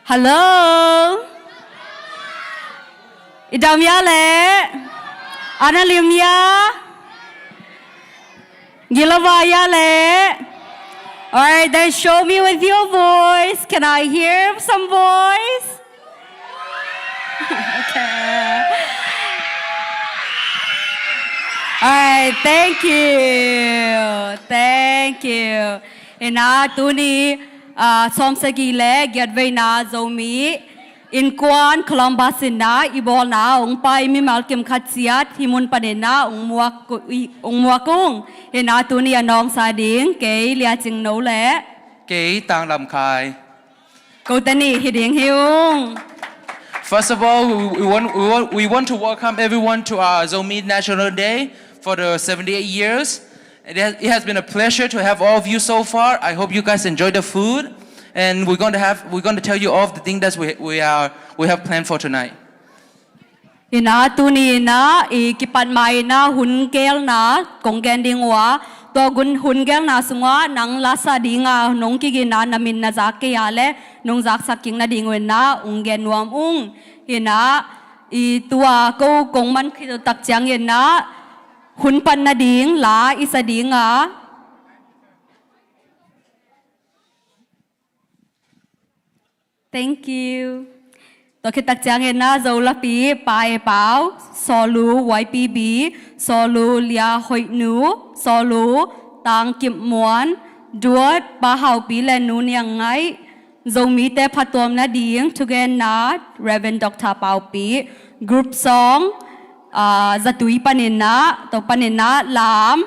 Hello. Idam ya le. Analim ya. Gilawa ya le. Alright, then show me with your voice. Can I hear some voice? Okay. Alright, thank you. Thank you. Ina tuni som sagi le get ve na zomi in kwan Columbus na ibol na ong pai mi malkim khatsiat himun panena ong muakung ina tuni anong sa ding ke lia ching no le ke tang lam khai ko tani hiding hiung. First of all, we want to welcome everyone to our Zomi National Day for the 78 years. It has been a pleasure to have all of you so far. I hope you guys enjoy the food, and we're going to tell you all of the things that we have planned for tonight. Ina tuni na ikipan mai na hunkel na konggen dingwa to gun hunkel na sungwa nang lasa dinga nong kigina namin na zake yale nong zak saking na dingwen na ungen wam ina I tua ko kong man kito takjang yen na hun pan na ding la isa dinga. Thank you. Tôi khi tắc chẳng na dâu la pi pae pao solu YPB solu lia hội nu solu tang kim muan duat ba hao pi le nu niang ngai dâu mi te phatom na ding tugen na Reverend Dr. Pao pi group song zatui panena to panena lam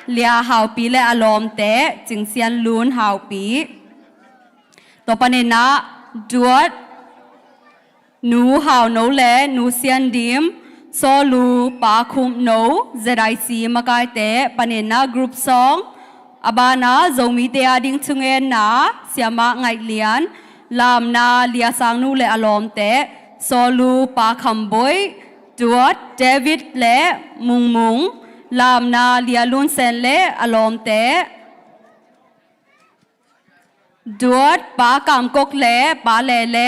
lia hao pi le alom te jing sian lun hao pi to panena duat nu hào nấu lẽ nu xiên điểm so lu pa khum nấu ZIC makai te panena group song abana zomi te ading chungen na siama ngai lian lam na lia sang nu le alom te so lu pa khamboi duat David le mung lam na lia lun sen le alom te duat pa kam kok le pa le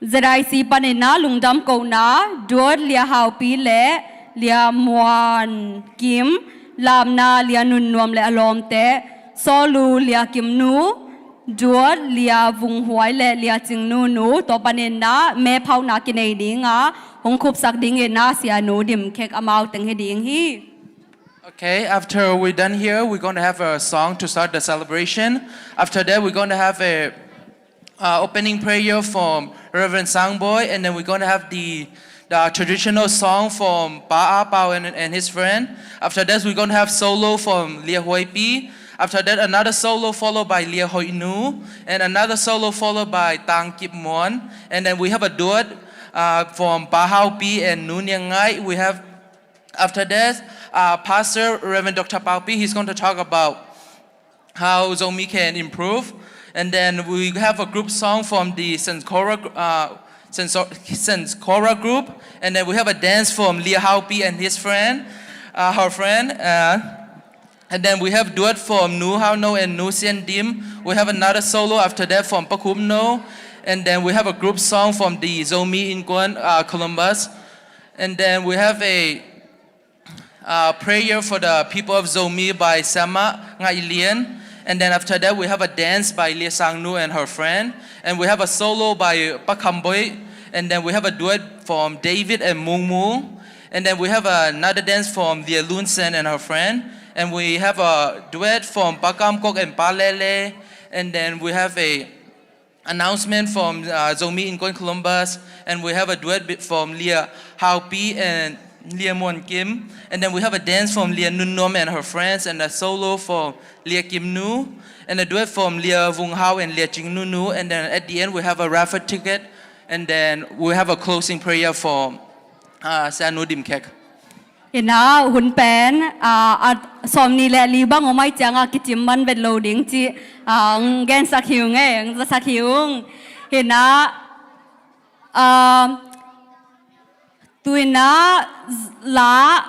ZIC panena lungdam ko na duat lia hao pi le lia muan kim lam na lia nun nuam le alom te so lu lia kim nu duat lia vung huai le lia ching nu to panena me phau na kinai dinga hong khup sak ding e na sia nu dim khek amau teng he ding hi. Okay, after we're done here, we're going to have a song to start the celebration. After that, we're going to have a opening prayer from Reverend Sangboy, and then we're going to have the traditional song from Pa Pao and his friend. After that, we're going to have solo from Lia Hoi Pi. After that, another solo followed by Lia Hoi Nu, and another solo followed by Tang Kip Mon. And then we have a duet from Pa Hao Pi and Nu Niang Ngai. We have, after that, Pastor Reverend Dr. Pao Pi, he's going to talk about how Zomi can improve. And then we have a group song from the Senscora group. And then we have a dance from Lia Hao Pi and his friend, her friend. And then we have duet from Nu Hao No and Nu Sien Dim. We have another solo after that from Pakum No. And then we have a group song from the Zomi in Columbus. And then we have a prayer for the people of Zomi by Sama Ngai Lien. And then after that, we have a dance by Lia Sang Nu and her friend. And we have a solo by Pakamboy. And then we have a duet from David and Mung. And then we have another dance from Lia Lun Sen and her friend. And we have a duet from Pakam Kok and Palele. And then we have a announcement from Zomi in Columbus. And we have a duet from Lia Hao Pi and Lia Mon Kim. And then we have a dance from Lia Nun Nom and her friends, and a solo from Lia Kim Nu, and a duet from Lia Vung Hao and Lia Ching Nu Nu. And then at the end we have a raffle ticket, and then we have a closing prayer for Sanu Dim Kek. Ina hun pen som ni le li bang omai changa kichim man vet loading chi gen sakhiu nge sakhiu ina tuin na la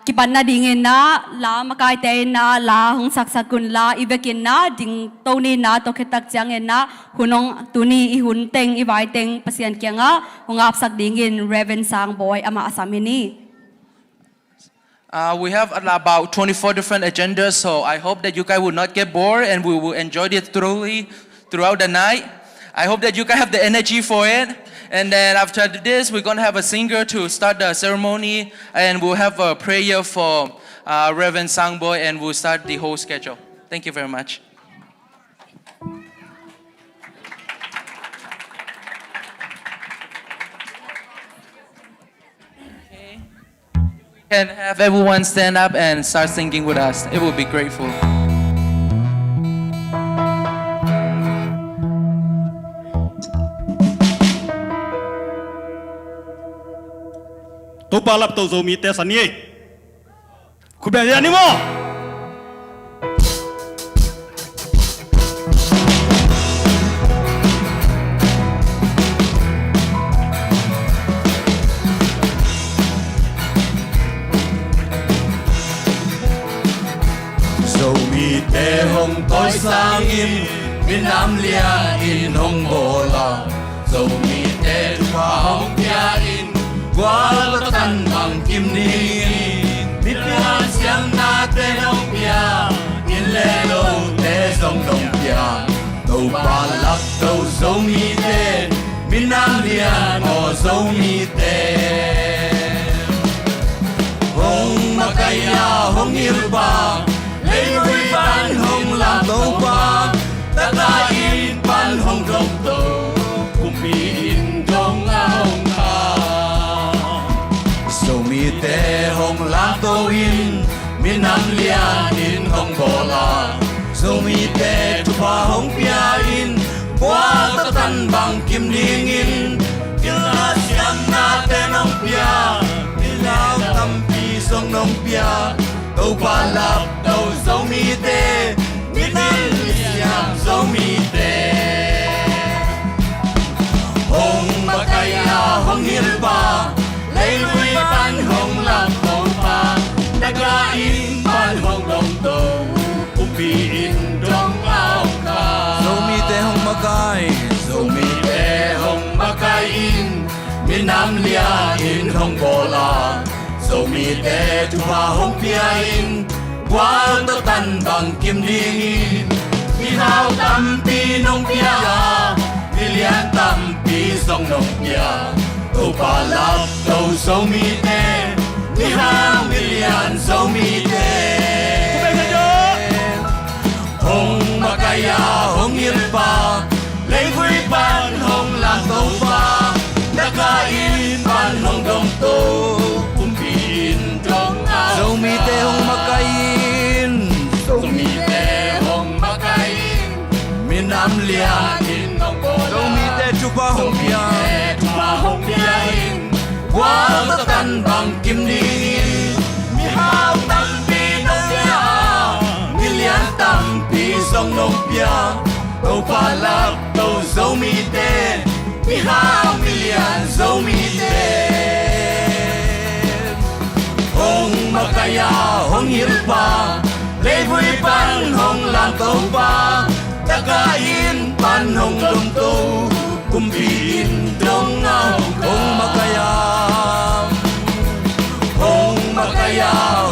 kipan na dingin na la makai te na la hong saksakun la ivekin na ding toni na to ketak jangin na hunong tuni ihun teng iwai teng pasien kyanga hongap sak dingin Reverend Sang Boy ama asamini. We have about 24 different agendas, so I hope that you guys will not get bored and we will enjoy it thoroughly throughout the night. I hope that you guys have the energy for it. And then after this, we're going to have a singer to start the ceremony, and we'll have a prayer for Reverend Sangboy, and we'll start the whole schedule. Thank you very much. Can have everyone stand up and start singing with us. It will be grateful. Tô palap tau zomi te sani. Kubya yani mo. Zomi te hong toi sang in Việt Nam lia in hong bola. Zomi te pa hong pia in qua tan bằng kim ni biết ra xiang na te nong pia in le lo te song nong pia tàu ba lắc tàu dấu mi te Việt Nam lia ngõ dấu mi te hong makaya hong ilba lấy vui ban hong làm tàu ba ta ta in ban hong rong tàu cùng bi in trong hong mi te hong la to in miền Nam lia in hong bola so mi te tu pa hong pia in qua ta tan bằng kim ling in kila siam na te nong pia kila tam pi song nong pia tàu pa lap tàu so mi te miền Nam siam so mi te hong makaya hong hilpa lấy lui ban hong làm tàu pa daga in ban hong dong tàu upi in trong ao ka zo mi te hong makai in miền Nam lia in hong bola zo mi te tu pa hong pia in qua ta tan bằng kim ding in mi hao tam pi nong pia mi lian tam pi song nong pia tàu pa lap tàu sâu mi te mi hang million sâu mi te hong makaya hong ilpa lấy vui ban hong làm tàu pa daga in ban hong dong tàu pi in trong ao sâu mi te hong makain sâu mi te hong makain miền Nam lia in hong bola sâu mi te chupa hong pia hong pia in qua ta tan bằng kim ni mi hao tam pi nong pia mi lian tam pi song nong pia tàu pa lap tàu dấu mi te mi hao mi lian dấu mi te hong makaya hong hilpa lấy vui ban hong làm tàu pa daga in ban hong dong tàu kumpiin trong ao hong makaya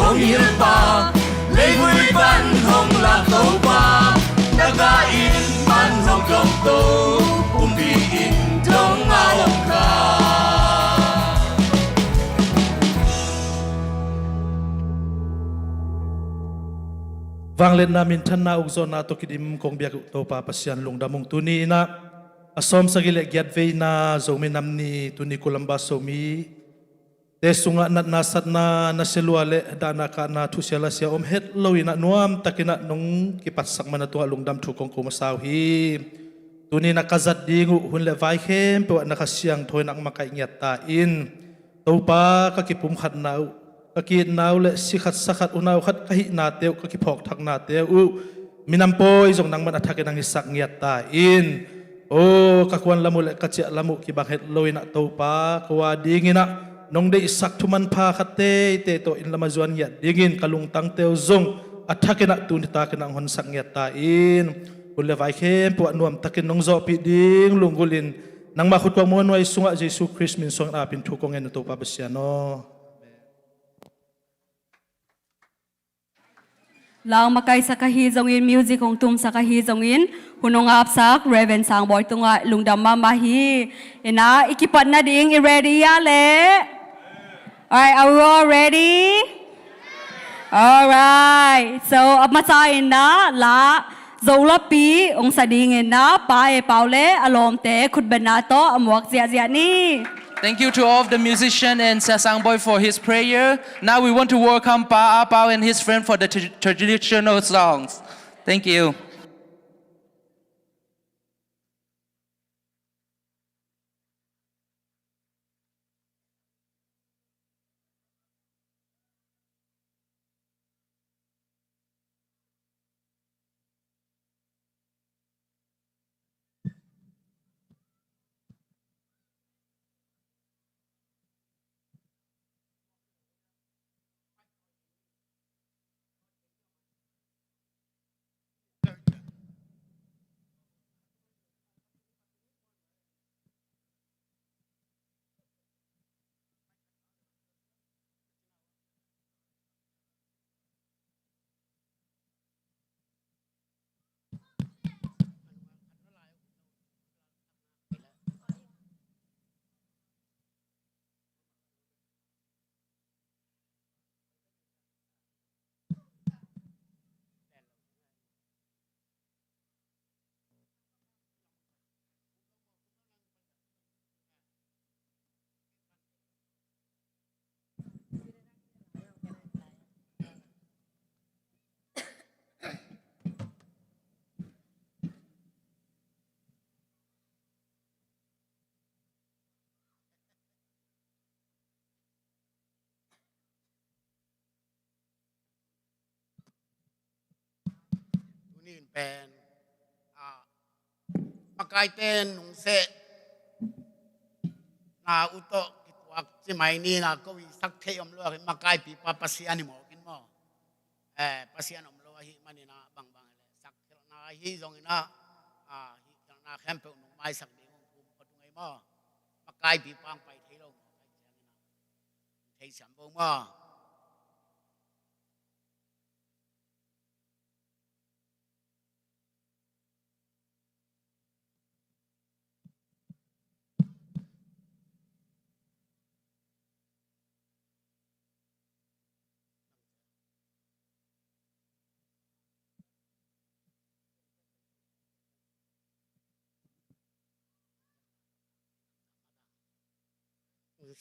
hong hilpa lấy vui ban hong làm tàu pa daga in ban hong dong tàu kumpiin trong ao ka vang lên namin than na ugzo na to kidim kong biak to pa pasian lungdamong tuni na asom sagile gyat ve na zomi namni tuni kulamba somi te sunga nat nasat na naseluale dana ka na thusela sia om het loina nuam takina nong kipat sakmana to lungdam thu kong ko masaw hi tuni na kazat dingu hunle vai khem pe na kasiang thoi nak makai ngiat ta in to pa ka kipum khat na kaki naw le sikhat sakhat unaw khat kahi na teu kaki phok thak na teu u minampoi jong nang man athake nang isak ngiat ta in O kakuan lamu le kacik lamu ki bang het loin nak tau pa kwa dingin nak nong de isak tuman pa kate te to in lama zuan ya dingin kalung tang teo zong athake nak tu ta ke nang hon sak ya ta in ule vai khem pu nuam takin nong zo pi ding lungulin nang ma khut mo noi sunga jesu christ min song a pin thu kong en to pa basiano Lang makay sa kahizongin music kong tum sa kahizongin hunong apsak Reverend Sangboy tunga lungdam mamahi ina ikipat na ding i-ready ya le. Alright, are we all ready? Alright, so masahin na la zolapi ong sadingin na pae paule alom te kutbenato amwak zia ni. Thank you to all of the musicians and Sasangboy for his prayer. Now we want to welcome Pa Apao and his friend for the traditional songs. Thank you. Tunin pen makai ten nung se na uto kituak si mai ni na ko wi sak the om lo makai pi pa pasian ni mo kin mo pasian om lo hi mani na bang sak na hi zong ina hi na khem pe nung mai sak ni mong kum pa tungai mo makai pi pang pai thei lo thei sam bo mo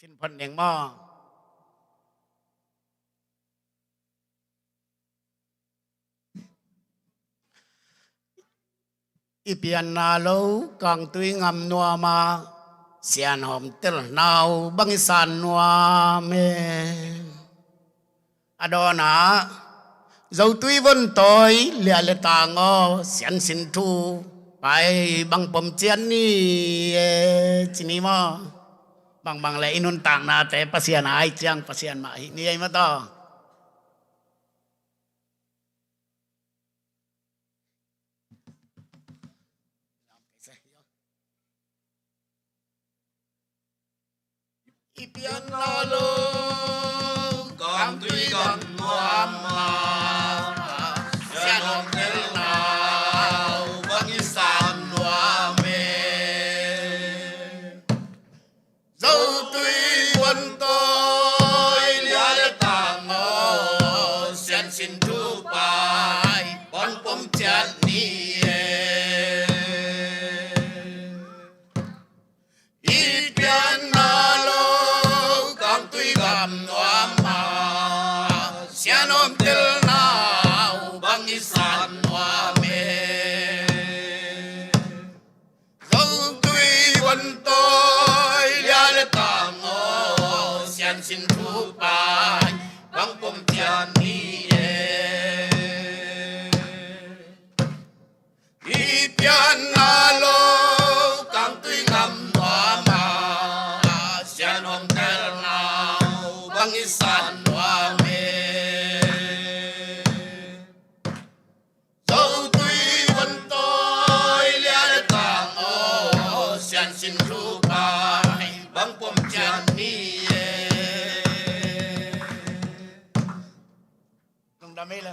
xin phần đèn mò ipian na lo kang tui ngam noa ma sian hom tel nau bang san noa me adona dấu tui vân tối lìa lệ tà ngô sian xin thu bài bang pom chian ni chini mo bang le inun tang na te pasian ai chiang pasian ma hi ni ai ma to ipian la lo kam tui gam nuam ma sian hom tel nau bang san nuam me dấu tui quân tôi lia le tang ngô sian xin thu pai bon pom chan ni ipian na lo kam tui gam nuam ma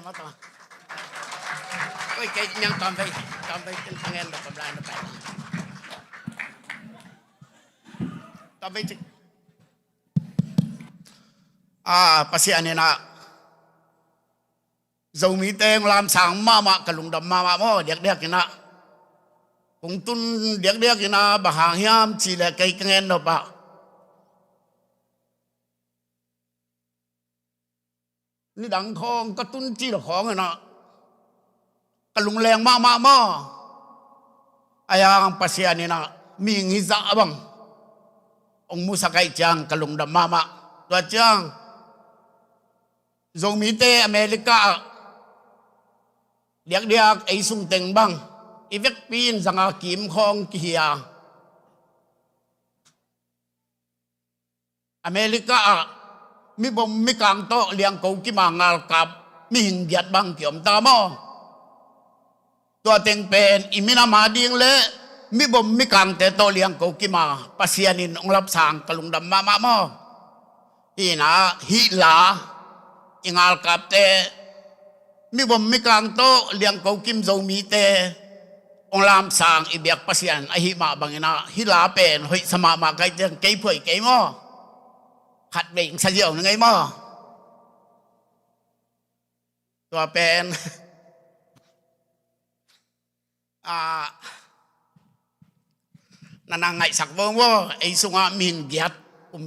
มาต่อเอ้ยยังตอนไปเป็นคะแนนดอกกำไรนะไปตอนไปpasien ni nak zomi teng lam sang mama kalung dam mama mo diak kina kung tun diak kina bahang hiam chi le kai kengen no pa ni dang khong ka tun chi lo khong na kalung leng mama mo ayang pasien ni na mi ngi za bang ong musakai chang kalung dam mama tua chang zomi te Amerika diak ai sung teng bang ivek pin zanga kim khong kia Amerika mi bom mi kang to liang ko ki mangal kap mi hing giat bang kiom ta mo tua teng pen imina ma ding le mi bom mi kang te to liang ko ki ma pasianin ong lap sang kalung dam ma mo ina hi la ingal kap te mi bom mi kang to liang ko kim zo mi te ong lam sang ibyak pasian a hi ma bangina hi la pen hoi sama ma kai teng kai phoi kai mo khat beng sa diao ngai mo tua pen nanang ngai sak wo wo ai sunga min giat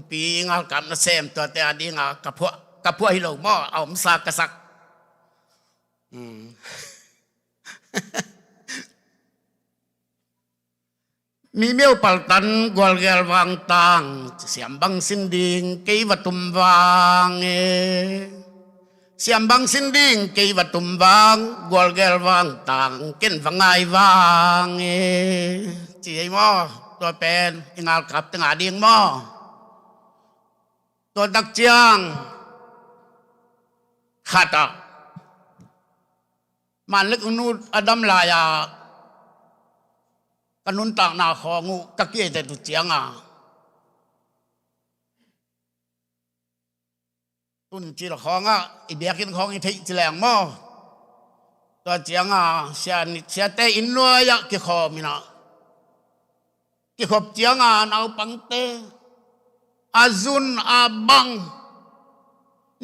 pi ngal kam na sem tua te adi nga kapua hi lo mo om sa kasak mi miêu paltan gol gel wang tang siam bang sinding kei watum wang siam bang sinding kei watum wang gol gel wang tang ken wangai wang chi ai mo tua pen ingal kap teng ading mo tua dak chiang khata man lek nu adam la ya kanun tak na khongu kakie te tu chiang tun chi la khonga i biakin khong i thei chi lang mo to chiang sia te in no ya ki kho mina ki khop chiang nau pang te azun abang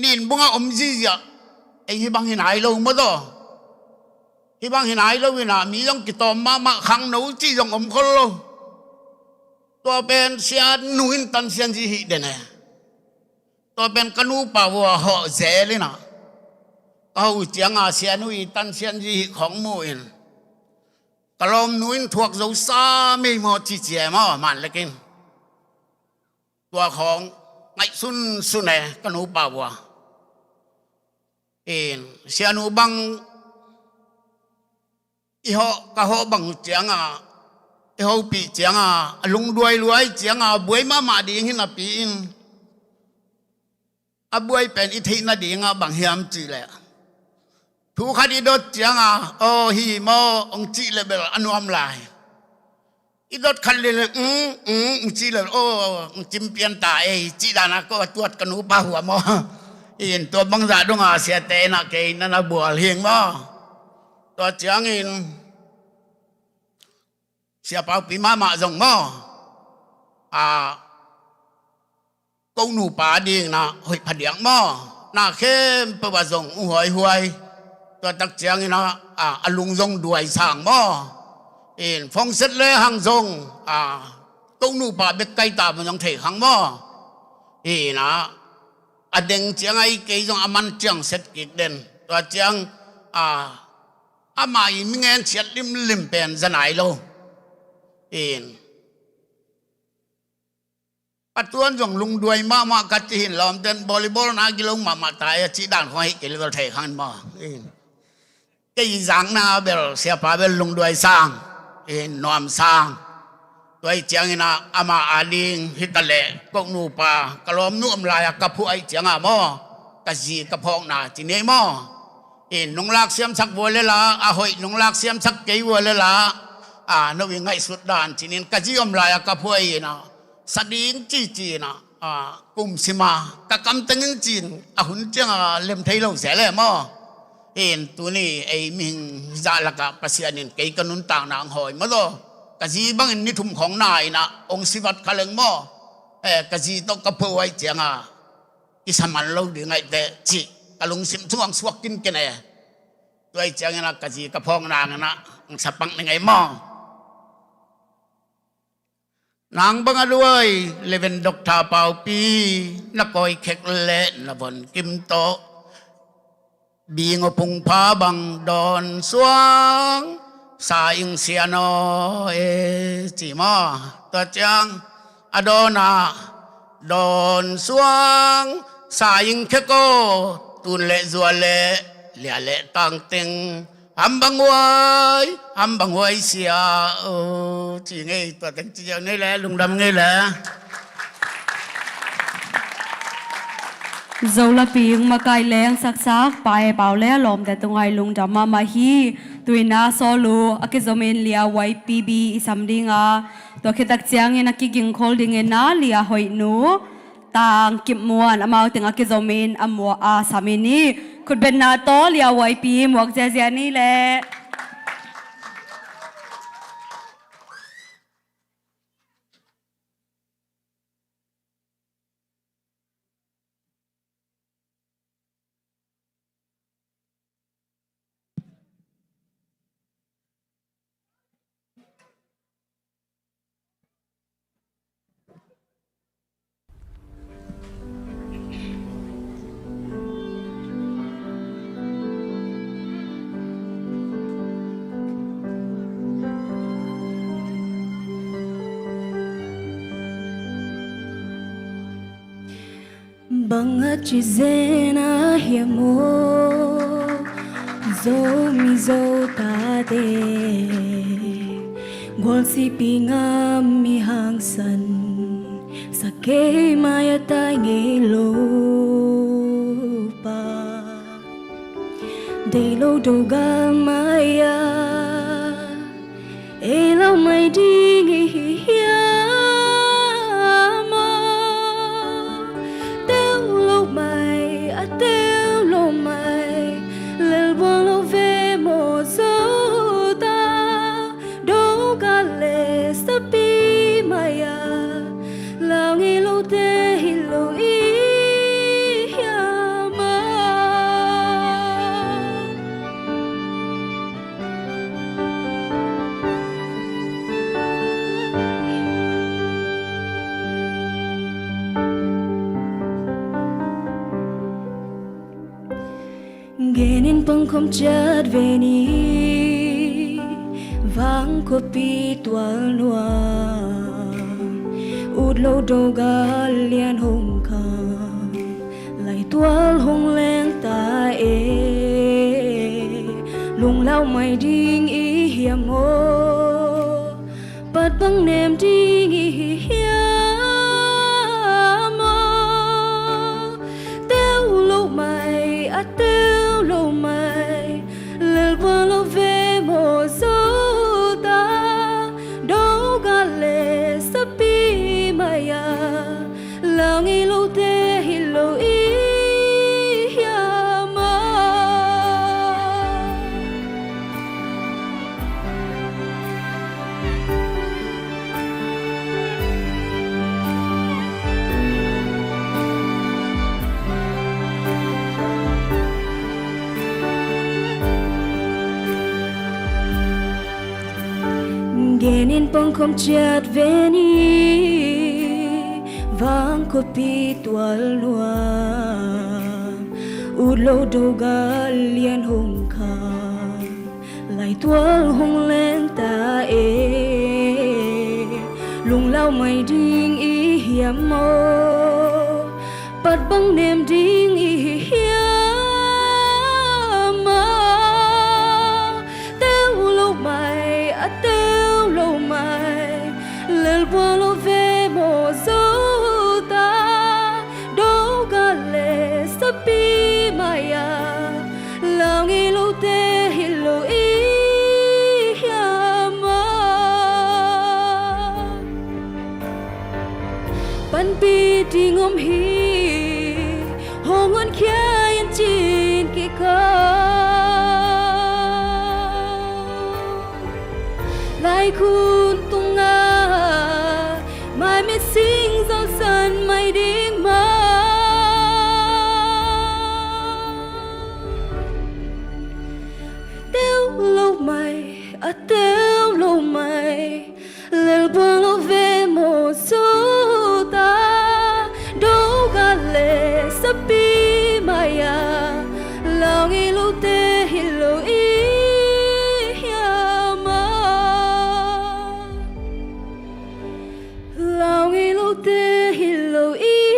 nin bunga omji ya ai hi bang hinai lo mo do hi bang hinai lo wina mi yong ki tom ma khang nấu chi yong om khol lo to pen sia nuin tan sian ji hi de ne to pen kanu pa wo ho ze le na au chiang sia nui tan sian ji khong mu in kalom nuin thuak zo sa mi mo chi che mo man lekin tua khong ngai sun ne kanu pa wo in sia nu bang iho ka ho bang chiang iho pi chiang lung luai chiang buai ma ding hin pi in a buai pen i thei na ding bang hiam chi le thu khadi dot chiang o hi mo ong chi le bel anuam lai i dot khan le chi le o chim pian ta ei chi dana ko tuat kanu pa hua mo in to bang za dong sia te na ke na bual hieng mo to chiang in siapa pi mama zong mo câu nụ pa ding na hoi phadiang mo na khem pa ba zong huai to tak chiang in alung zong duai sang mo in phong set le hang zong câu nụ pa bek kai ta mo jong thei hang mo na adeng chiang ai ke jong aman chiang set kik den to chiang amai mingen chiat lim pen zanai lo in patuan jong lung duai ma kat hin lom ten volleyball na gilong ma tai chi dan khoi ke level thai khan ma in ke jang na bel sia pa bel lung duai sang in nom sang toy chiang ina ama ading hitale kok nu pa kalom nu am la ya ka phu ai chiang mo ka ji ka phok na chi nei mo in nung lak siam sak vole la hoi nung lak siam sak ke vole la no wi ngai sut dan chinin ka ji om la ya ka phu ai na sading chi na kum sima ka kam tengeng chin hun chang lem thei lo se le mo เห็นตัวนี้ไอ้มิงจาละกะปัสยานินเกยกันนุนต่างนางหอยมาโตกะจีบังนิทุมของนายนะองค์สิวัตคาเลงโมกะจีต้องกระเพาะไว้เจียงอิสมันเราดีไงแต่จีกะลุงสิมช่วงสวกกินกันเลยตัวไอ้เจียงนะกะจีกระพองนางนะสปังยังไงโมนางบังอด้วยเลเวนดอกทาเปาปีนักกอยเค็กเละนบนกิมโตบีงพุงพาบังดอนสวงสายิงเสียนอจีมาตัวจังอดอนาดอนสวงสายิงเคโกตุนเละจัวเละเลียเละตังติงอัมบังไว้เสียจีไงตัวตั้งจีไงแหละลุงดำไงแหละ dầu là pieng mà cài leng sắc sắc bài bảo lẽ lom để tung ai lung đam mà hi tui na solo ake zomen lia YPB isam dinga to khitak chiang ina ki ging khol ding na lia hoi nu tang kip muan amau ting ake zomen amwa a samini khut ben na to lia YP muak ja ni le Bangat chizena hiamo zo mi zo ta de gol si pingam mi hang san sake maya ta nge lo pa de lo do ga maya e lo mai ding hi Genin pangkom chat veni vang kopi tual noa ud lo doga lian hong kang lai tual hong leng ta lung lao mai ding i hiamo pat bang nem ding i hiamo teu lo mai a teu lo mai lel va lo ve mo zo ta do ga le sapi maya la ngi lo te hi lo i ya ma Genin pangkom chat veni vang kopi tual noa ud lo doga lian hong kang lai tual hong leng ta lung lao mai ding i hiamo pat bang nem ding i hiamo teu lo mai a teu lo mai lel va lo ve mo zo ta do ga le sapi maya la ngi lo te hi lo i ya ma pan pi ding om hi hong on khia yan chin ki ka lại khôn tung ngà mai mẹ sinh do sân mây đi mà tiêu lâu mày à tiêu lâu mày lời buồn lâu về một số ta đâu gà lệ sắp bi mày à lòng yêu lâu tê hi lâu ý lòng yêu lâu tê hi lâu ý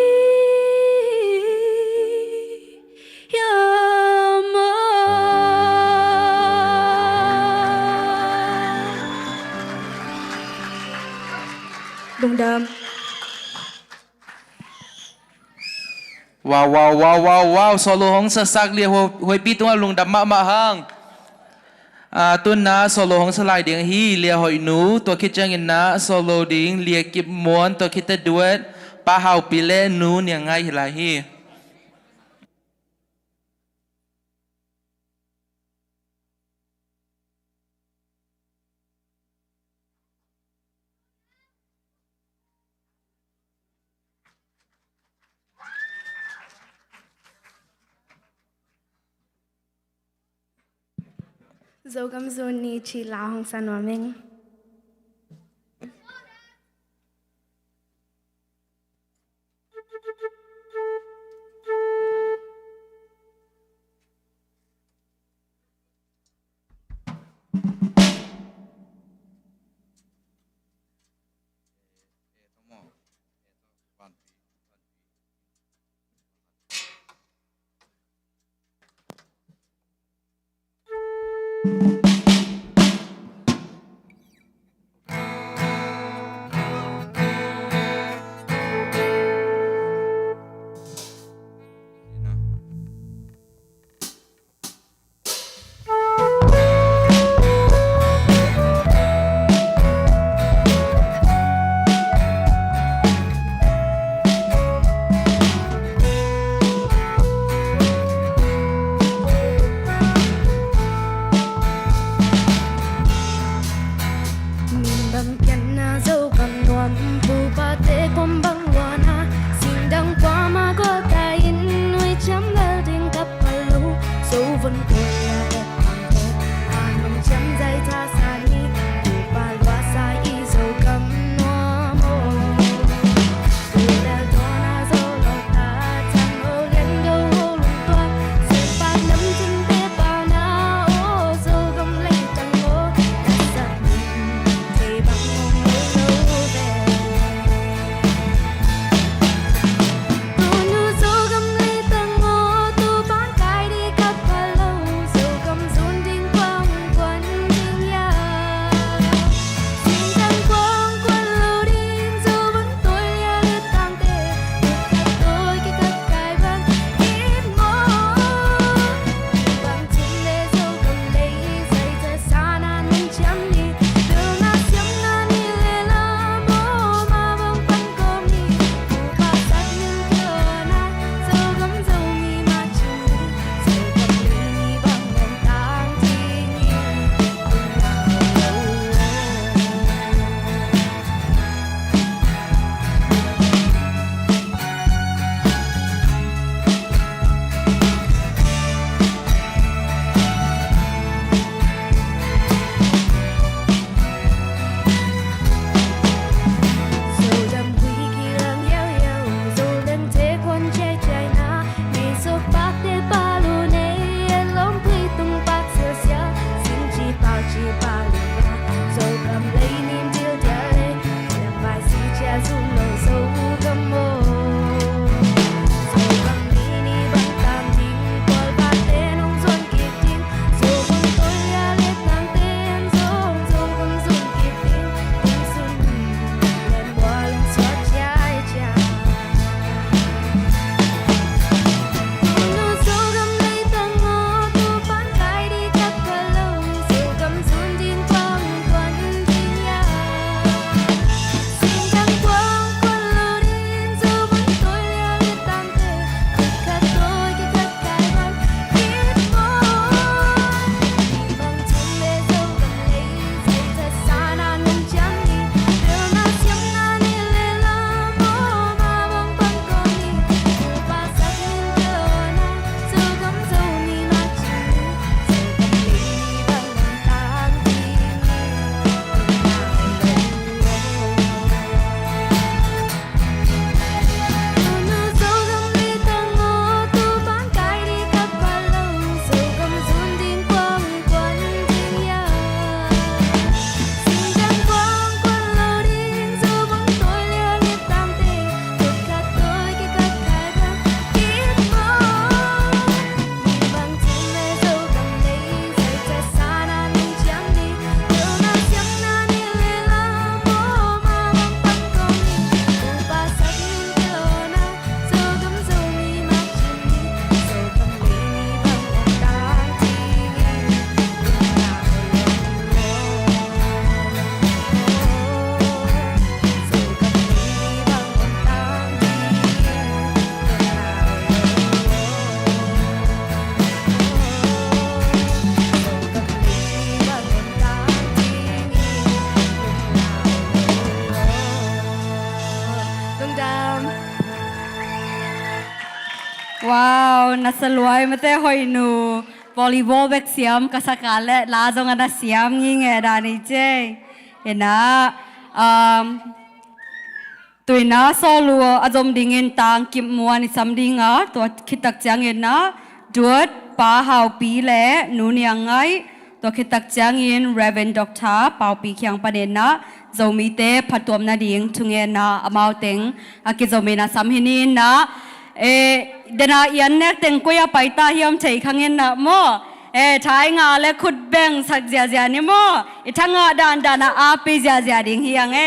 đồng đam wow solo hong sa sak lia hoi pi tung lung dam ma hang tun na solo hong salai ding hi lia hoi nu to khit chang in na solo ding lia kip mon to khit ta duet pa hau pi le nu nia ngai hi lai hi dấu gam dồn ni chỉ lão hong san hòa minh ว้าวนัสลวยมาแต่หอยหนูวอลลีบอลเบกเสียมกษการและลาจงอันเสียมยิ่งดานิเจเห็นนะตัวน่าโซลัวอารมณ์ดิ่งเงินต่างกิมมัวนิสัมดิ่งตัวคิดตักจังเงินนะดวดป้าหาวปีเล่นูนยังไงตัวคิดตักจังเงินเรเวนด็อกเตอร์เป่าปีเขียงประเด็นนะจะมีเตะพัดตัวนาดิ่งทุงเงินนะอมาเต็งอากิจะมีนะสัมหินินนะเดนายันเน็กเต็งกุยไปตาเฮียมใจขังเงินนะโมท้ายงาและขุดแบ่งสักเจียนี่โมทั้งงาดานอาปีเจียดิ่งเฮียง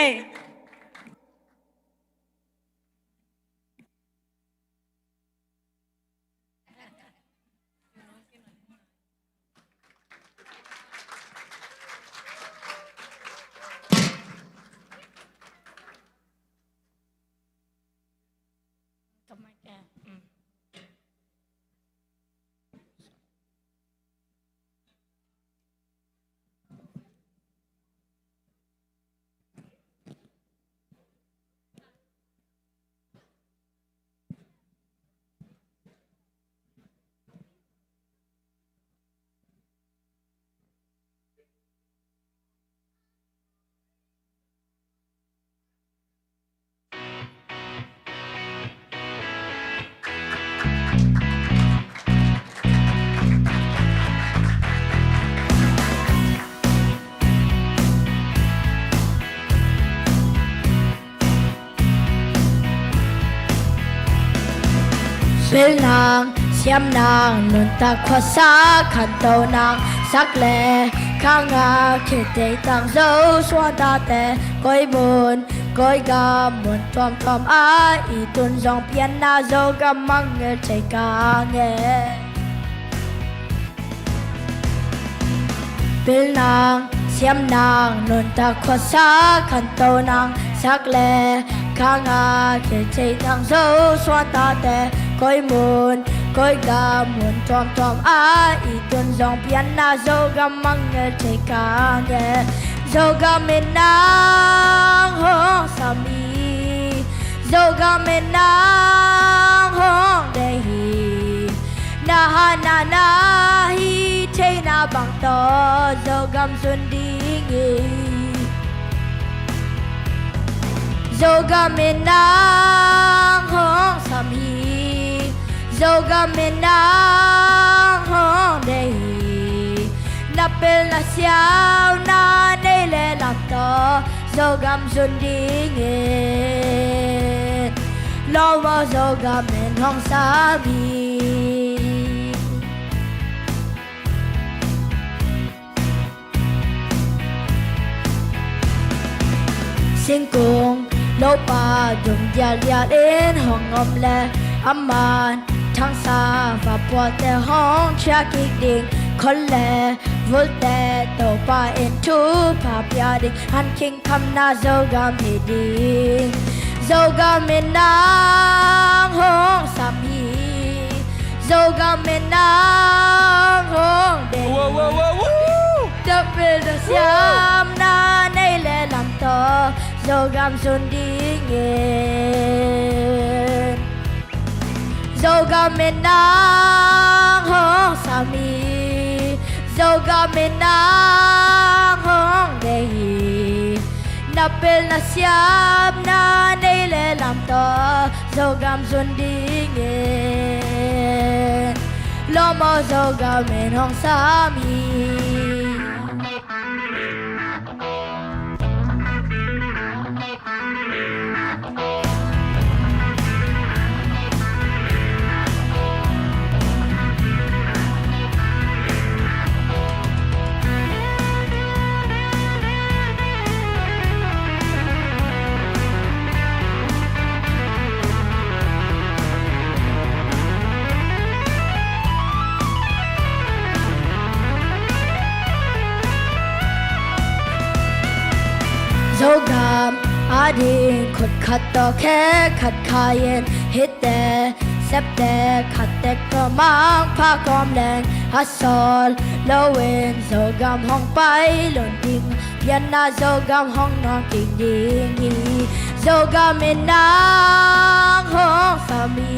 เวลนางเสียมนางนุนตาขวาสาขันโตนางสักแลข้างาเขตใจต่างเจ้าสวดาแต่ก้อยบุญก้อยกำมุนทอมอาอีตุนจองเพียนนาเจ้ากำมังเงใจกาเงเวลนางเสียมนางนุนตาขวาสาขันโตนางสักแลข้างาเขตใจต่างเจ้าสวดาแต่ก้อยมุนก้อยกำมุนทอมอาอีตุนจองเพียนนาเจ้ากำมังเงใจกาเงเจ้ากำเมนางห้องสามีเจ้ากำเมนางห้องเดฮีนาฮานาฮีเทนาบังตอเจ้ากำสุนดีเงเจ้ากำเมนางห้องสามีเจ้ากำเมนางห้องเดฮีนับเป็นละเสียวนาในเลลำต่อโซกำสุนดีเงินลอว่าโซกำเป็นห้องสามีเสียงกงโลปาดุมยาเอ็นห้องอมและอำมานทั้งสาฝาปวดแต่ห้องชากิกดิ่งคนแลวุลแต่โตป่าเอ็นทูภาพยาดิ่งหันคิงคำนาโซกามีดิ่งโซกามีนางห้องสามีโซกามีนางห้องเด็กจะเป็นเสียมนาในแลลำต่อโซกามสุนดีเงินโซกามีนางห้องสามีโซกาเมนางห้องเดฮีนับเป็นละเสียมนาในเลลำต่อโซกามสุนดีเงินลอมอโซกาเมนห้องสามีโซกามอาดิงขุดขัดต่อแค่ขัดคาเย็นฮิตแต่เซบแต่ขัดแต่ก็มังผ้ากอมแดงฮัสซอลโลเวนโซกามห้องไปหล่นดิ่งยันนาโซกามห้องนอนกิ่งดิ่งโซกามเมนางห้องสามี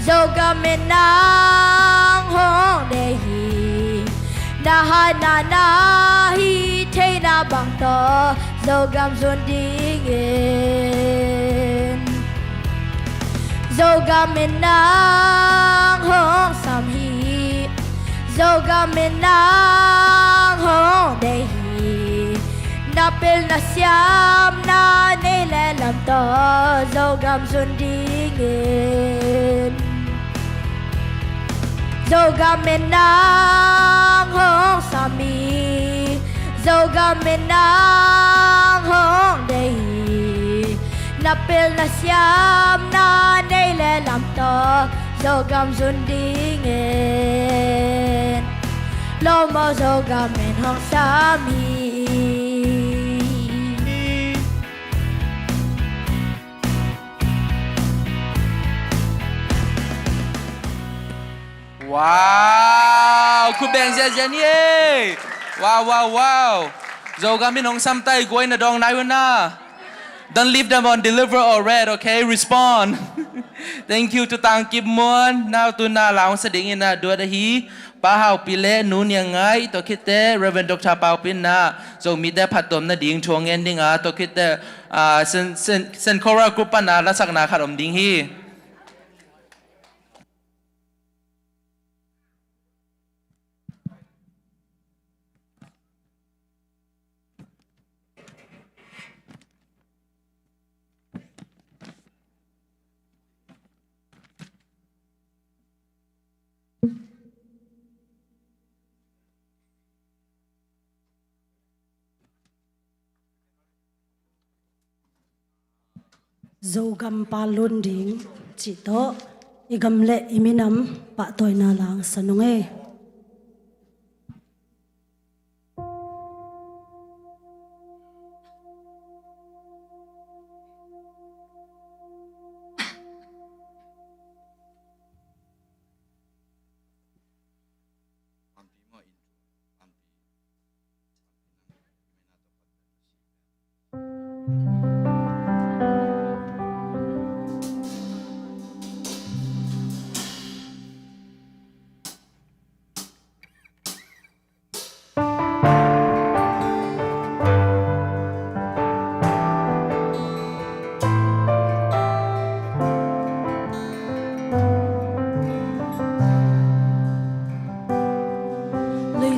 โซ dâu gà mê nang hong đề hi na hai na hi thế na bằng to dâu gam xuân đi nghiền dâu gà mê nang hong sam hi dâu gà mê nang hong đề hi na pel na siam na ne le lam to dâu gam xuân đi nghiền dâu gà mê nang hong sami dâu gà mê nang hong đề hi na pel na siam na ne le lam to dâu gam xuân đi nghiền lo mo dâu gà mê hong sami Wow,คุณแบ่งเสียเจนี่ว้าวเรากำลังน้องซ้ำไต้กวยนะดองนายวันน่ะ Don't leave them on deliver or read, okay? Respond. Thank you to tang kip muan. Now to na laung seding ina dua dahi. Pahau pile nun yang ngai to kita Reverend Dr. Pau Pin na. So mi de patom na ding chuang ending a to kita sen kora group na la sak na kharom ding hi. Dâu gam pa luôn đỉnh chỉ to i gam lệ i mi nắm pa toy na lang sanung e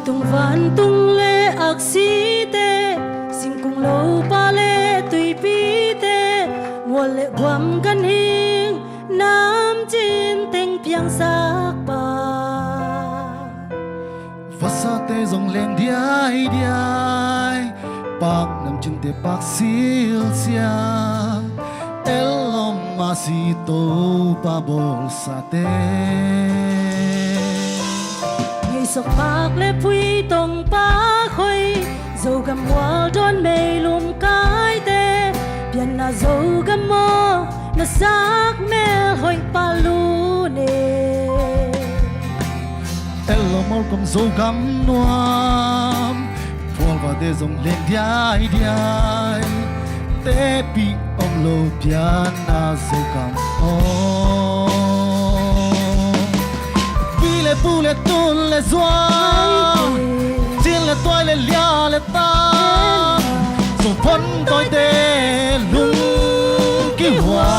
tung van tung lệ ác si te xin cùng lâu pa lệ tùy pi te mùa lệ quam gan hieng nam chín tình piang sắc pa Vasa te dòng lên điai bạc nằm chân te bạc sil sia elom masito pa bolsa te sọc bạc lệ phui tông pa khơi dâu gam hoa đón mây lùm cái tê biển là dâu gam mơ nó sắc mê hồi pa lu nê elom kom dâu gam nuam phol va de dòng lên điai te pi om lo piana dâu gam Pule tun le zoang Jin le toy le lia le ta So phon toy te lung ki hoa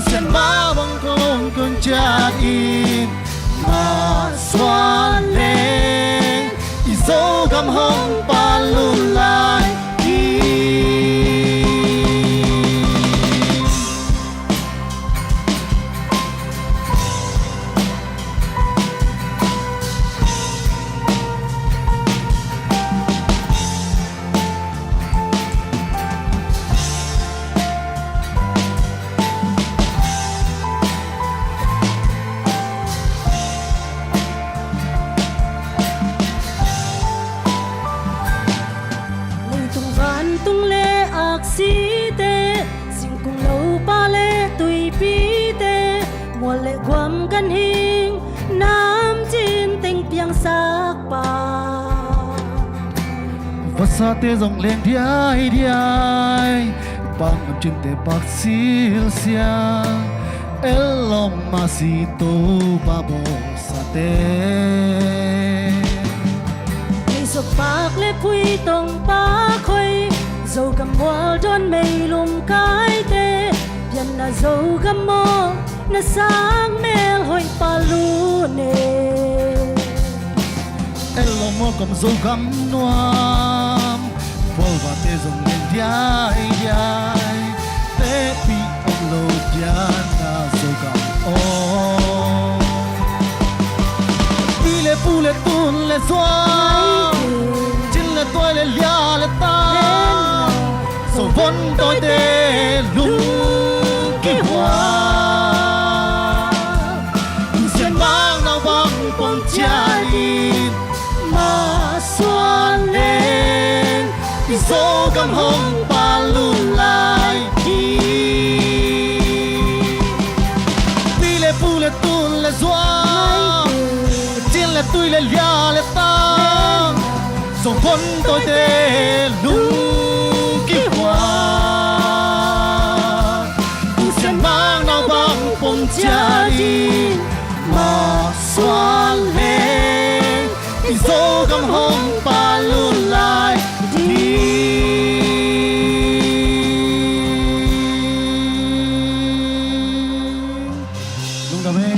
Sen ma bang kong kun cha in Ma xoan lên I zo gam hong pa lun lai tung lệ ác si te xin cùng lâu pa lệ tùy pi te mùa lệ quam gan hieng nam chín tình piang sắc pa Vasa te dòng lên điai bang am chim te bak sil sia elom masito babo sate ngày sọc bạc lệ phui tông ba khơi dầu cầm hoa đón mây lùng cái tê biển là dầu gam mò na sáng mel hoi pa lu nè elom mo kam zo gam nuam vol va te zong nen diai diai te pi om lo diana zo gam o pile pule tun le soa chin le toi le lia le ta so von toi te lung ki hoa xiên bang nào bang con trai mà xuân lên thì gió cầm hồng ba lùn lại đi pile pule tun le soa chin le tui le lia le ta so von toi te lung ki hoa xiên bang nào bang con trai mà xuân lên thì gió cầm hồng ba lùn lại đi lung cảm ơn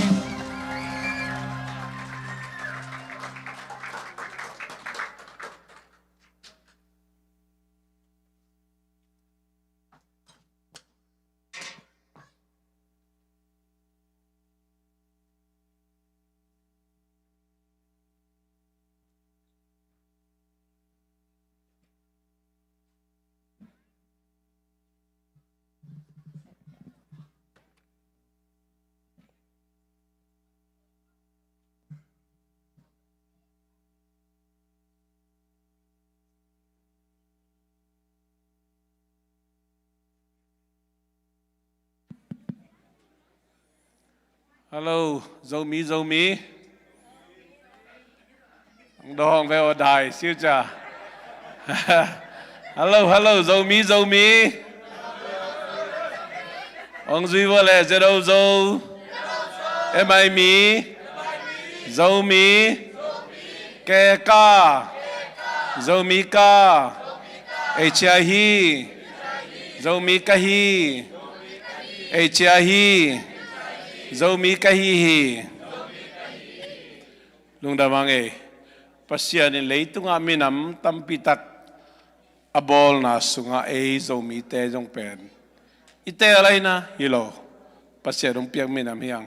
Hello, dâu mí. Ông Đong về ở đài siêu trà. Hello, dâu mí. Ông Duy vô lệ giờ đâu dâu. Em ai mí. Dâu mí. Kè ca. Dâu mí ca. Ê chia hi. Dâu mí ca hi. Ê chia hi. Dâu mi cái hi lung đam ang e pasian in lấy tung ami nam tam pitak abol na sunga e dâu mi te jong pen ite alai na hilo pasian dong piang mi nam hiang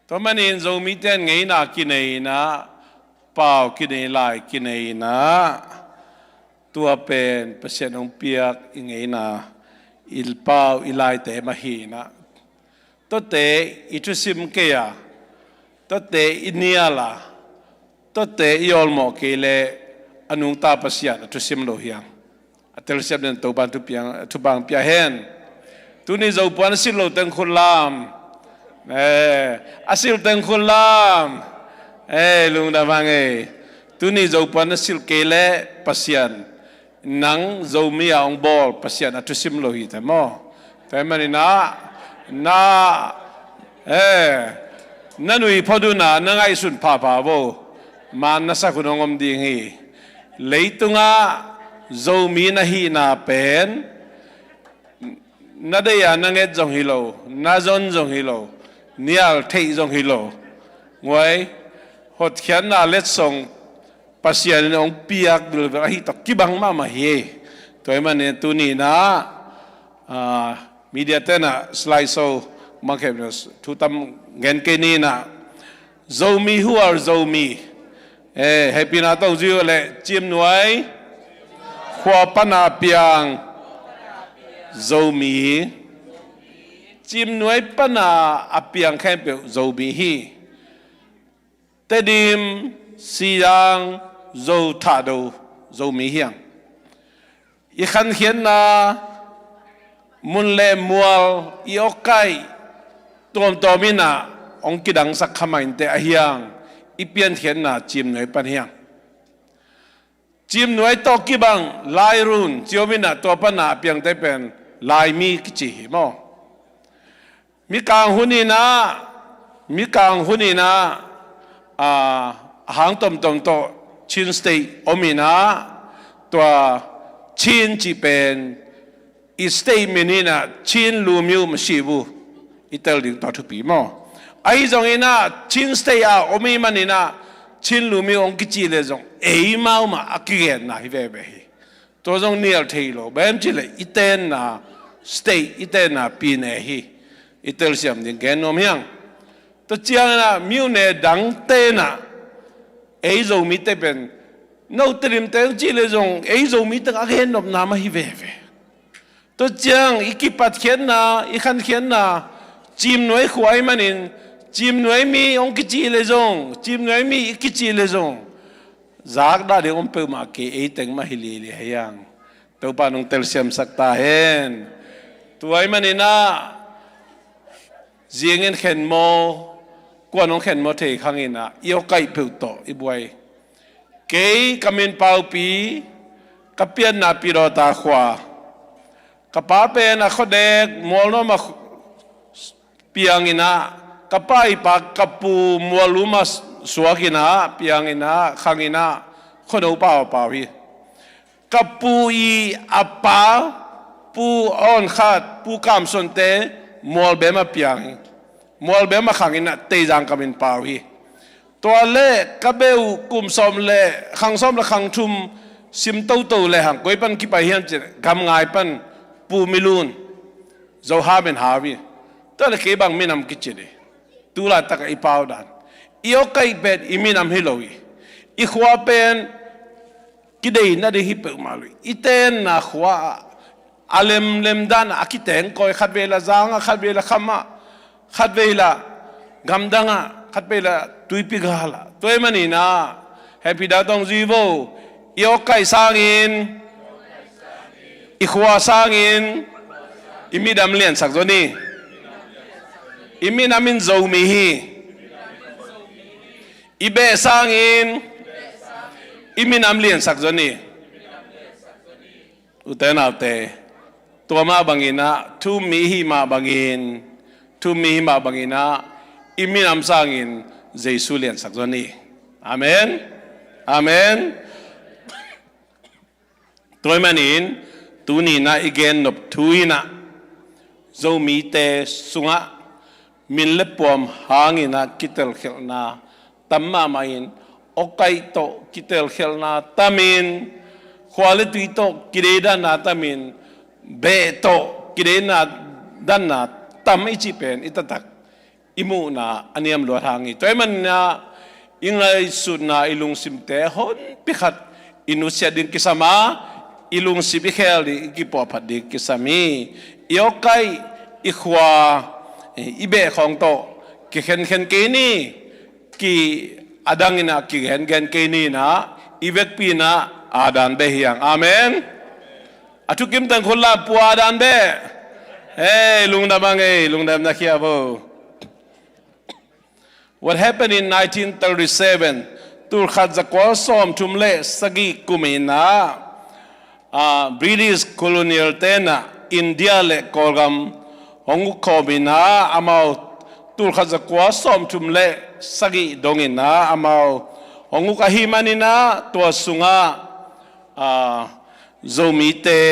to manin dâu mi ten ngei na kinei na pau kinei lai kinei na tua pen pasian dong piak ngei na il pau ilai te mahi na tốt tế itu sim kaya tốt tế iniala tốt tế iol mo kele anung ta pasian itu sim lo hiang atel siap dan tau bantu piang tu bang piahen tu ni zau puan asil lo teng khulam asil teng khulam lung da bang tu ni zau puan asil kele pasian nang zau mi ang bol pasian itu sim lo hi tamo tamani na nanui poduna nangai sun papa bo man na sa kunongom ding hi leitunga zomi na hi na pen na de ya nanget jong hilo na zon jong hilo nial thei jong hilo ngoi hot khian na let song pasian ong piak dul va hi to kibang ma ma hi toy man tu ni na media tena slide so makebnos tutam gen keni na zomi who are zomi happy na tong ziu le chim nuai khwa pana piang zomi chim nuai pana apiang khem pe zomi hi tedim siang zo tha do zomi hiang i khan khian na mun le mual iokai tom tomina ong kidang sak khamain te ahiang ipian thian na chim noi pan hiang chim noi to ki bang lai run chiomina to pana piang te pen ลายมีกิจิหิมอมีกลางหุนีนะมีกลางหุนีนะหางตมโตชินสเตย์อมีนะตัวชินจีเป็นอีสเตย์มินีนะชินลูมิวมชิบูอิตาลีต่อทุกปีมอไอ้จงอินะชินสเตย์อมีมันอินะชินลูมิวองกิจิเลจงเอ้ยมาอุมาอักเกนนะฮิเวเบฮีตัวจงเนียลเทโลแบบจิเลอิเตนนะสเตย์อิเตนนะปีเนฮีอิตาลีเสียมดิงแกนนมยังตัวเจียงนะมิวเนดังเตนะเอ้ยจงมิเตเป็นนู่นตริมเตงจิเลจงเอ้ยจงมิเตงอักเกนนมนามาฮิเวเบตัวเจียงอีกิปัดเขียนนะอีขันเขียนนะจิมหน่วยขวายมันอินจิมหน่วยมีองค์กิจิเลจงจิมหน่วยมีอีกิจิเลจงจากได้เดี๋ยวผมเปิดมาเกะเอตังมาฮิลีเลยยังตัวปานุงเตลเซียมสักตาเห็นตัวไอ้มันอินะเจียงเงินเข็นโมกว่าน้องเข็นโมเทขังอินะเอี่ยวไก่เปิดโตอีบวยเกยกำมินเปาปีกับเปียนนาปีรอตาขวากับป้าเป็นนะเขาเด็กมอลโนมาเปียงอินะกับป้าอีปากกับปูมัวลุมาสวกินะเปียงอินะขังอินะคนเอาเปล่าเปล่าพี่กับปูอีอัปปาปูอ่อนขาดปูกามสนเตมัวเบมาเปียงมัวเบมาขังอินะเตจังกับมินเปล่าพี่ตัวเล่กับเบลกุมสมเล่ขังสมและขังชุมซิมโตโตเล่หังก้อยปันกิไปเฮียนจะกำไงปันปูมิลุนเจ้าหาเป็นหาวิตัวเล็กบังมินำกิจเลยตัวละตะกี้เปล่าดันอีโอไก่เป็ดอีมินำฮิโลวีอีขวาเป็นกิเดย์น่าได้ฮิปเปอร์มาลุยอีเตนน่ะขวาอาเลมเลมดันอากิเตนคอยขัดเวลาจางขัดเวลาขมาขัดเวลากำดังขัดเวลาตุยปิกาลตัวเอ็มันนี่นะแฮปปี้ดาตองจีโวอีโอไก่สร้างอินอีขวาสร้างอินอีมีดำเลียนสักตัวนี้อีมีนามินโจมีฮีอีเบสร้างอินอีมีน้ำเลี้ยงสักตัวนี้อุตเตนาอุตเตตัวมาบังอินะทุมีฮีมาบังอินทุมีฮีมาบังอินะอีมีน้ำสร้างอินเจสุเลี้ยงสักตัวนี้อาเมนอาเมนตัวมันอินตัวนี้นะอีเกนนบทุยนะโจมีเตสุงะมินเล็บปวมหางอินะกิเตลเขลนาตัมมามาอินโอไกโตกิเตลเขลนาตัมินควาลิตุยโตกิเรดานาตัมินเบโตกิเรนาดันนาตัมอิจิเป็นอิตตักอิมูนาอันยามลวทางอีตัวมันนะอิงไลสุนาอิลุงซิมเตฮอนพิขัดอินุเสียดินกิสมาอิลุงซิบิเคลดิกิปอพัดดิกิสามีอีโอไกอีขวาอีเบของโตกิเข็นเกนี่กิอาดังอินะกิเข็นเกนี่นะอีเวกปีนะอาดันเบฮียังอาเมนอาทุกิมตังคนละปัวอาดันเบเฮ้ลุงดำบังลุงดำนักยาโบ What happened in 1937 tur khat zakwa som tumle sagi kumina British colonial tena India le kolgam hongu kobina amau tur khat zakwa som tumle sagi dongina amau hongu kahimanina tua sunga zomite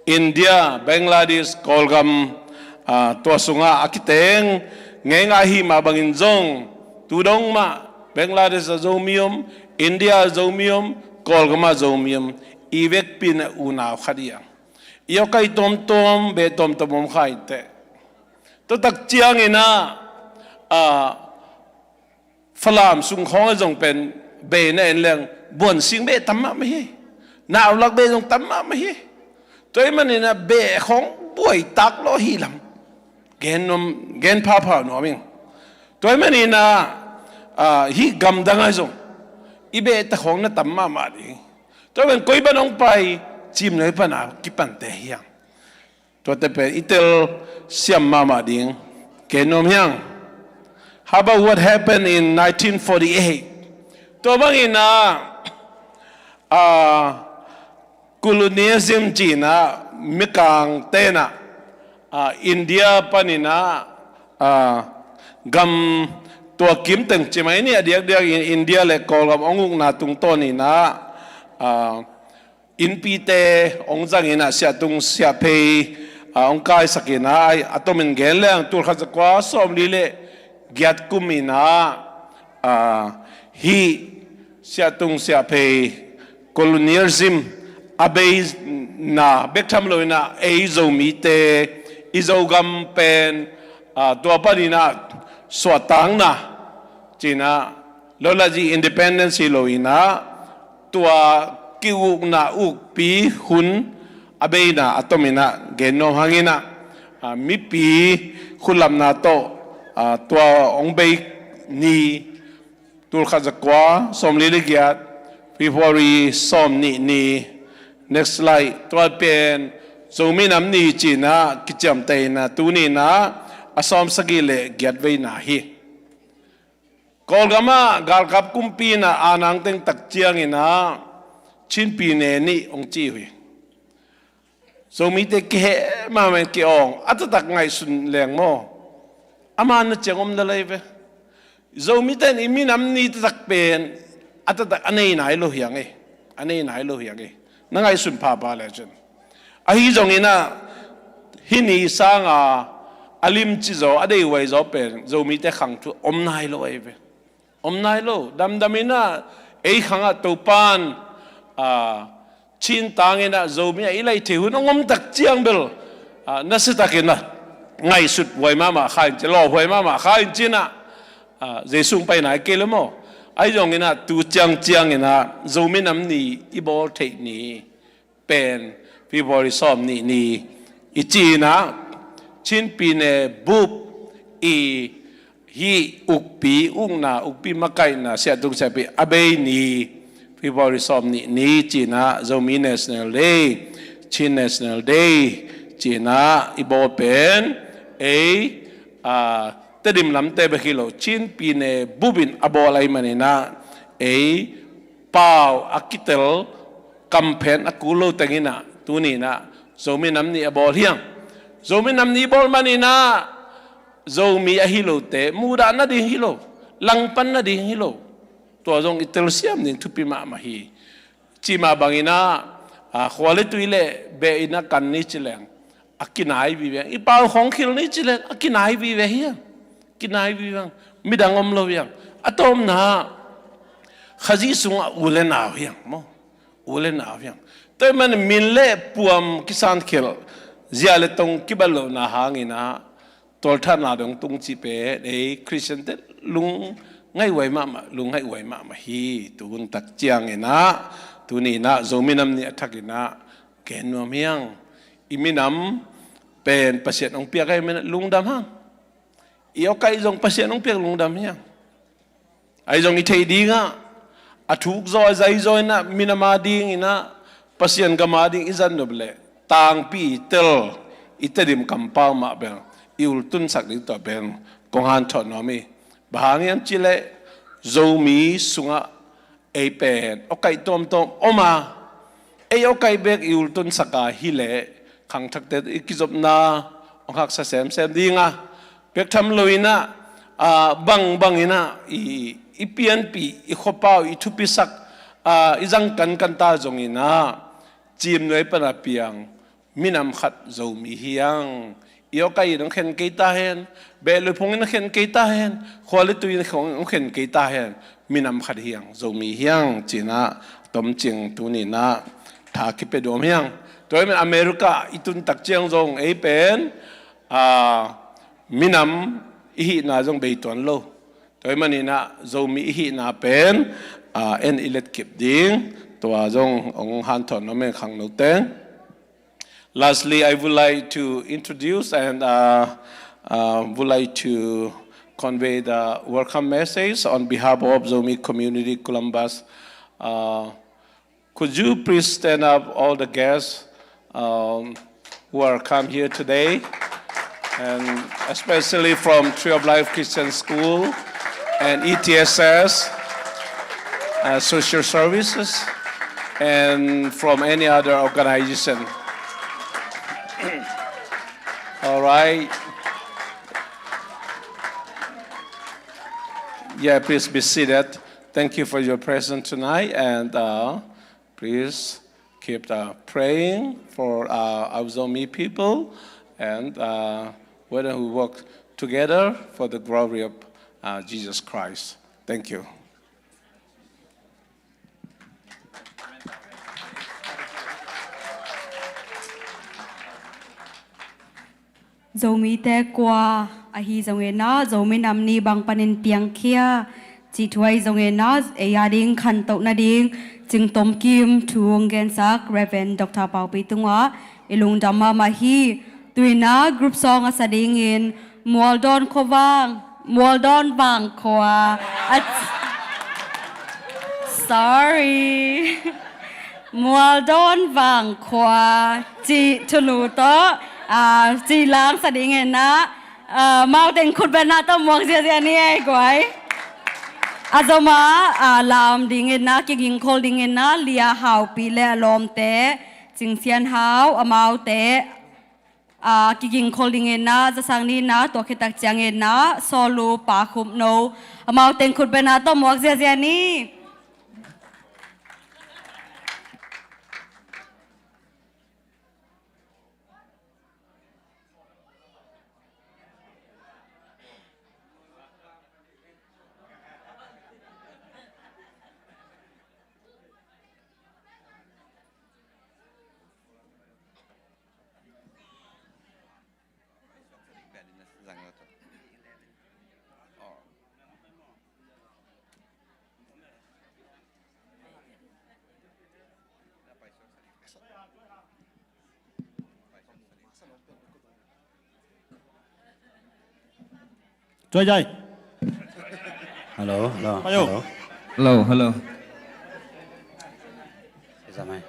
India Bangladesh kolgam tua sunga akiteng ngenga hi ma bangin zong tudong ma Bangladesh zomium India zomium kolgama zomium ivek pin una khadia iyo kai tom tom be tom tom khai te to tak chiang ina phalam sung khong zong pen be na en leng bon sing be tamma ma hi na lak be zong tamma ma hi toy manina be khong buai tak lo hi lam gen papa no ming toy manina hi gam danga zong ibe ta khong na tamma ma di toy ben koi banong pai chim nei pana ki pan te hiang to te pe itel siam mama ding kenom hiang. How about what happened in 1948 to bangina colonialism China มิกางเตนะอินเดียปานินะกำตัวกิมตึงใช่ไหมเนี่ยเดียวอินเดียเลยกอลกับองค์นาตุงต้นนี่นะอินปีเตองจังอินะเสียตุงเสียเพย์องกายสกินะอัตมินเกลเลงตัวข้าจะกว่าสมลีเลเกียรติกุมินะฮีเสียตุงเสียเพย์colonialism abe na bektham loina eizo mite izogam pen to panina swatang na china lolaji independence loina tua kiuk na uk pi hun abe na atomina genom hangina mi pi khulam na to tua ongbe ni tul khajakwa somliligiat February som ni next slide ตัวเป็นโซมินำนี่จีนะกิจมเตนะตูนี่นะอสอมสกิเลเกียดไว้นาฮีกอลกามากาลกับกุมปีนะอานังเต็งตักเจียงนะชินปีเนนี่องจีหุยโซมิเตเกมาเมนเกองอัตตักไงสุนแรงโมอามานะเจียงอมละเลยเวโซมิเตนอิมินำนี่ตักเป็นอัตตักอันนี้ไหนโลหิยังไงอันนี้ไหนโลหิยังไงนั่งไงสุนพาบาเลยจันไอ้จงนี้นะฮินีสร้างอาลิมจิโซอดีไว้โซเป็นโซมีแต่ขังทุอมนายโลไอ้เวอมนายโลดำมินะไอ้ขังตัวปานชินตางเงินะโซมีไอ้ไรเทหุนองมตักเจียงเบลนั่นสิตากินนะไงสุดไว้มาขายจะรอไว้มาขายจีน่ะเจสุงไปไหนเกลโมไอ้จงนี้นะตูเจียงนี้นะโซมีน้ำนี่อีบอลเทนี่เป็นพี่บริษัทนี่อีจีนะชินปีเนบุบอีฮีอุกปีอุกนาอุกปีมาไกนะเสียตุกเสียปีอาเบนี่พี่บริษัทนี่จีนะโซมี National Day ชิน National Day จีนะอีบอลเป็นเตดิมลำเตบกิโลชินปีเนบุบินอบอลอะไรมันนะเป่าอากิเตลกัมเพนอากูโลตังอินะตัวนี้นะโซมีน้ำนี่อบอลเฮียงโซมีน้ำนี่บอลมันนี่นะโซมีอะฮิโลเตมูดานะดิฮิโลลังปันนะดิฮิโลตัวจงอิตาลีเซียมนี่ทุปีมามาฮีจีมาบังอินะขวาเลตุยเลเบอินะกันนี่จิเลงอากินายวิเวงอีเป่าของคิลนี่จิเลงอากินายวิเวงเฮียกินายวิเวงมิดังอมโลเวียงอะตอมนะขจีสุงอูเลนาวเฮียงโมอูเลนาวเฮียงแต่มันมินเล่ปวมกิสานเขลเจียเลตงกิบลโลนาหางินะตัวท่านนาดงตุงจีเปคริสเตียนเตลุงไงไว้มาลุงไงไว้มาฮีตุนตักเจียงเงนะตุนี่นะโซมินัมนี่ทักนะเกนวมยังอิมินัมเป็นประเสริฐองเปียกไอ้มันลุงดำฮังอีเอาไก่จงประเสริฐองเปียกลุงดำยังไอ้จงอีเทดีงะอาทุกซอยใจซอยนะมินามาดีงินะpasien gamading izan noble tang pi tel itedim kampau ma bel iul tun sak ding to bel konghan thot no mi bahangiam chile zomi sunga ei pen okai tom oma ei okai bek iul tun saka hile khang thak te ikizop na onghak sa sem dinga bek tham loina bang ina i pnp i khopau i thupi sak izang kan ta zongina chim noi pana piang minam khat zomi hiang iyo kai nong khen keita hen be lo phongin khen keita hen khwale tuin khong khen keita hen minam khat hiang zomi hiang china tom ching tuni na tha ki pe dom hiang toy men america itun tak chiang zong ei pen minam hi na zong be ton lo toy manina zomi hi na pen en ilet kip ding toa zong ong han thon no men khang no ten. Lastly, I would like to introduce and would like to convey the welcome message on behalf of Zomi Community Columbus. Could you please stand up, all the guests who are come here today, and especially from Tree of Life Christian School and ETSS, Social Services, and from any other organization. All right. Yeah, please be seated. Thank you for your presence tonight, and please keep praying for our Zomi people, and whether we work together for the glory of Jesus Christ. Thank you. Zomi te qua ahi zonge na zomi namni bang panin piang kia chi thuai zonge na eyading khan to na ding jing tom kim thuong gen sak Reverend Dr. Pau Pi Tungwa ilung dama mahi tuina group song asading in Mualdon Khowang Mualdon Bang Khoa sorry Mualdon Bang Khoa chi chunu to chỉ lang sa ding en na mau teng khut ban na to mok sia sia ni ai kwai azoma lam ding en na ki ging khol ding en na lia hau pi le lom te jing sian hau amau te ki ging khol ding en na za sang ni na to khitak chang en na solo pa khum no amau teng khut ban na to mok sia sia ni Chơi chơi. Hello, hello, Ayo. hello. Hello, hello. Sao mày?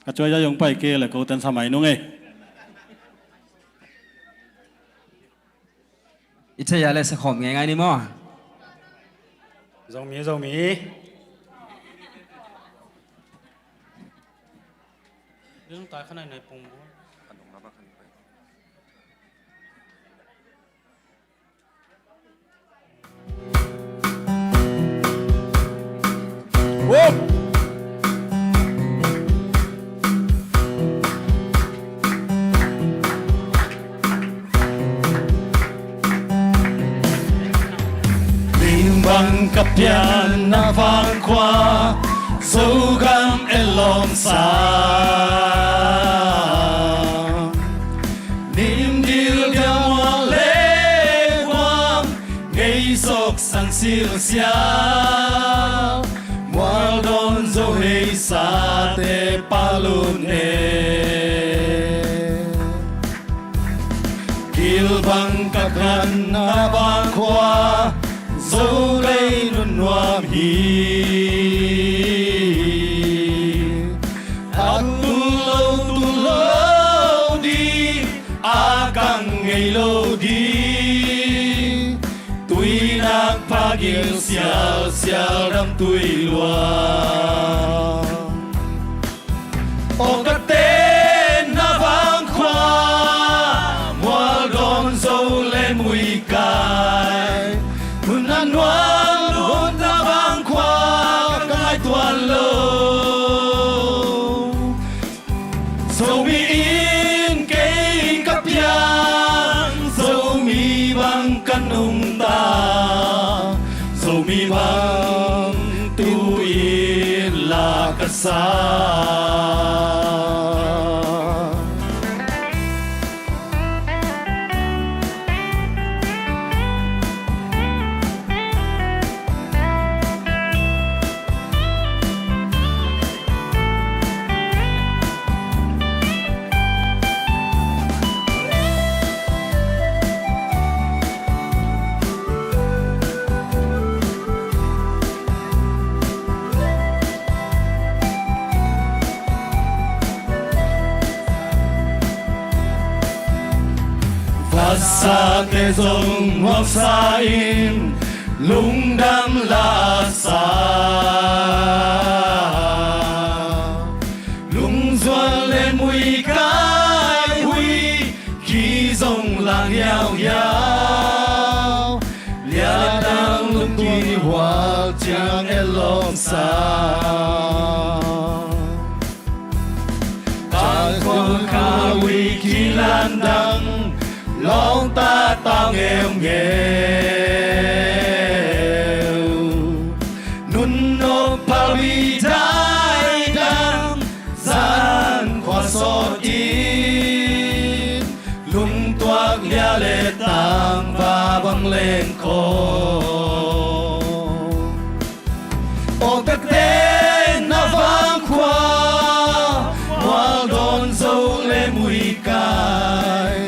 Chơi chơi dùng bài kia là cô tên sao mày đúng không? Ít chơi là sẽ khom ngay ngay đi mò. Dâu mí. Đứng tại cái này bùng. Bằng cặp pian na vang qua dấu gam elom xa niềm điều đeo hoa lê quang gây sốc sang siêu xia mua đón dấu hay xa te palune kil bằng cặp pian na vang qua dấu đây luôn noam hi tu lâu đi kang ngày lâu đi tuy nang pagil sial sial ram tuy loa o tên na vang khoa mua đón dấu lên mùi cài nan ngoan luôn ta vang qua cái tuan lâu dấu mi in cái cặp yang dấu mi bằng căn ông ta dấu mi bằng tu in là cát sa sa te dòng hoang sa in lung đam la sa kỳ hoa chẳng e lòng xa ta khôn khá vì khi lan đắng lòng ta tao nghèo nghèo nun nộp phá vì trái đắng gian khoa xót ít lung toạc lia lệ tang và băng lên khô ô các tên na vang khoa hoa đón dâu lê mùi cài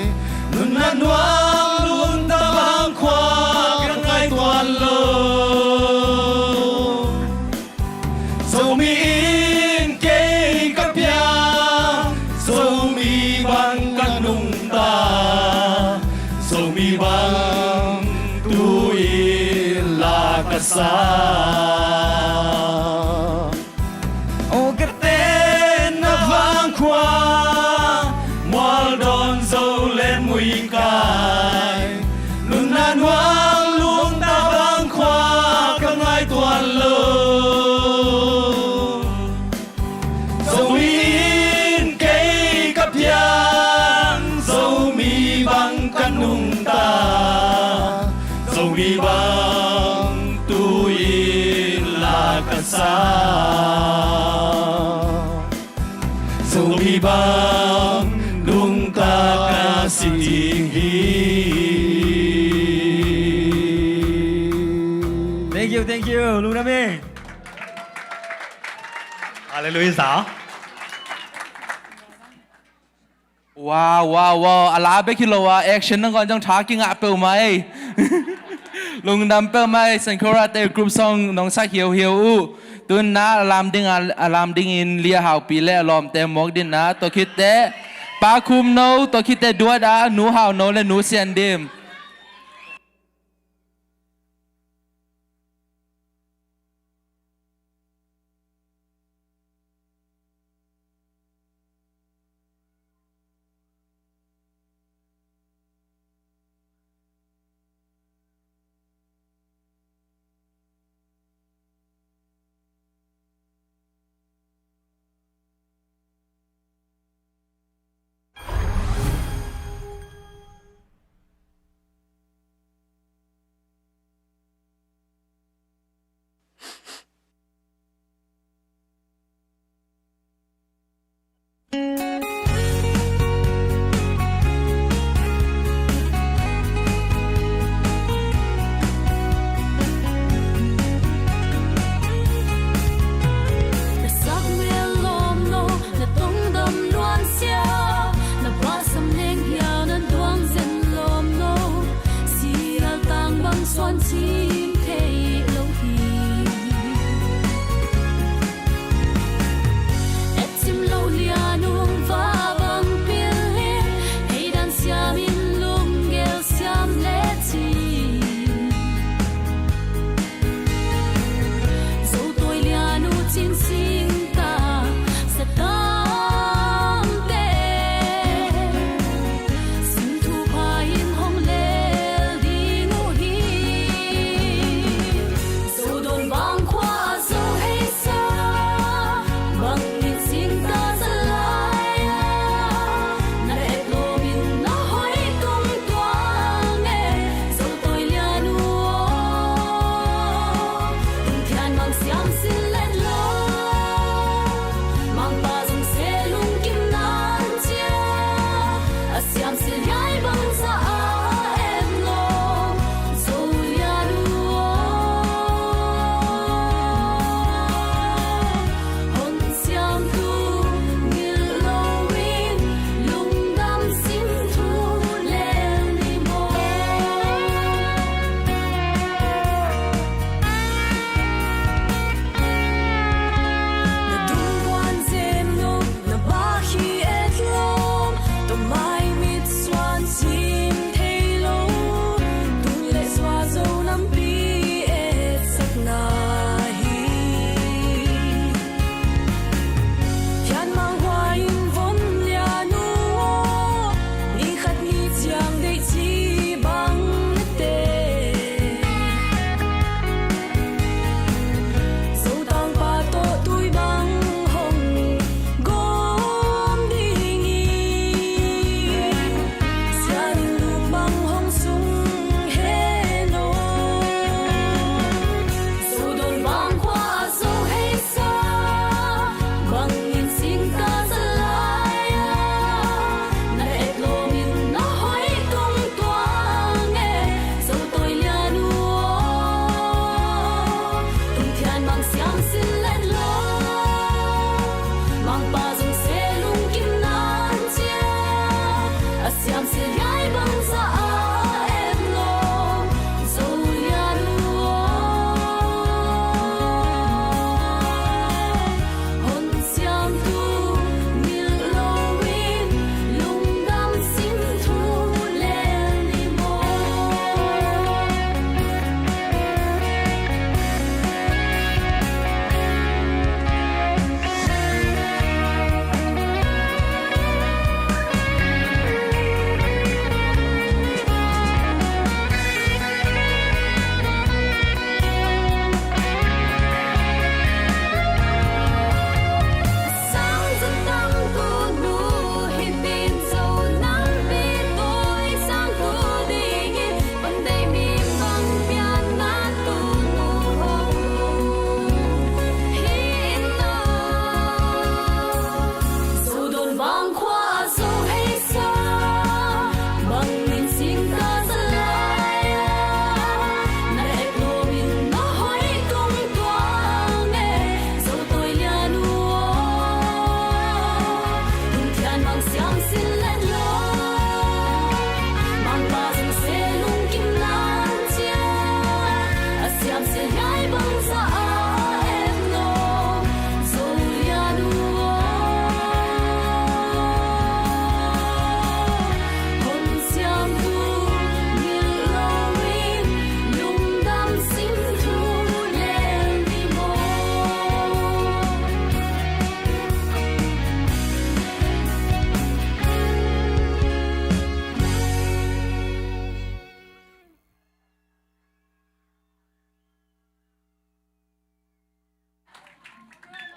nun nan hoang luôn ta vang khoa các ngày toàn lô dâu mi in cây các bia dâu mi bằng các nung ta dâu mi bằng tu in là cả sa ô cái tên nó vang qua moal đón dâu lên mùi cài luôn nan hoang luôn ta vang qua các ngày toàn lô dâu mi in cây cặp giang dâu mi bằng căn nung ta dâu mi bằng tu in là cả sa dâu mi bằng nung ta cả sinh hi Thank you, Lung Nam Mi. Hallelujah. Wow, wow, wow. Ala be kilowa action nang kon jong talking up pe mai. Lung nam pe mai Sankora te group song nong sa hiu hiu u. Tun na alam ding in lia hau pi le lom te mok din na to kit te pa kum no to kit te dua da nu hau no le nu sian dim.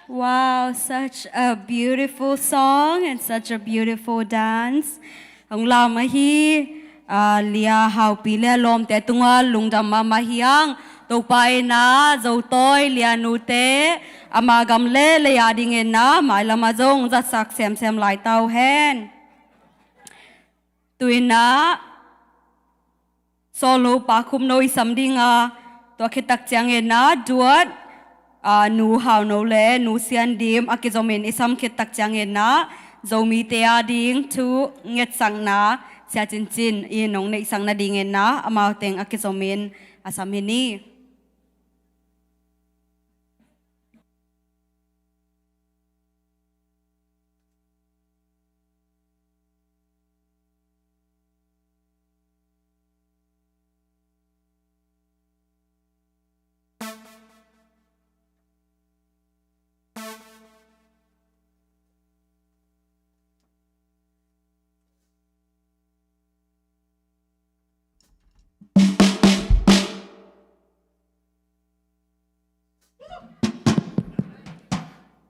Wow, such a beautiful song and such a beautiful dance. Ang lamahi, liya hau pile lom te tunga lungdam mamahiyang topai na zotoy liya nute amagam le liya dingen na mai lamazong zasak sem sem lai tau hen. Tuina solo pakum noi samdinga to kitak jangen na duat nu hau no le nu sian dim akizomin isam kitak jangen na zomi te ading tu nget sang na sia chin chin i nong nei sang na dingen na amau teng akizomin asamini.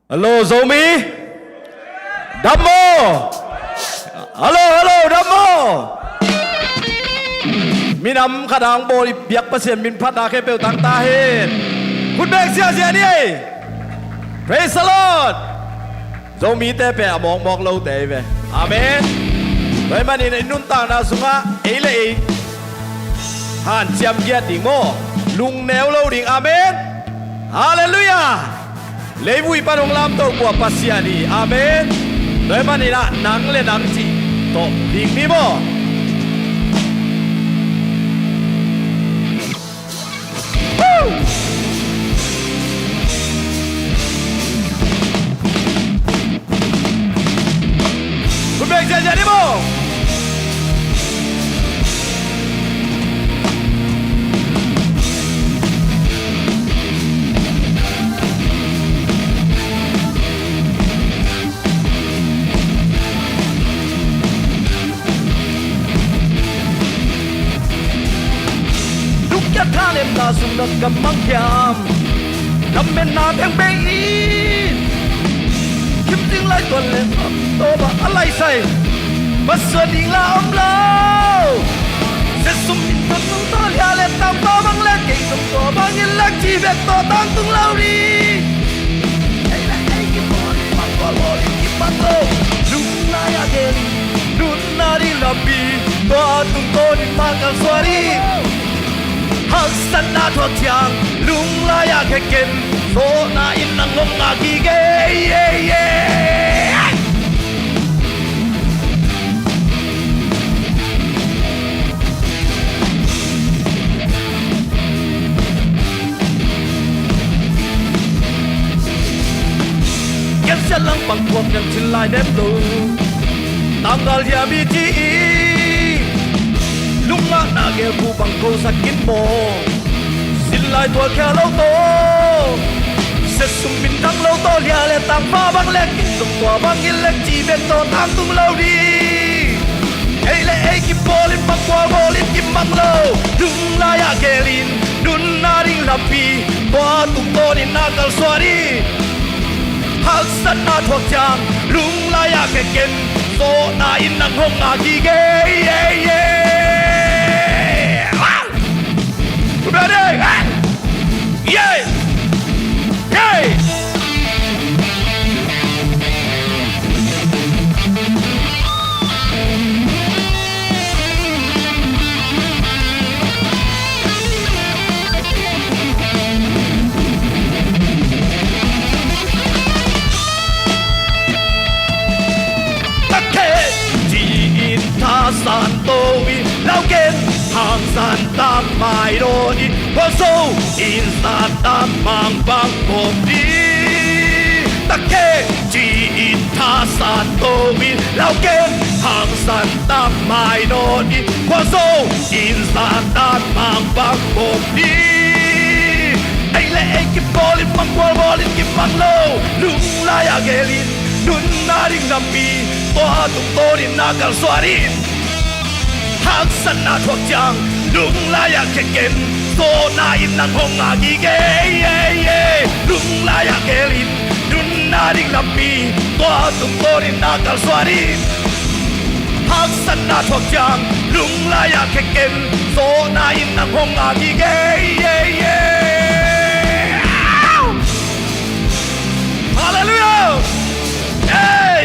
Hello, Zomi. Damo. Hello, Damo. Minam kadang boli biak pasien min pata ke peu tang tahin. Kun bek sia ni. Praise the Lord. Zomi te pe among mok lo te ve. Amen. Vậy mà ni nun ta na sunga ei le ei. Han chiam giat ding mo. Lung neo lo ding. Amen. Hallelujah. Lấy vui ba đông lam tổ của Pasiani, Amen. Nói mà này là nắng lên nắng chỉ tổ đình đi mò.คุณเบกเจđi mò. Tha lên là dùng đất cầm mang kiam nằm bên na thang bay kiếm tiếng lại tuần lên tô bà alai say bắt sờ đi là ôm lâu sẽ sum in thân nung to lia lên tam to băng lên cây sum to băng in lạc chi việc to tăng tung lâu đi đây là ai cái bò đi bắt bò đi kiếm bắt lâu lung na ya gen lung na đi làm bi to tung to đi mang cả xóa đi hang san na thuộc chàng lung la ya ke ken so na in nang ngong nga gi ge ken se lang bang kwam yang chin lai dem lo tangal ya mi ti lunga na ge bu bang ko sakin mo silai tua khe lâu to se sum min thang lâu to lia le tang pha bang le kin tung tua bang in le chi ve to tang tung lâu đi ei le ei ki bolin bang kwa bolin kim bang lâu lunga ya ge lin dun na ring la pi tua tung to ni na kal swari hal san na thok chang lunga ya ke ken so na in nang hong nga gi ge Ready? Yeah! Yeah! Okay! Jiin ta san to vi lao ken hàng san tam mai đô đi có sâu in san tam mang băng bom đi tắc kê chỉ in tha san tô mi lao ken hàng san tam mai đô đi có sâu in san tam mang băng bom đi ai lẽ ai kịp bolin băng qua bolin kịp băng lâu lung la ya gelin nun na ring nampi toa tung to din na kal swarin hang san na thuộc chang lung la ya keken so na in nang hong a gi ge lung la ya gelin nun na ring lampi tua tum torin na kal swari hak san na thok chang lung la ya keken so na in nang hong a gi ge hallelujah hey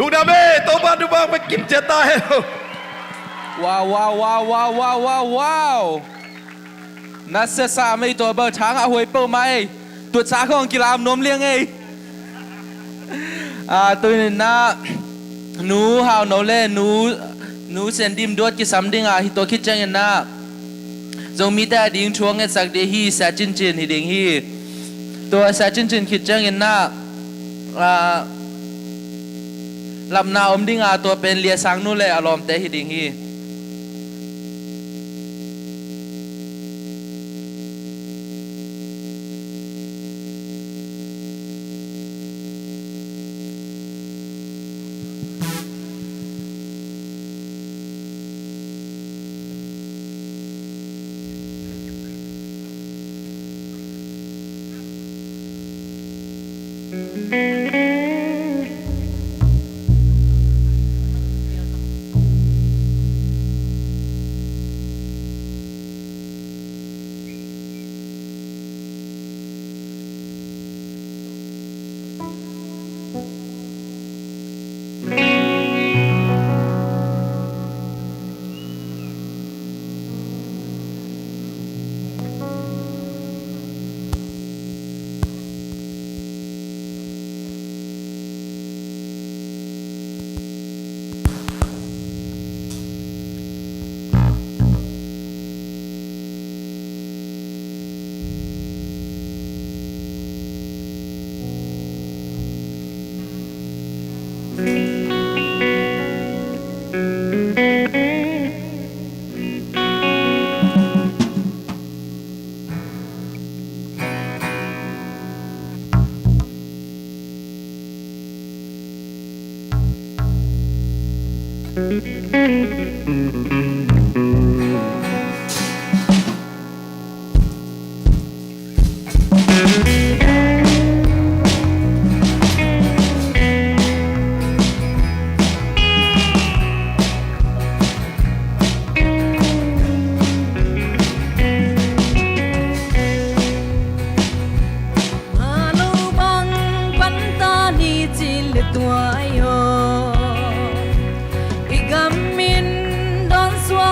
ลูกดาเบ้โตบ้านดูบ้างไปกินเจตาย wow nát xe xa mấy tuổi bờ tháng à hồi bờ mày tuột xa không kỳ làm nôm liêng ấy tôi nên na nú hào nấu lên nú sen dim đuốt cái sắm đinh hi tôiคิดจังนะgiống mi ta đinh chuông cái sắc để hi sa chín chín hi đinh hiตัวsa chín chínคิดจังนะลำนาอมดิ้งตัวเป็นเลียสังนู่นเลยอารมณ์แต่ฮิดิงฮีIgamin don swa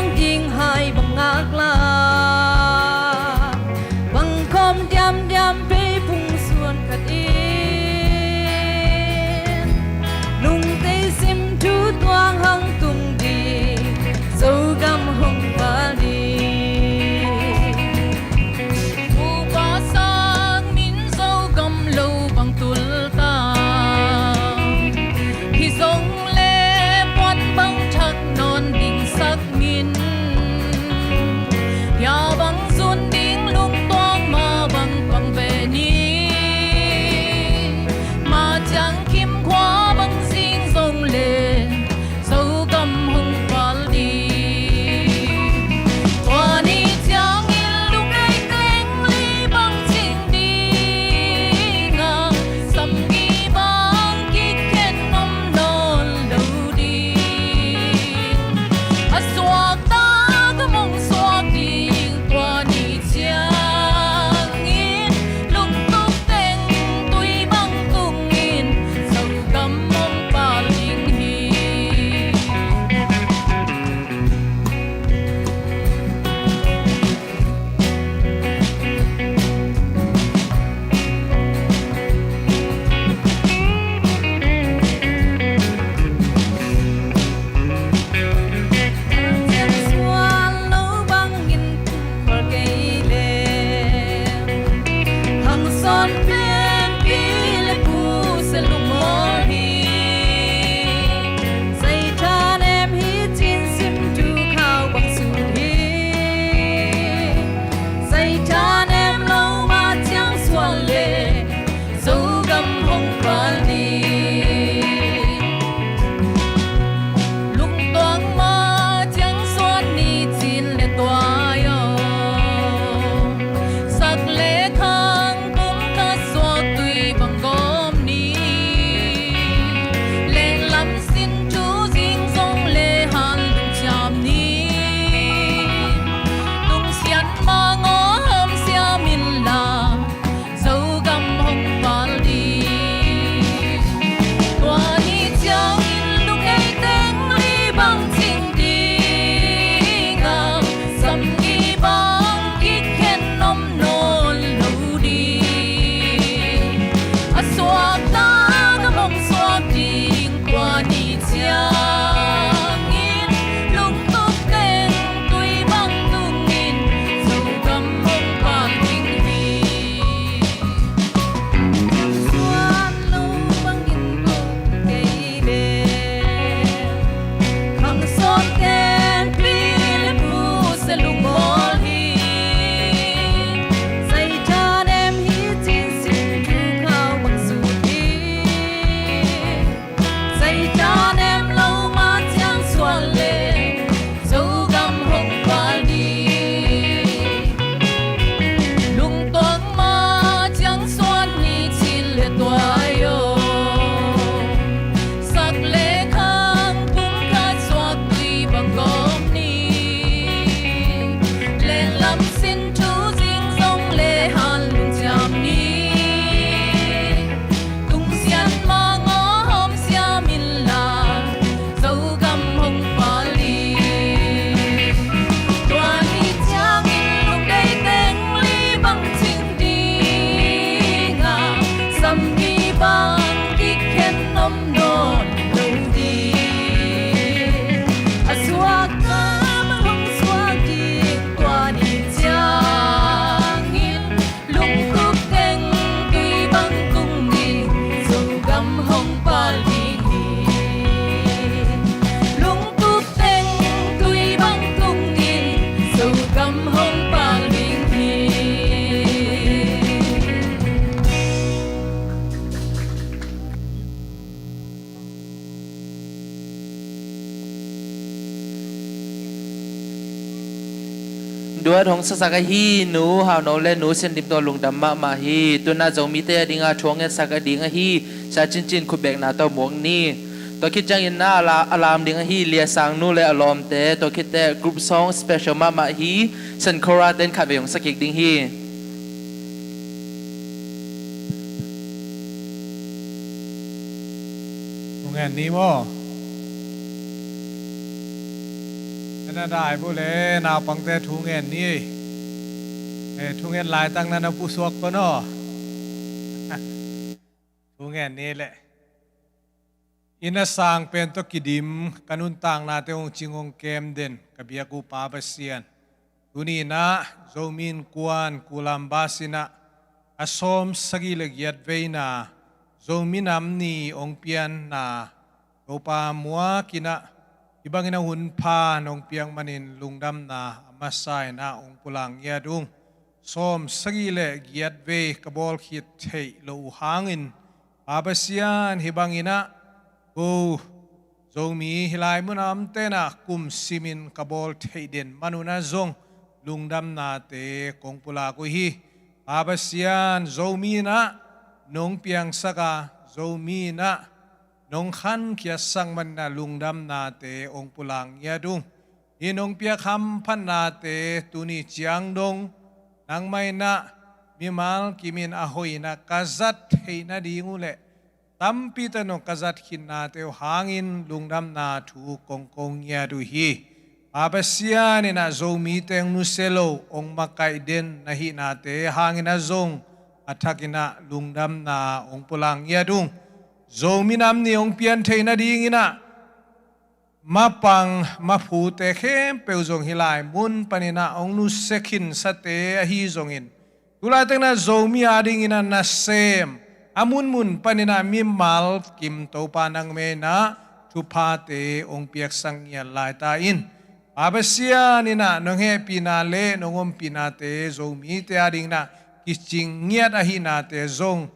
đua hong sa sa ka hi nu hao no le nu sen dim to lung dam ma hi tu na zo mi te dinga thong en sa ka dinga hi sa chin khu bek na to mong ni to kit chang in na alam dinga hi lia sang nu le alom te to kit te group song special ma hi sen kora den kha be hong sa kik ding hi nghe ní mò nên đại bố lẽ nào bằng té thu nghe ní thu nghe lại tăng nên nó bù suộc có nó thu nghe ní lệ ina sang pen to kidim kanun tang na te ong chingong kem den kabia ku pa basian tuni na zomin kuan kulam basina asom sagi legiat veina zominam ni ong pian na topa mua kina ibang ina hun pa nong piang manin lungdam na amasay na ong pulang yadung som sagile giat ve kabol khit thei lo hangin abasian hibang ina go zomi hilai munam te na kum simin kabol thei den manuna zong lungdam na te kong pula ko hi abasian zomi na nong piang saka zomi na nong khan kia sang man na lungdam na te ong pulang yadung inong pia kham phan na te tuni chiang dong nang mai na mimal kimin ahoy na kazat hei na dingule tampi tanong kazat kin na te hangin lungdam na thu kong kong yadu hi abasia ni na zomi teng nuselo ong makai den na hi na te hangin na zong athakina lungdam na ong pulang yadung zominam ni ong pian theina dingina mapang mapu te khem peuzong hilai mun panina ong nu sekhin sate hi zongin tulai tengna zomi adingina na sem amun mun panina mimal kim to panang me na thupa te ong piak sang ya lai ta in abasia ni na nong he pinale nongom pinate zomi te adingna kiching ngiat ahina te zong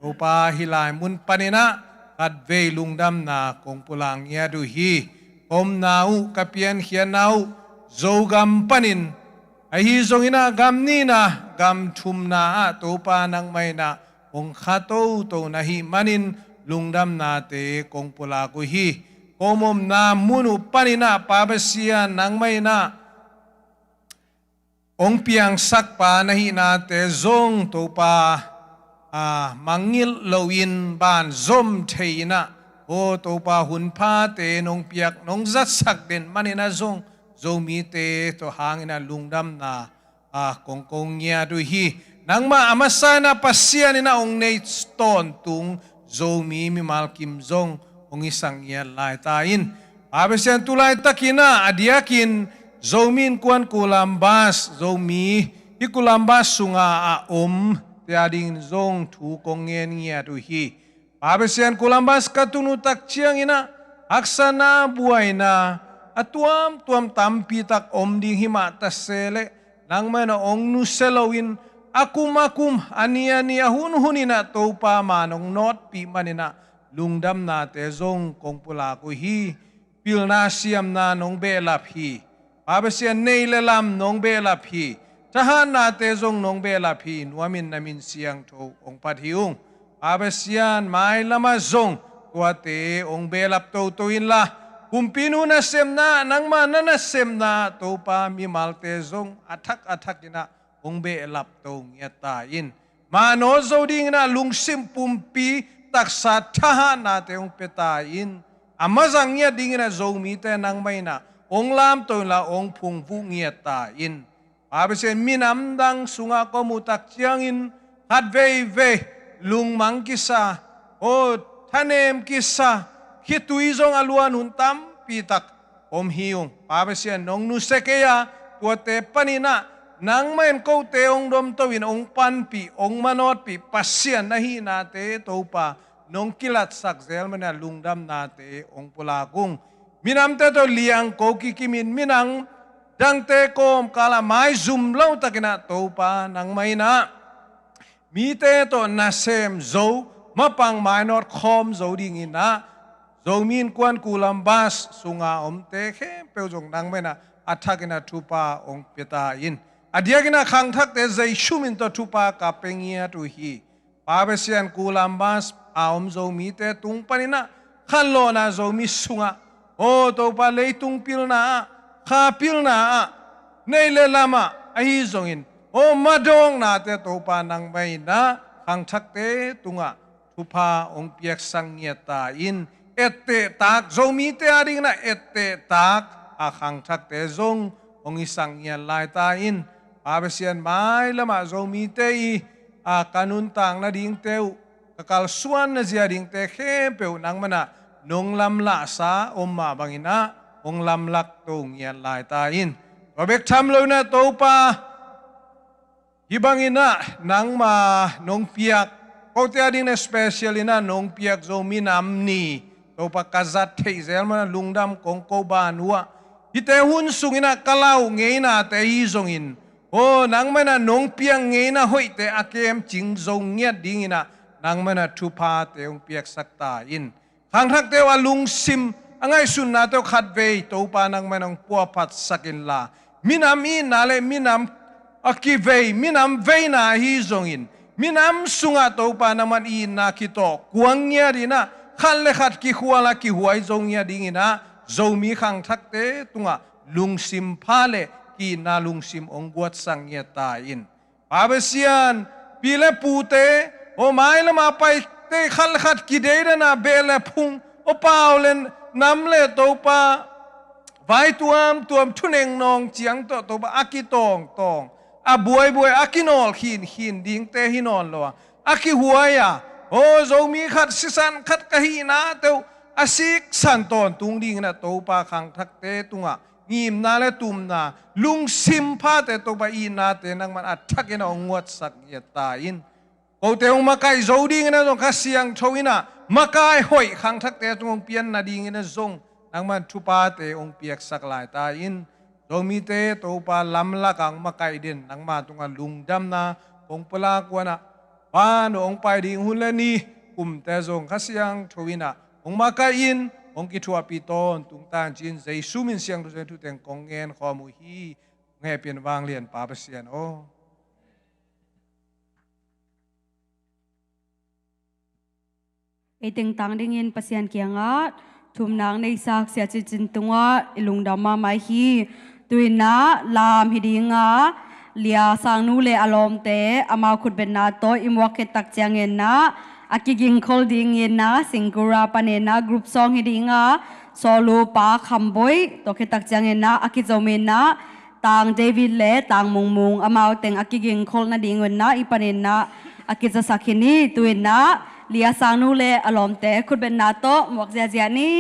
upa hilai mun panina at ve lungdam na kong pulang yadu hi om nau kapian hian nau zogam panin ahi zongina gam ni na gam thum na to pa nang mai na ong khato to na hi manin lungdam na te kong pula ko hi komom na munu panina pabasia nang mai na ong piang sakpa na hi na te zong to pa mangil lowin ban zom theina o to pa hun pha te nong piak nong zat sak den manina zong zomi te to hangina lungdam na kong kong nya du hi nangma amasana pasian na ong nei stone tung zomi mi mal kim zong ong isang ya lai tain abesian tulai takina adiakin zomin kuan kulambas zomi ikulambas sunga a tiading zong thu kongen ngia tu hi abesian kulambas katunu tak chiang ina aksana buaina atuam tuam tampi tak ding hima tasele nang mana ong nuselowin akum ania hunina topa manong not pi manina lungdam na te zong kongpula ko hi pilna siam na nong belap hi abesian neilelam nong belap hi tahan na te zong nong belap hi nuamin namin siang to ong pathiung abesian mai lama zong kuate ong belap to in la kumpinu na sem na nang mana na sem na topa mi malte zong athak ina ong belap to ngiatain mano zoding na lungsim pumpi taksa tahan na te ong petain amazang nya dingina zomi te nang may na ong lam to la ong pungvu ngiatain abesen minamdang sunga ko mutak chiangin hadvei lung mangkisa o tanem kisa hituizong aluan huntam pitak om hiung abesen nong nusekeya tuate panina nang main ko te ong dom tawin ong panpi ong manot pi pasyan nahi nate topa nong kilat sakzel mana lungdam nate ong pulakung minam te to liang ko kikimin minang dang te kom kala mai zoom lau takina topa nang may na mi te to nasem zo mapang minor khom zo ding ina zo min kwan kulambas sunga om te khem peujong nang may na athakina thupa ong petain adia gina khang thak te zai shumin to thupa ka pengia tu hi pa besian kulambas aom zo mi te tung panina khan lo na zo mi sunga o to pa leitung pilna kha pilna nei le lama ahi zongin o madong na te to pa nang mai na khang thak te tunga thupa ong piak sang ngia ta in ette tak zo mi te ading na ette tak a khang thak te zong ong isang ngia lai ta in pa besian mai lama zo mi te i a kanun tang na ding teu kakal suan na zia ding te khe peu nang mana nong lam la sa omma bangina ong lam lak to ngian lai ta in robek tham lo na to pa hibangina nang ma nong piak ko te ading na special ina nong piak zo minam ni to pa kazat thei zel mana lungdam kong ko ban wa hite hun sungina kalau ngeina te hi zongin o nang mana nong piang ngeina hoite akem ching zong ngia dingina nang mana thupa te ong piak sakta in khang thak te wa lung sim angai sun na to khat ve to pa nang manong puwa phat sakin la minam i nale minam aki ve minam ve na hi zongin minam sunga to pa naman i na kito kuang nya dina khal le khat ki khuala ki huai zong nya dingina zomi khang thak te tunga lung sim phale ki na lung sim ong guat sang nya ta in pabesian pile pute o mai lama pai te khal khat ki de na bele phung o paulen namle to pa vai tuam thuneng nong chiang to ba akitong tong a buai akinol hin ding te hinon lo aki huaya o zomi khat sisan khat kahina te asik santon tung ding na to pa khang thak te tunga ngim na le tum na lung sim pha te to ba i na te nang man athak ina ongot sak ya ta in ko te ong makai zo ding na zong khasiang thoina makai hoi khang thak te tung pian na ding ina zong nang man thupa te ong piak sak lai ta in zomi te to pa lam la kang makai din nang ma tunga lungdam na ong pala kwana pa no ong pai ding hun le ni kum te zong khasiang thoina ong makai in ong ki thua pi ton tung tan chin zai sumin siang tu teng kong ngen kho mu hi nge pian wang lian pa pa sian o Iting tang dingin pasian kianga thum nang nei sak sia chi chin tunga ilung dama mai hi tuina lam hidinga lia sang nu le alom te ama khut ben na to imwa ke tak changen na akiging khol ding yen na singura panena group song hidinga solo pa khamboi to ke tak changen na akizomen na tang David le tang mung amau teng akiging khol na ding wen na ipanena akiza sakhini tuina lia sang nu le alom te khut ben na to mok zia zia ni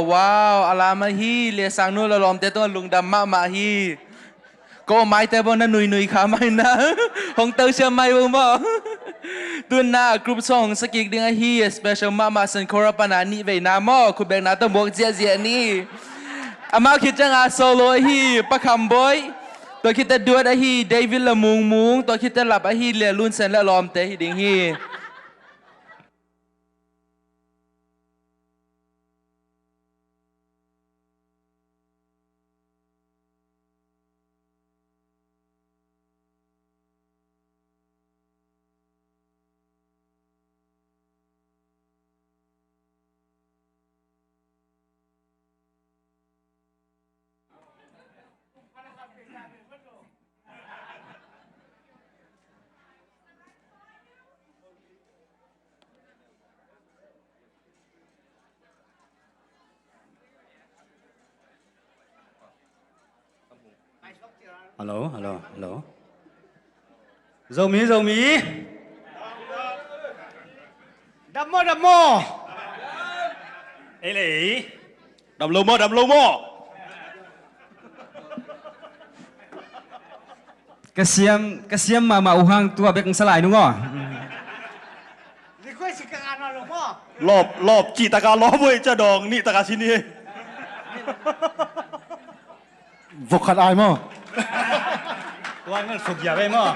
Wow, alama hi le sang nu la lom te to lung dam ma hi. Ko mai te bon na nui kha mai na. Hong tau sia mai bo mo. Tun na group song sakik ding hi special mama san kora pana ni ve na mo ku bek na to mok jia ni. Ama khit chang a solo hi pa kham boy. To khit ta duat a hi David la mung to khit ta lap a hi le lun sen la lom te hi ding hi. Hello. Dầu mí. Đập mò. Ê lì. Đầm lâu mò. Cái xiêm mà uhang tua bek salai đúng không? Lộp chỉ ta cả ló với cha đòn nị ta cả xin đi. Vọc khát ai mà? Tuan kan phục giả vậy mà.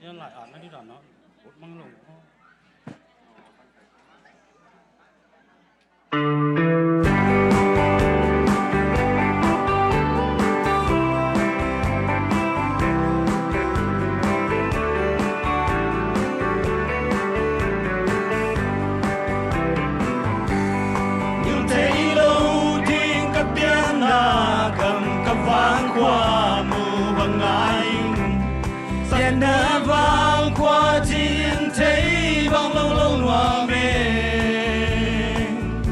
Yan lại nó đi đàn nó. Mang lồng. Qua mù bằng anh Sen đã vang qua thiên thấy bóng lâu noa mình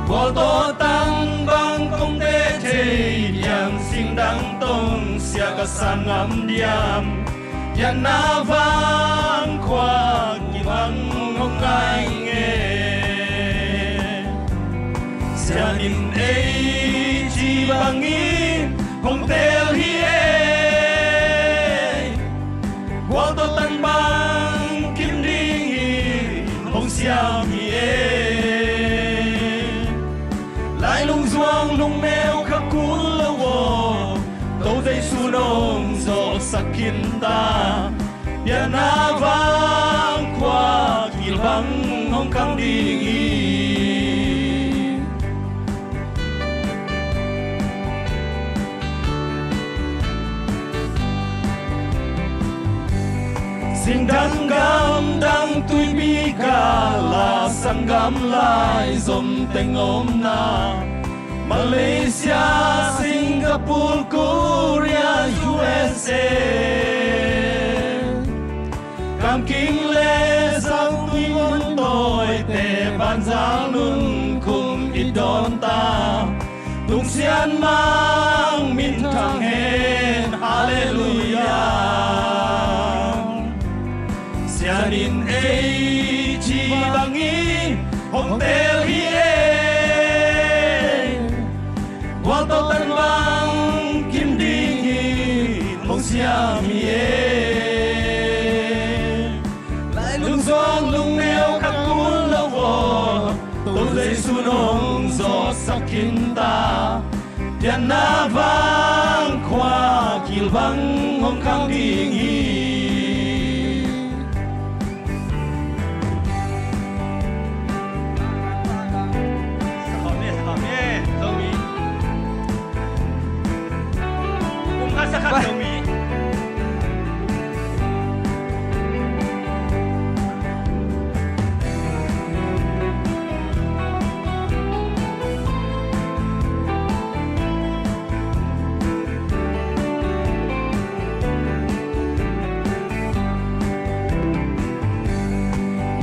Qua tổ tăng băng công đế thầy Diam sinh đăng tông xia cả san ngắm diam Yan na vang qua kỳ vang hông anh Xia nhìn ấy chỉ bằng ý Hong tel hi Quang to tan bang kim ding hi Hong xiao hi Lai lung duang lung mèo khắc cuốn lâu wo Tâu dây su nông dọ sakin ta Ya na vang qua kil bang hong kang ding hi Sing đăng gam đăng tui bi ca la sang gam lai zom teng om na Malaysia, Singapore, Korea, USA Cam kinh lê sang tui muốn tôi tề ban giang nun cùng ít đón ta Tung xian mang min thang hen Hallelujah Sianin ei chi bangi hong tel hi e Wal to tan bang kim di xiêm lại lung gió lung neo khắc cuốn lâu vò tôi dậy xuống hồng gió sắc kín ta tiền na vang khoa kiều vang hồng khang đi nghi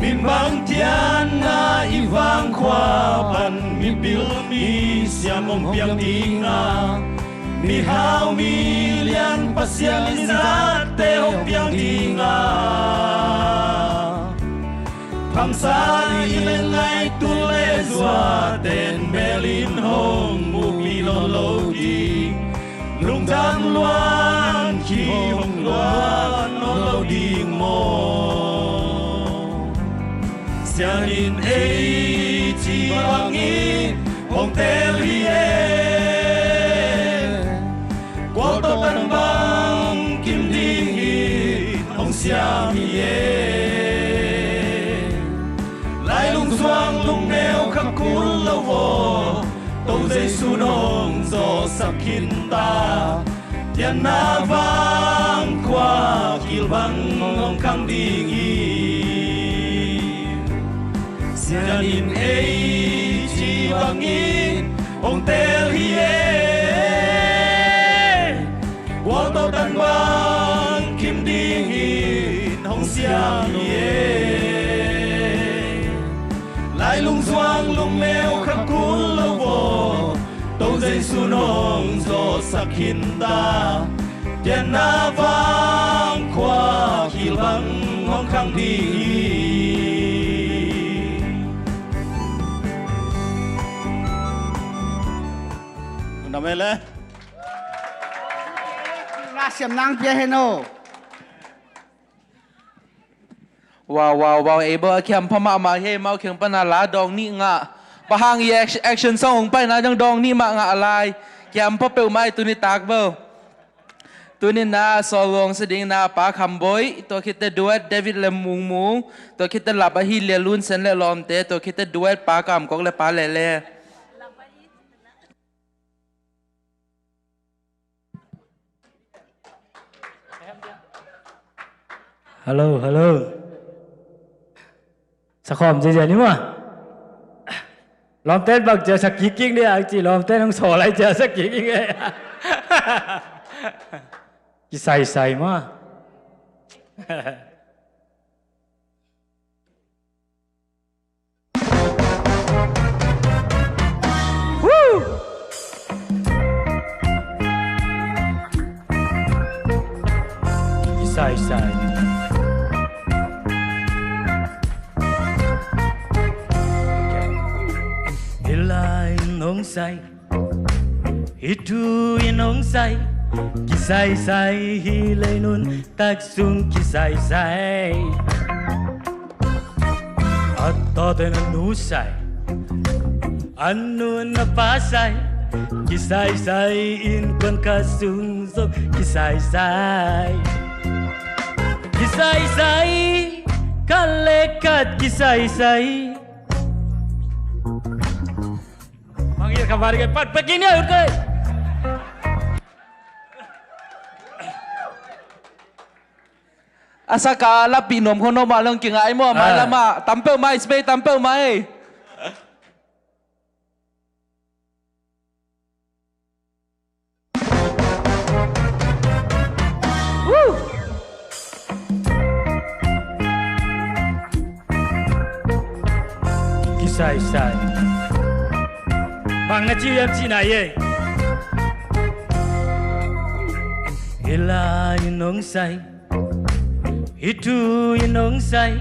min vang thiên na i vang khoa pan mi bil mi siam mong piang ding na mi hao mi lian pasian in za te ho piang ding na phang sa in lai tu le zua ten melin hong mu pi lo lo di lung dan luan khi hong luan no lo ding mo Sian in ei chi wangi hong tel hi qua to tan bang kim ding hi hong siam hi lai lung xoang lung neo khắc cuốn lâu vò tâu dây su nong gió sắc kín ta tiền na vang qua kiều vang hong khang ding hi Sian in ei chi bangin hong tel hi qua to tan bang kim ding hin hong siam hi lai lung xoang lung neo khắc cuốn lâu vò tâu dây su nong gió sắc kín ta tiền na vang qua kiều vang hong khang ding hi Nằm lên. Nga xiêm nang bia heno. Wow able kiam phama ma he mau khiang pana la dong ni nga pahang ye action song pai na jang dong ni ma nga alai kiam pha peu mai tu ni tak bo tu ni na so long seding na pa kham boy to khite duet David le mung mung to khite la ba hi le lun sen le lom te to khite duet pa kam kok le pa le le Hello. Sao không gì vậy mà? Làm tên bậc chờ sắc kỹ kinh đi à? Chỉ làm tên không sổ lại chờ sắc kỹ kinh ấy. Chỉ say mà. Chỉ say. Ilai nong sai, itu nong sai, kisai sai hilai nun tak sung kisai sai, atau dengan nusai, anu napa sai, kisai sai in kon kasung sok kisai sai, kisai sai kalekat kisai sai. Manggil kabar ke pat begini ya urkai. Asaka lapi nom kono malong kinga ai mo mai lama tampeu mai space tampeu mai Kisai Bang ngaji yang Cina ye. Ila inong sai, itu inong sai,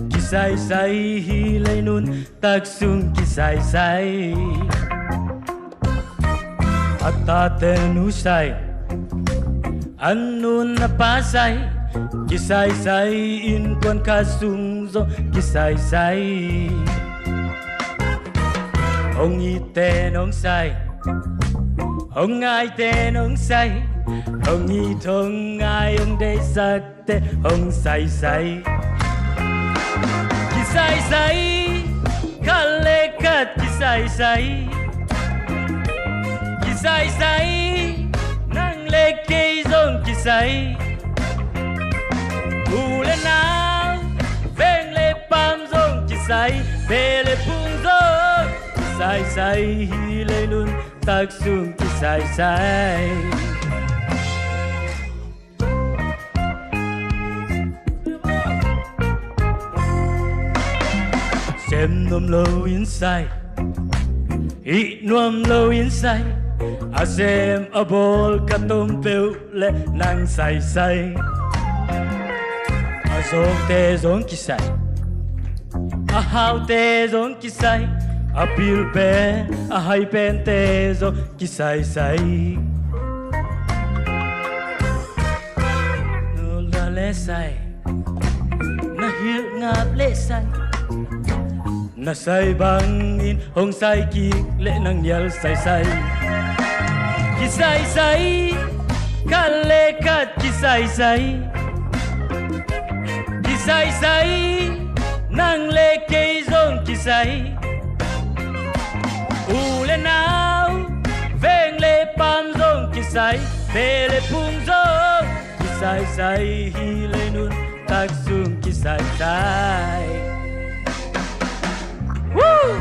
kisai sai hilai nun tak sung kisai sai, ata tenu sai, Anh nun na pasay Kisay-say in kwan kasungzo Kisay-say Ông y tên ông say Ông ai tên ông say Ông y thông ai ông đây sắc tên ông say-say Kisay-say Kalekat kisay-say Kisay-say Nang leke zong kisay Ule nào Veng le pam zong kisay Bele pung zong Kisay-say Hilay nun tak sung kisay-say Xem nôm lâu inside Eat nuam lâu inside A xem a bol katom peu le nang say-say A zong te zong kisay A how te zong kisay A pil pen a hai pen te zong kisay-say No la le say Na hiu ngap le say Na say bang in hong say ki le nang nyal say-say Kisay-say Kalekat kisay-say Kisay-say Nang leke zong kisay Ule nào Veng le pam zong kisay Bele pung zong Kisay-say Hilay nun tak sung kisay-say Woo!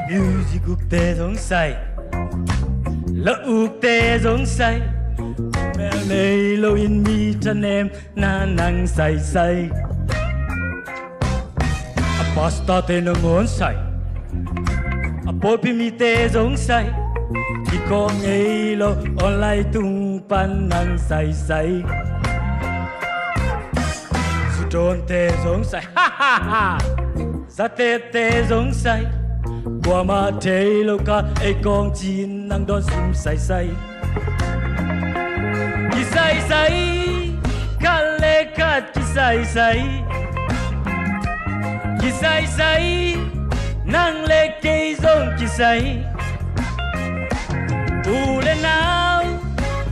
Music uk te giống say Lỡ uk te giống say Mẹ này lâu in mi chân em Na năng say say A pasta te nang ngon say A popi mi te giống say Ki ko ngay lo online tung pan năng say say Su trôn te giống say Ha ha ha Sa te giống say Qua mà thế lâu ca ai con chín năng đón sim say say Kisay-say Kalekat kisay-say Kisay-say Nang leke zong kisay Ule nào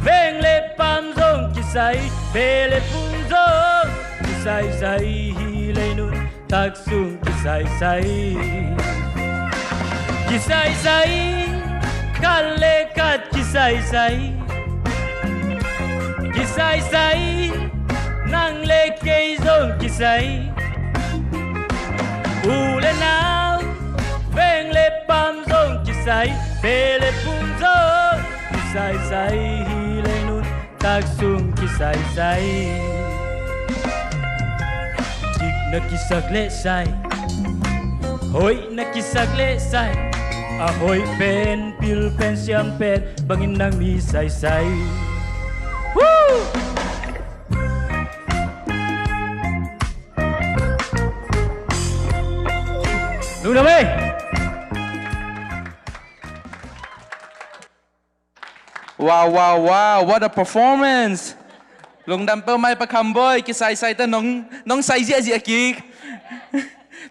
Veng le pam zong kisay Bele pung zong Kisay-say Hilay nun tak sung kisay-say Kisay-say Kalekat kisay-say Kisay-say Nang leke zong kisay Ule nào Veng le pam zong kisay Bele pung zong Kisay-say Hilay nun tak sung kisay-say Chik na kisak le say Hoy na kisak le say Ahoy pen pil pen siam pen Bangin nang mi say-say Woo! Đúng rồi ơi. Wow, wow, wow, what a performance. Lung đam pơ mai pa kham boy ki sai sai ta nong sai zia zia ki.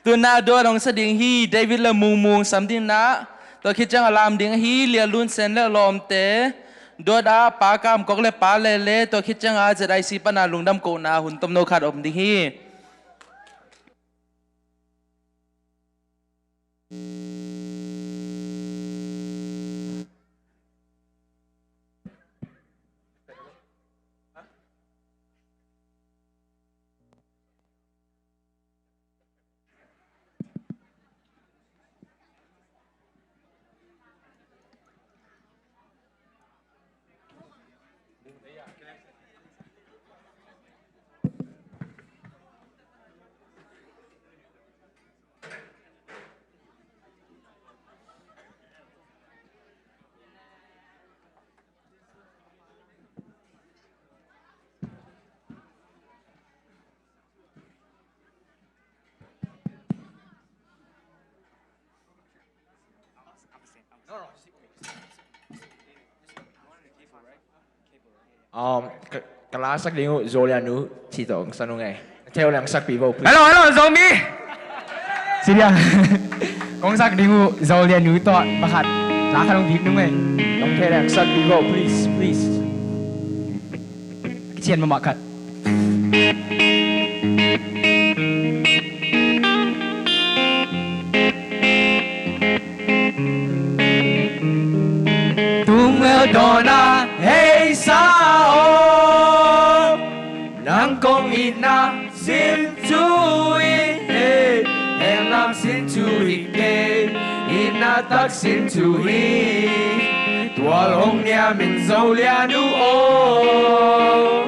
Tu na do nong sa ding hi David la mung mung something na. To khit chang alam ding hi lia lun sen la lom te. Do da pa kam kok le pa le le to khit chang a zai si pa na lung đam ko na hun tom no khat om ding hi. cái lá sắc điệu rồi là nụ chỉ tổ sao nó nghe theo làm sắc bị vô hello zombie xin chào con sắc điệu rồi liền núi tọt bạc hạt lá khăn ông đúng không don't theo làm sắc bị vô please cái chuyện mà mặc hạt tung leo dona hey sao nắng công ina xin chui em làm xin chui kê ina tắc xin chui tua long nhà mình dâu lia nu ô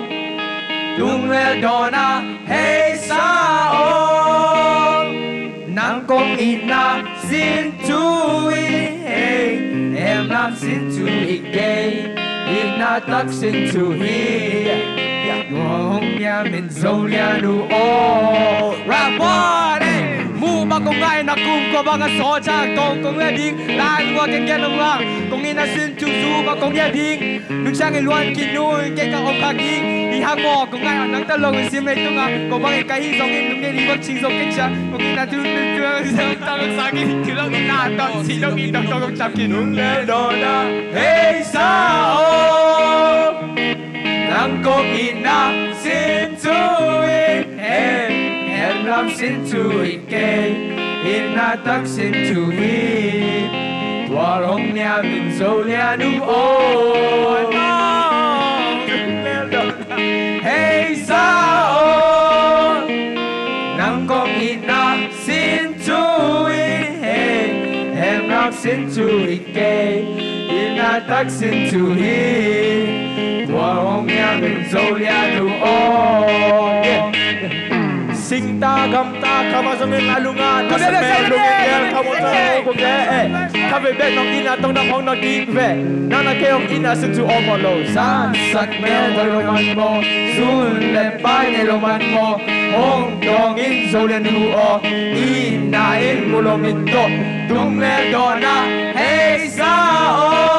tung leo dona hey sao nắng công ina xin chui em làm xin chui kê ina tắc xin chui Ngong nhà mình dâu lia nu ô Rapore Mu ba kong ngay na kum ko ba nga so chang tong kong nga ding Lang wa ken ken nong lang Kong ina sin chu su ba kong ya ding Nung sang iluan kinu ke ka om khak ding Di hang mo kong ngay nang ta long sim nei tung nga Ko ba ka hi song in nung nge li bak ching so ken cha Kong ina tu tu sang ta long sa ki tu long ina ta si long in dong tong chap ki nung le do na hey sao nắng công ina xin chui em làm xin chui kê ina tắc xin chui tua long nhà mình dâu lia nu ôi hey sao nắng công ina xin chui em làm xin chui kê ina tắc xin chui Wong nhà mình dâu lia nu ô Sing ta gam ta kama sa min alungan Nasa men lumigel kamo sa ko ke Kabe bet nong ina tong nang hong naging ve Nana ke ong ina sin tu omolo San sak mel loman mo Sun le pai ne loman mo Hong dong in dâu lia nu ô Ina in mulo minto Tung le dona hey sao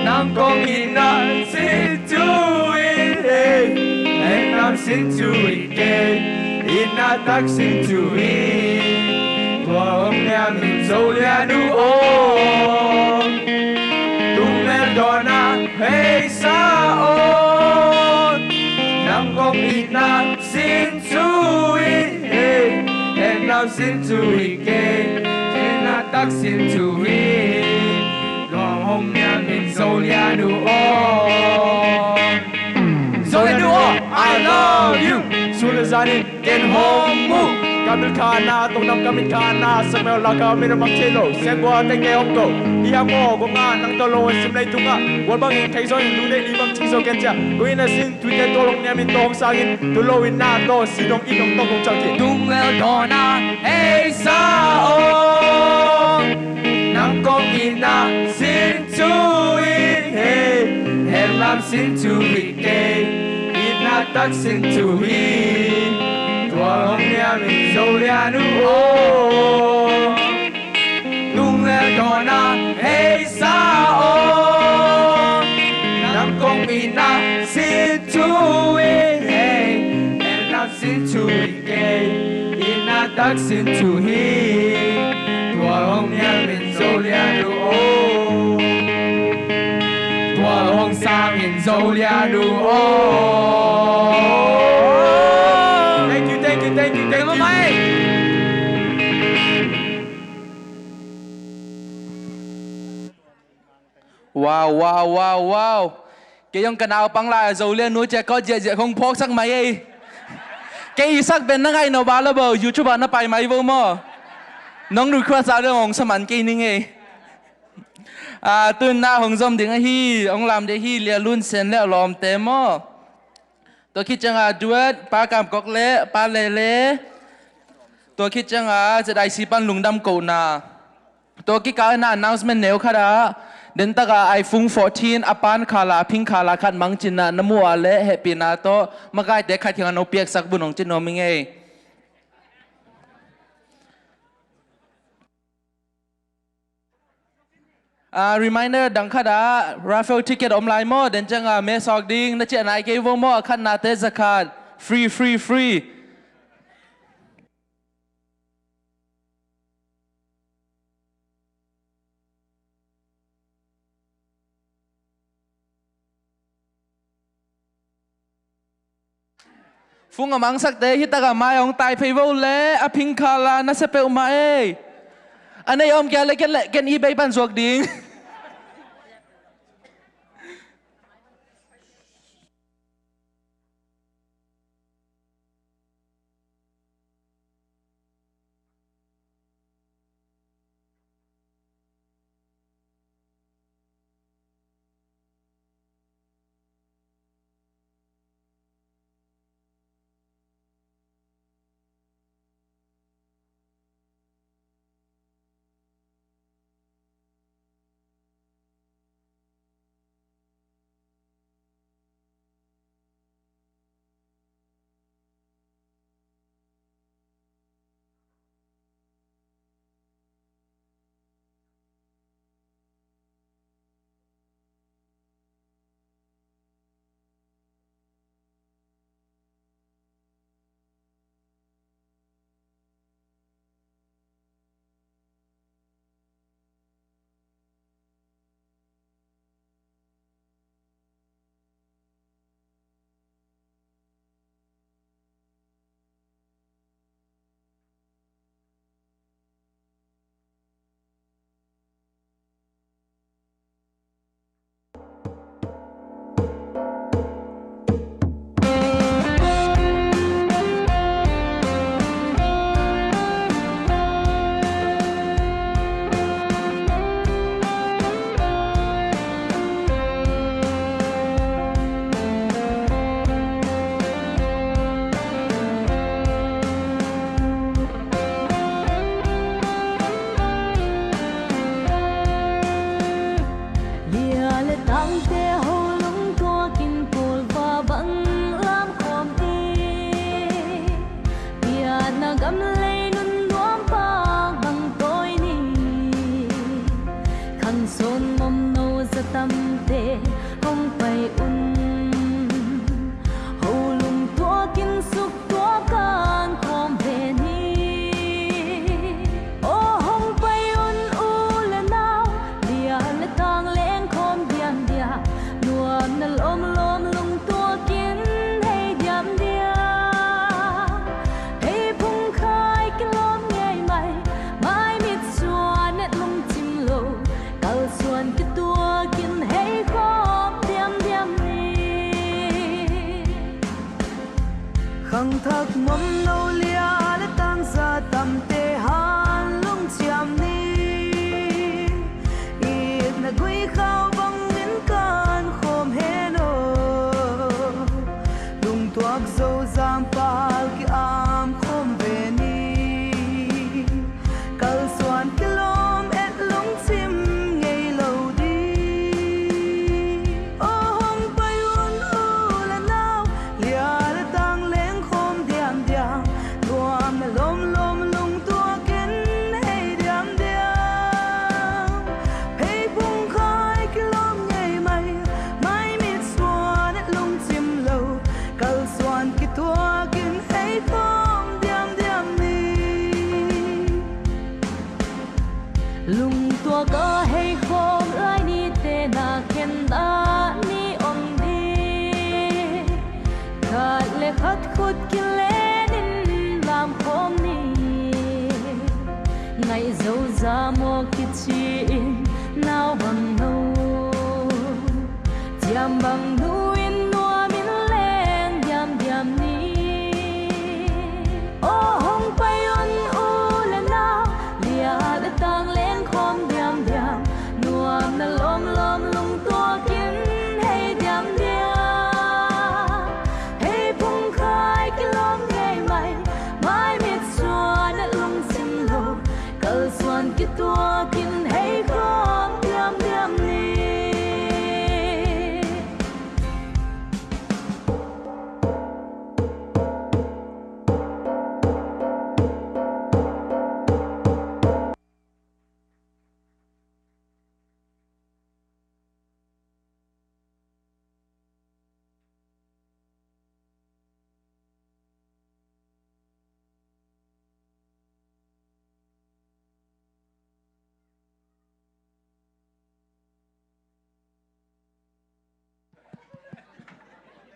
Nang kong ina xin chui em làm xin chui kê ina tắc xin chui tua ông nhà mình dâu lia nu ô tung lên dona hey sao nang kong ina xin chui em làm xin chui kê ina tắc xin chui hồng nhà mình dâu lia nu ô dâu lia nu ô I love you sulit zanin ken home mu kamil kana tong nam kamil kana sa mel la kamil mang chelo sen bo te ke ong go ia mo go nga nang to lo sim nei tunga wal bang in thai so in lu nei li bang chi so ken cha go in a sin tu te to long nya min tong sa in tu lo in na to si dong in dong tong chang ki tung el dona hey sao nang kong ina xin chui em làm xin chui kê ina tắc xin chui tua ông nhà mình dâu lia nu ô nung le dona hey sao nang kong ina xin chui em làm xin chui kê ina tắc xin chui ông nhà mình dâu lia nu ô tua ông sang mình dâu lia nu ô thank you mày wow cái ông canal băng lại dâu lia nu chạy có dễ không phok sắc máy ấy cái sắc bên nó ngay nó bảo là bờ YouTube nó phải máy vô màน้องดูครัวซาเรื่องของสมันกินนี่ไงตื่นหน้าของจอมถึงฮีองลำเดฮีเลียรุ่นเซนแล้วลอมเต็มตัวคิดจังดวดปลากามกอกเละปลาเละตัวคิดจังจะได้สีปันลุงดำกูนาตัวคิดการน่า announcement เนวค่ะนะเดินตะกา iPhone 14อปานคาลาพิงคาลาขัดมังจินนะน้ำมัวเละเฮปีนาโตมาไกลเด็กขัดที่งานเอาเปียกสักบุญของจินโนมิงไง reminder đằng khát đã raffle ticket online mo đến chẳng mê sọc ding nó chuyện này cái vô mo khát nà tê zakat free ฟุ้งมังสักเตฮิตากะมาองตายเพย์วเล่อพิงคาลานัสเปอุมาเออันนี้อมแกเล็กแกนอีเบย์ปันสวกดิ้ง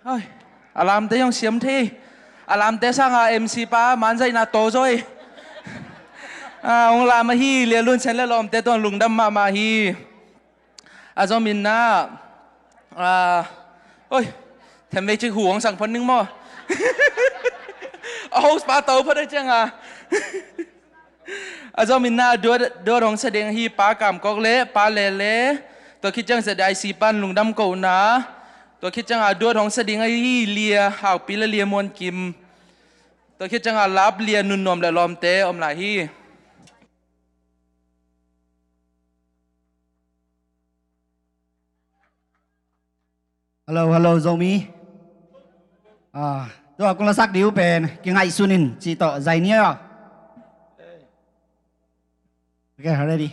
ơi alam te yong xiêm thi alam te sang MC pa man dây na to rồi ông làm mà hi liền luôn xem lên lom te toàn lùng đâm mà hi do mình na ôi thèm về chơi huống sang phân nưng mò host pa tàu phân đấy chăng do mình na đua rong sẽ đeng hi pa cảm cọc lệ pa lệ lệ tôiคิดจังsẽ đại sĩ pan lùng đâm cầu na tôiคิดจังđua rong sẽ đeng hi lia hào pi lia muôn kim tôiคิดจังlap lia nun nom lại lom te om lại hi hello Zomi tôi cũng là sắc điếu bền cái ngày sunin chỉ tỏ dày nhé ok ready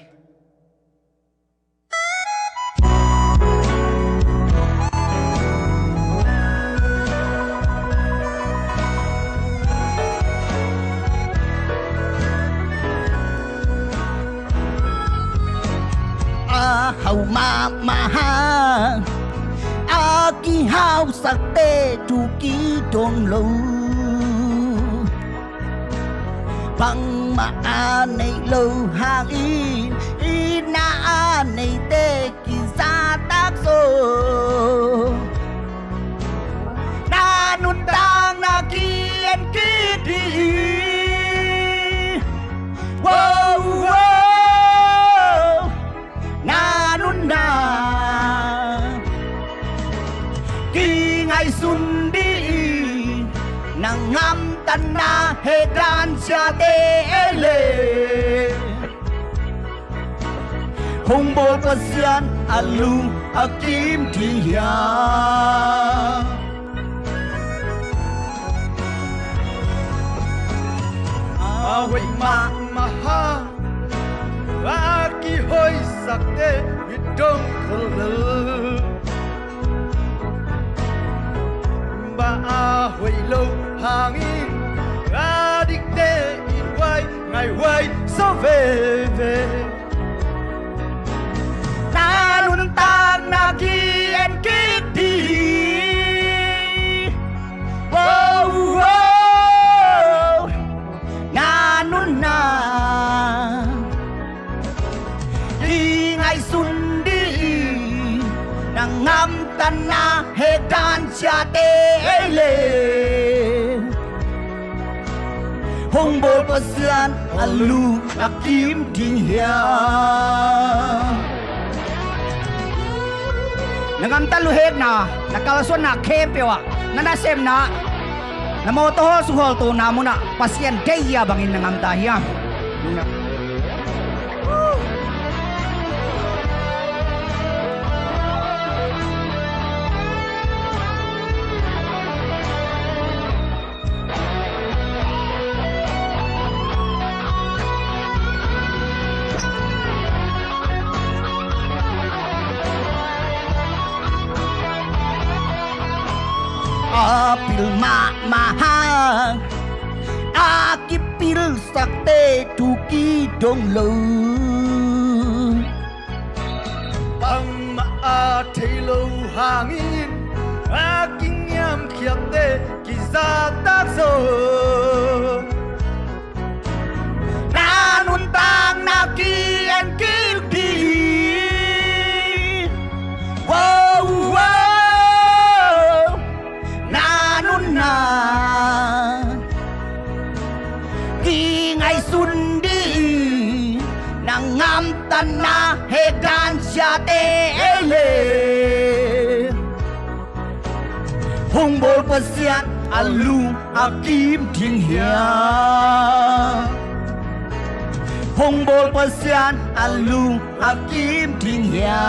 hầu ma ha ki hao sắc tê tu ki dong lâu bằng mà này lâu hàng in na này tê ki sa tác so na nun tang na ki en ki đi wow wow na nun na ngày xuân đi nang ngam tan na he dan cha te ele hong bo pa sian alu akim thi ya hoi ma ha ki hoi sak te mi dong khol ba hồi lâu hàng in ra đích tê in quay ngày quay sao về ta luôn tang na ki en ki đi wow wow na nun na đi ngày xuân đi nang ngam tan na he dan cha te ele hong bo pa sian alu akim ding hia nangam talu het na nakalason na kepewa nana sem na namo to suhol to na muna pasien deya bangin nangam tahia apil ma ha akipil sakte tuki dong lo bằng mà thấy lâu hàng in kinh nghiệm khiếp tê kỳ ra tác rồi na nun tang na ki en ki đi wow wow na nun na ki ngày xuân đi nang ngam tan na he gan cha te ele hong bol pasiat alu akim thing hia hong bol pasiat alu akim thing hia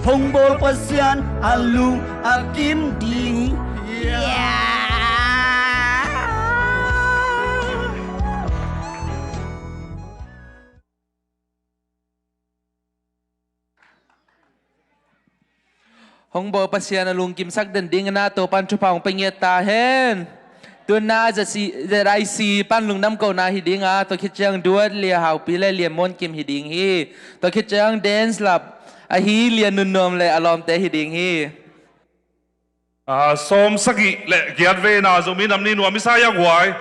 hong bol pasiat alu akim thing hia Hong bo pasian alung kim sak den ding na to pan chu pang penget ta hen tu na za rai si pan lung nam ko na hi ding a to khit chang duat lia hau pi le lia mon kim hi ding hi to khit chang dance lap a hi lian nun nom le alom te hi ding hi som sagi le giat ve na zo mi nam ni nuam mi sa ya gwai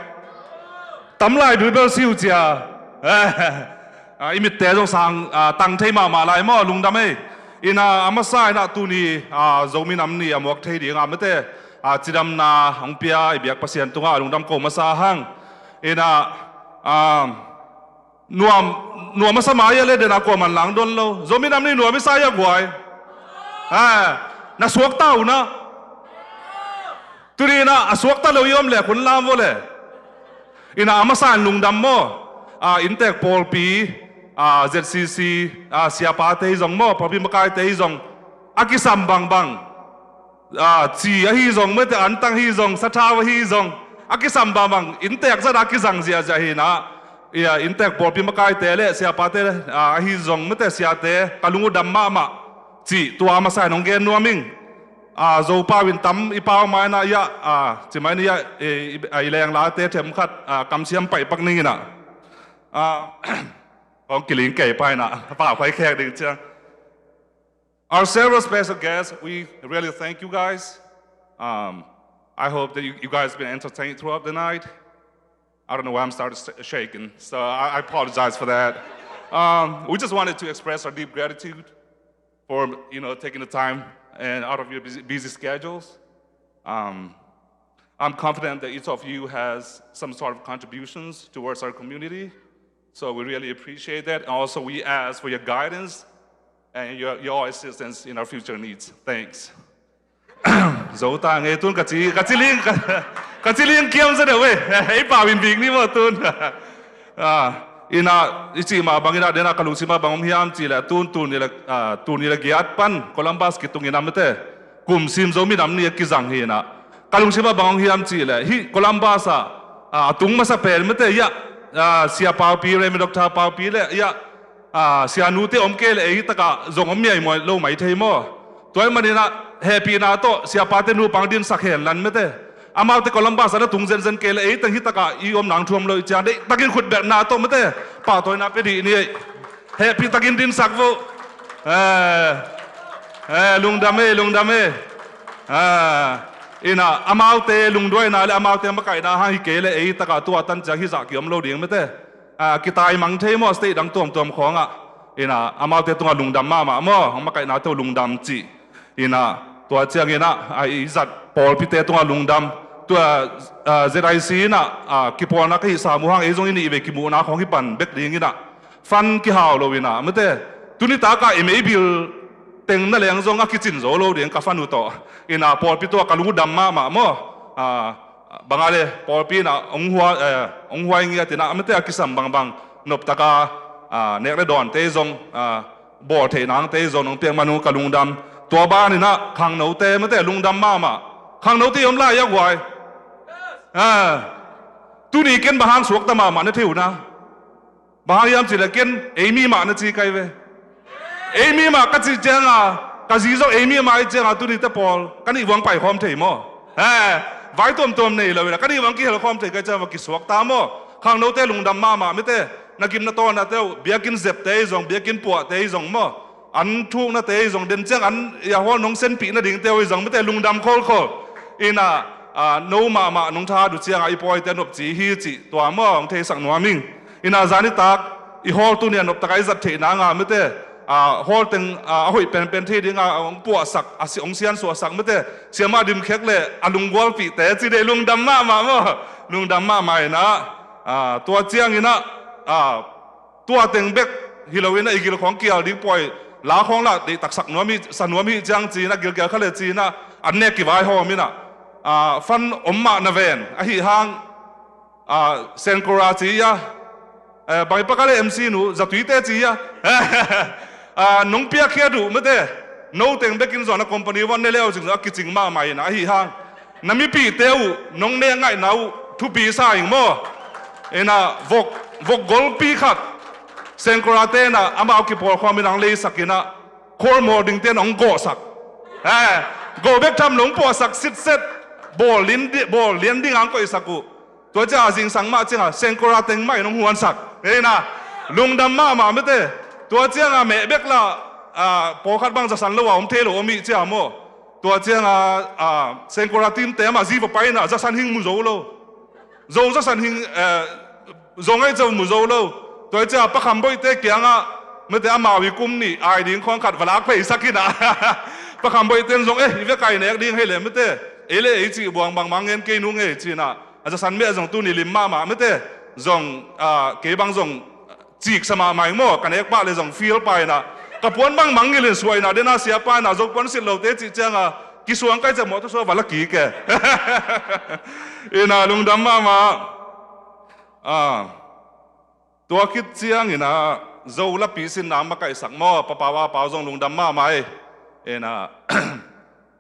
tam lai du bel siu chia imit te zo sang tang thei ma lai mo lung dam e ina amasa na tu ni zo mi nam ni amok thei ding am te chidam na hong pia i biak pasien tunga lung dam ko masa hang ina nuam masa maya le de na ko man lang don lo zo mi nam ni nuam mi sa ya gwai na suak tau na turina aswak ta lo yom le kun lam vo le ina amasan lungdam mo intek pol pi ZCC siapa te zong mo papi makai te zong akisam bang bang chi a hi zong me te antang hi zong sathawa hi zong akisam bang bang intek za akisang zia za hi na ya intek pol pi makai te le siapa te hi zong me te sia te kalungu dam ma chi tua amasan ong gen nuaming zo pa win tam ipaw mai na ya chi mai ni ya ai leng la te them khat kam siam pai pak ni na ong kiling kai pai na pa phai khek ding chang. Our several special guests, we really thank you guys. I hope that you guys have been entertained throughout the night. I don't know why I'm started shaking, so I apologize for that. We just wanted to express our deep gratitude for taking the time and out of your busy schedules. I'm confident that each of you has some sort of contributions towards our community, so we really appreciate that. And also, we ask for your guidance and your assistance in our future needs. Thanks. Zota nghe tun kachiling kiam sa dewe ei pa win big ni mo tun ina ichi ma bangina dena kalusima bangom hiam chi la tun ni la giat pan Columbus kitung inam te kum sim zo mi nam ni ki jang hi na kalusima bangom hiam chi la hi Columbus tung ma sa per mete ya sia pau pi re mi doctor pau pi le ya sia nu te om ke le ei taka zong om mi mo lo mai thei mo toy manina happy na to sia pa te nu pang din sakhen lan mete amau te Columbus ana tung zen zen ke le ei tang hi taka I om nang thuam lo cha de takin khut ber na to mete pa toy na pe di ni happy takin din sak vo lung dame ina amau te lung doi na le amau te ma kai na ha hi ke le ei taka tu atan cha hi za ki om lo ding mete kitai mang thei mo stay dang tom khonga ina amau te tunga lung dam ma mo ma kai na to lung dam chi ina tua chiang ina ai zat pol pi te tunga lung dam tua ZIC na ki pol na ki sa mu hang e jong ini be ki mu na khong ki pan bek ding ina fan ki haw lo ina mate tuni ta ka email bil teng na leng jong a ki chin zo lo ding ka fan u to ina pol pi to ka lu dam ma mo bangale pol pi na ong hua ngia tina mate a ki sam bang nop ta ka nek le don te jong bo the nang te jong nong piang manu ka lung dam tua ba ni na khang no te mate lung dam ma khang no ti om la ya gwai tu ni ken bahang suak ta ma na thiu na bahang yam chi la ken amy ma na chi kai ve amy ma ka chi chang ka ji zo amy ma I chang tu ni ta pol ka ni wang pai khom thei mo vai tom nei lo la ka ni wang ki hel khom thei ka cha wa ki suak ta mo khang no te lung dam ma me te na kim na to na te biakin zep te zong biakin pu te zong mo an thuk na te zong den chang an ya ho nong sen pi na ding te zong me te lung dam khol ina no ma nong tha du chiang ai poi te nop chi hi chi to mo ong the sang no ming ina zani tak I hol tu ne nop takai zat the na nga me te hol teng hoi pen the ding ong pu sak asi ong sian so sak me te siama dim khek le alung gol pi te chi de lung dam ma mo lung dam ma mai na to chiang ina tua teng bek hilowina igil khong kial ding poi la khong la de tak sak no mi san no mi chang chi na gil gel khale chi na an ne ki vai ho mi na fan omma na ven a hi hang senkora chi ya bai pakale MC nu zatui te chi ya nong pia khia du mate no teng bekin zona company wan ne leo jing ki ching ma mai na hi hang nami pi teu nong ne ngai nau thu pi sa ing mo ena vok gol pi khat senkora te na amau ki por khom nang le sakina khor mo ding te nong go sak go bek tham long po sak sit set bol lien ding ang ko isaku to cha jing sang ma chinga senkora teng mai nong huan sak na lung dam ma me te to chiang me bek la ปอขัดบางจะสันละว่าผมเทโลมีเจ้าโมตัวเจียงเซนโกราติมเตมาจีบไปนะจะสันหิงมุโจโลโจจะสันหิงโจงไอ้เจ้ามุโจโลตัวเจ้าประคำบ่อยเตะเกียงเมื่อแต่มาวิกุมนี่ไอ้ดิ้งของขัดเวลาไปสักกินะประคำบ่อยเต้นโจงอีเวกไก่เนี่ยดิ้งให้เลยเมื่อแต่เลยไอ้จีบวงบางมังเงินเกนุงไอ้จีน่ะอาจจะสันเมื่อจงตุนี่ลิมมาเมื่อแต่จงเก็บบางจงจีกสมาใหม่โม่กันเอกบ้าเลยจงฟีลไปนะกับพวนบางมังเงินสวยนะเดน่าเสียไปนะจงพวนสิเราเตะจีเจ้ากิสวงใกล้จะหมดทุกส่วนวันละกี่แกน่ะลุงดำมาตัวคิดเจียงน่ะโจละปีสินน้ำมาไก่สักหม้อปะปาว่าเปล่าจงลุงดำมาไหมน่ะ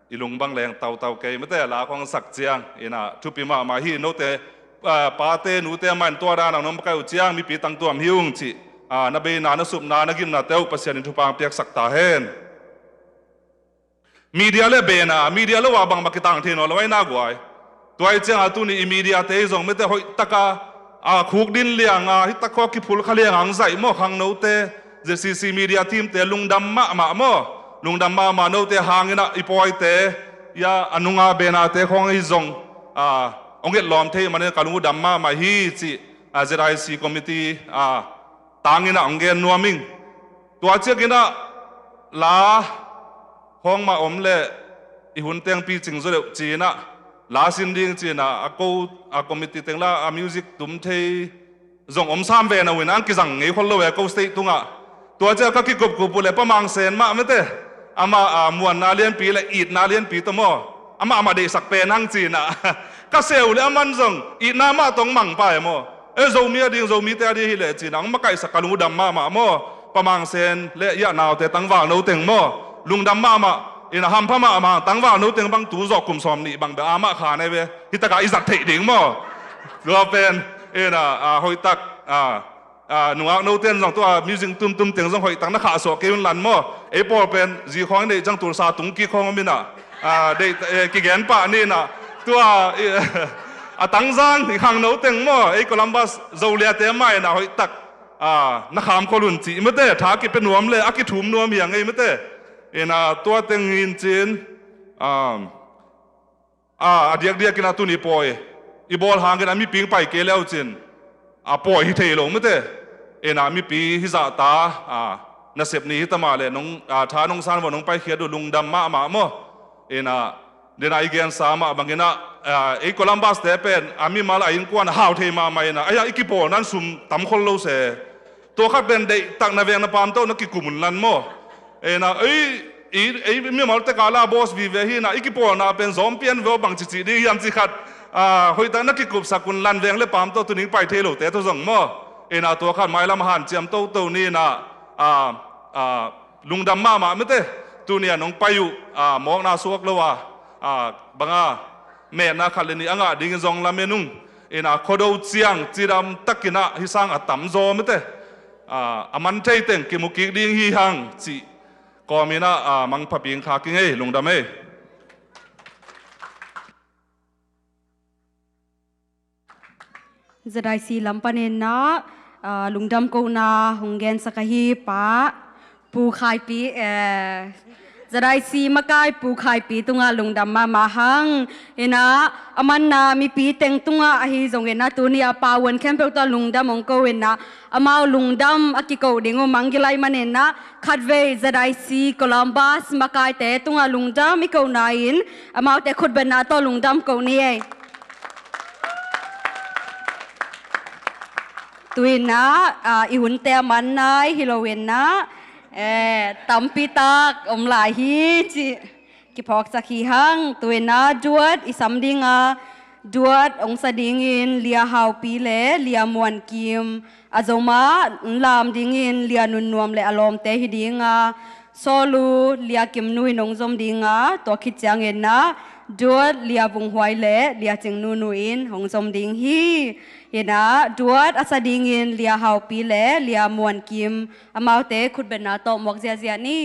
อีลุงบางแรงเต่าเกยไม่แต่ลาของสักเจียงน่ะทุปีมาฮีโนเตปาเตนูเตมันตัวด้านน้องมาไก่เจียงมีปีตั้งตัวมิวงจีนับเบนานสุบนานกินนาเตวปัสยานิทุปางเปียกสักตาเฮนมีเดียเลเบนามีเดียเลว่าบางมากิตังเทนอลไว้น่ากว่าตัวไอ้เจ้าตัวนี้มีเดียเตยส่งไม่แต่หอยตะกาคุกดินเลี้ยงฮิตะคอกิพุลขเลี้ยงหังใส่หม้อขังโนเตเจซีมีเดียทีมเตลุงดำมาหม้อลุงดำมาโนเตหางนะอีปอยเตยาอนุงาเบนาเตของไอ้ส่งองเกตลอมเทมันเนี่ยกาลุงดำมาฮีจิเจไรซีคอมมิตี้ต่างนะองเกนนัวมิงตัวเจ้ากินะลาห้องมาอมเล่อีหุ่นเตียงปีจิงสุดจีน่ะลาสินดิ้งจีน่ะคอมมิตี้เตียงละมิวสิกตุ้มเทจงอมสามเวนะเวนังกิจังไงคนละเวก็สเตตุงะตัวเจ้าก็กิกบเลยประมังเซนมาไม่เตะมามวนนาเลียนปีและอีดนาเลียนปีตัวมั่วมาเดสักเป็นนั่งจีน่ะก็เซลเลยมันจงอีดนามาตรงมังไปมั่วโจมีดิ้งโจมีเตะดิ้งเลยจีน่ะมาไก่สักกลุงดำมามั่วประมังเซนเละยะนาวเตะตั้งว่างโนเต็งมั่วลุงดำมาฮัมพมาตั้งว่าโน้ตเต็งบางตูจอกกลุ่มสอมนี่บางเบอามาขาในเวฮิตกาอิสักเทดิ่งมั่วก็เป็นหอยตักหนุ่มโน้ตเต็งจงตัวมิวสิกตุ้มเต็งจงหอยตักนักข่าวสอกเกี่ยวลันมั่วปอเป็นจีของนี่จังตัวซาตุงกีของมิน่ะเด็กกิเกนปะนี่น่ะตัวตั้งจังที่ข้างโน้ตเต็งมั่วโคลัมบัสโจเลียเตไม่น่ะหอยตักนักข่าวคนรุ่นจีไม่เต้ถ้ากิเป็นนวมเลยอากิถุมนวมอย่างไงไม่เต้ตัวเต็งหินจีนเดียกกินตุนีปอยอีบอลหางกันมีปิงไปเกลียวจีนปอยฮิเทลงไม่เต้มีปีฮิซาตานักเสพนี้ฮิตมาเลยน้องท้าน้องสานว่าน้องไปเขียนดูลุงดำมาโมเดนายเกียนสามบางเงินโคลัมบัสเตเป็นมีมาลาอินกวนฮาวเทมาไม่นะอีกิปอนั้นซุ่มตั้มคนโลเสตัวข้าเป็นเด็กตักนาเวงนาปามโตนักกิกุมุนลันโมมีมาลเตกาลาบอสวิเวหินะอีกิปอนะเป็นซอมเปียนเวบังจิดียันจิขัดหอยตานักกิกุบสักุลลันเวงเลปามโตตัวนี้ไปเทโลเตตัวส่งโมตัวข้าไม่ละมหันเจียมโตนี่นะลุงดำมาไม่เต้ตัวนี้น้องไปอยู่มองนาสวกเลยว่าบังแม่นาขัดเลนี่ดิ่งจงละเมนุงโคดเจียงจีดำตักกินะฮิสังตั้มโจไม่เต้มันใจเต็งกิมุกิดิ่งฮิฮังจีก็มีนะมังพับยิงขากิ้งลุงดำจะได้สีลำปานนะลุงดำกูนาหงเกนสักฮีป้าปูขายปีจะได้สีมะกายปูขายปีตุงลุงดำมาหังมันนามีปีเต็งตุงฮีจงเนะตัวนี้ป่าวันแคมเปญตัวลุงดำมงกูนะมาลุงดำกิโกดิ่งมังกิไลมันนะขัดเวจะได้สีโคลัมบัสมะกายเตะตุงลุงดำมีกูนายนมาแต่ขุดเป็นนาตัวลุงดำกูนี่ตัวนะอีหุ่นเตะมันนายฮิโลเวนนะตัมปีตักหลายฮีจิกิพอกสักฮีหังตัวนะจวดอีสัมดิงจวดองสดิงินเลียฮาวปีเล่เลียมวนกิมอาจมาลามดิงินเลียนุนนวมเล่อารมณ์เตหิดิงโซลูเลียกิมนุยนงจมดิงตัวคิดจังเงินนะจวดเลียบุงหวยเล่เลียจิงนูนุอินหงจมดิงฮีจวดอาสดิงินเลียฮาวปีเล่เลียมวนกิมมาเตะขุดเป็นนาโตมวกเจียนี่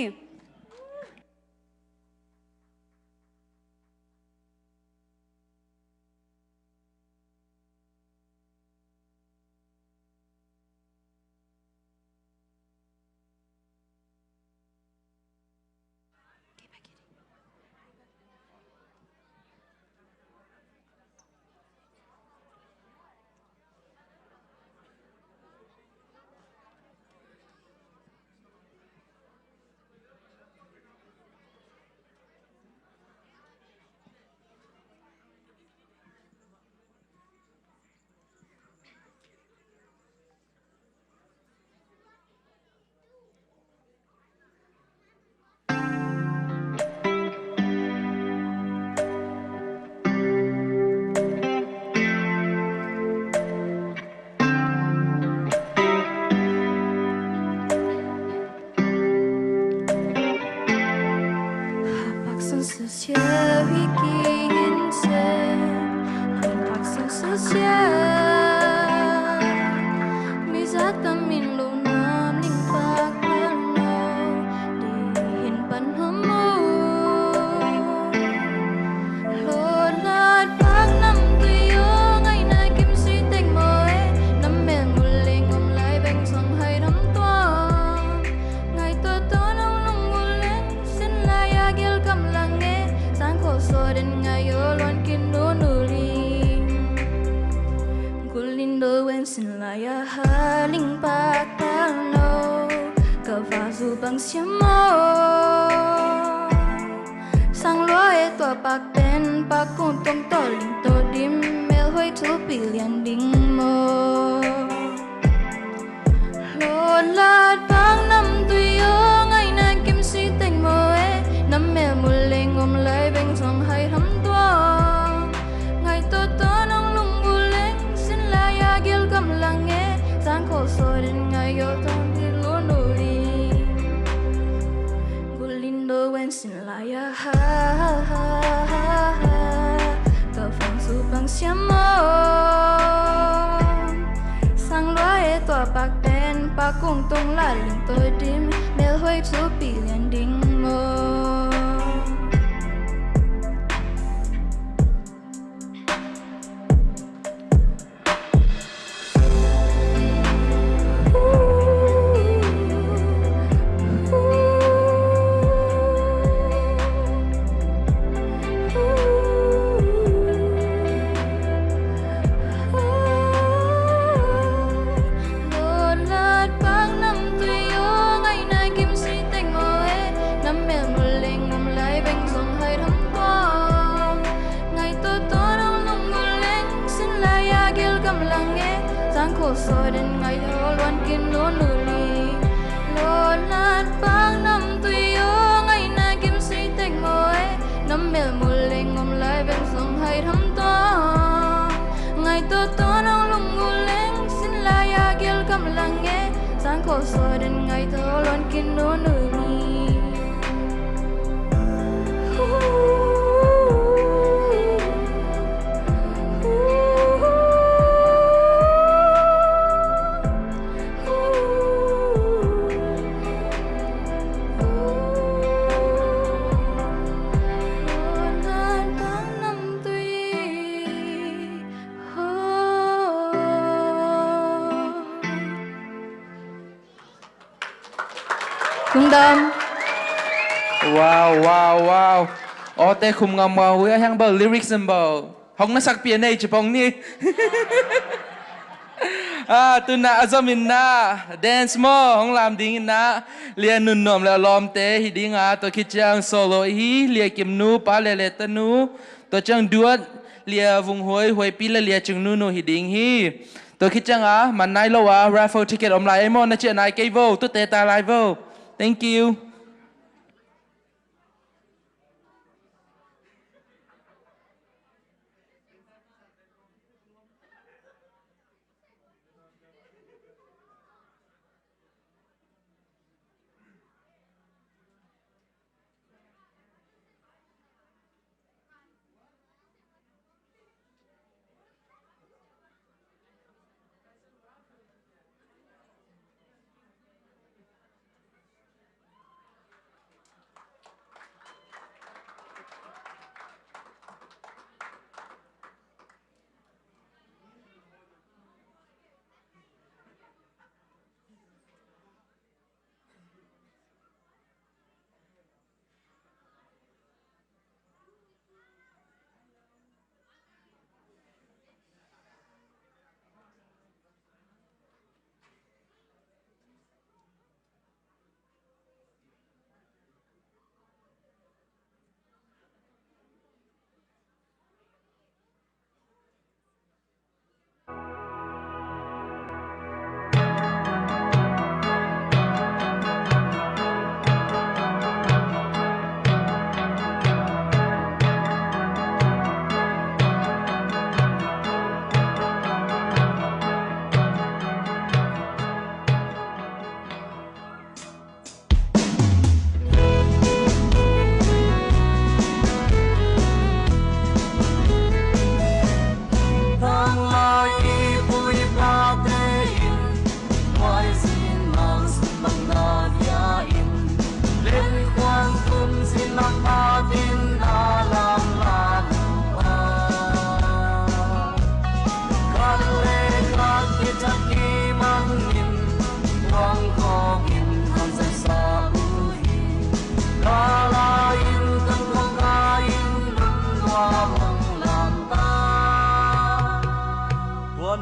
wen sin la ya ha ling pa ta no ka va zu bang xiam mo sang loi to pak ten pak kun tom to ling to dim mel hoi thu pi lian ding mo lon lat bang nam tu yo ngai na kim si teng mo e nam mel mu leng om lai beng song hai tham tua ngai to to nong lung bu leng sin la ya gil kam lang e sang ko so den ngai yo tong di lo no li gulindo wen sin la ya ha ha ha ha ka phong su bang xiam mo sang loi to pak ten pak kung tong la ling to dim mel hoi thu pi lian ding mo so den ngai lo luan kin lo nu li lo lat pang nam tu yo ngai na kim si tek moi nam mel mu leng om lai ven song hai tham to ngai to nong lung mu leng sin la ya gel kam lang e sang ko so den ngai to luan kin lo nu li Wow. Ô tê khum ngầm màu với hang bờ lyrics bờ. Không nó sắc piano chỉ bông ni. Tu na azamin na dance mo không làm đi na liền nun nom là lom tê hi đi ngà tôi khi chang solo hi liền kim nu pa lệ tân nu tôi chang duat liền vùng huay pi liền chừng nu hi đi hi tôi khi chang mà nay lâu raffle ticket om lại em na chuyện này cây vô tôi tê ta lại vô. Thank you.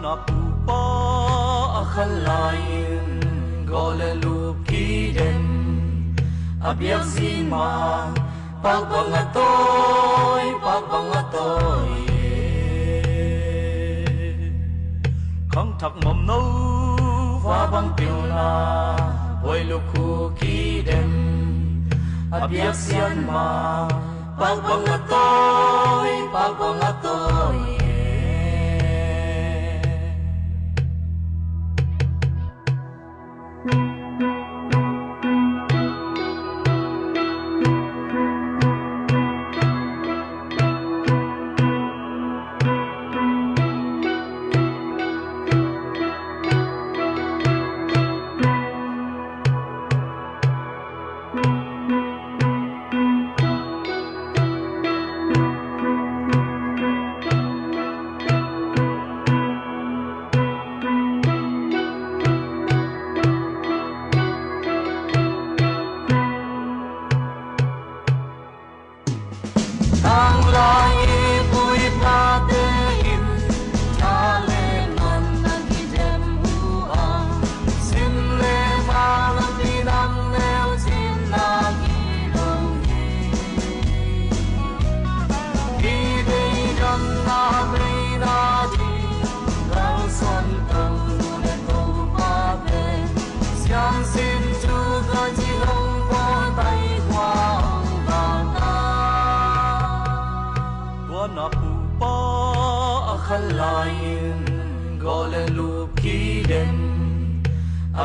nó bù bó biếc xin mà bác bằng tôi không thắc mầm nâu và bằng biểu là vui lúc khu kỳ đêm biếc xin mà bác bằng tôi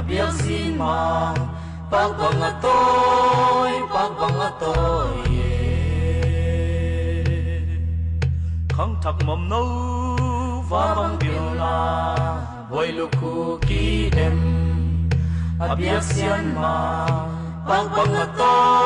biếc xin mà bác bằng tôi không thắc mầm nâu và bằng biểu là vui lúc khu kỳ đêm biếc xin mà bác bằng tôi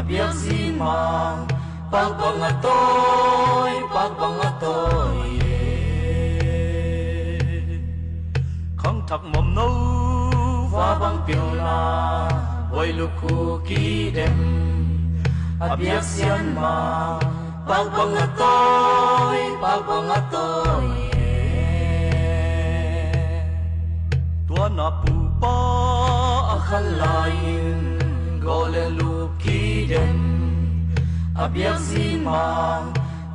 biếc xin mà bác bằng tôi không thắc mầm nâu và bằng biểu là vui lúc khu kỳ đêm biếc xin mà bác bằng tôi tua na pu pa khăn lain gọi lên lúc kỳ đêm biếc xin mà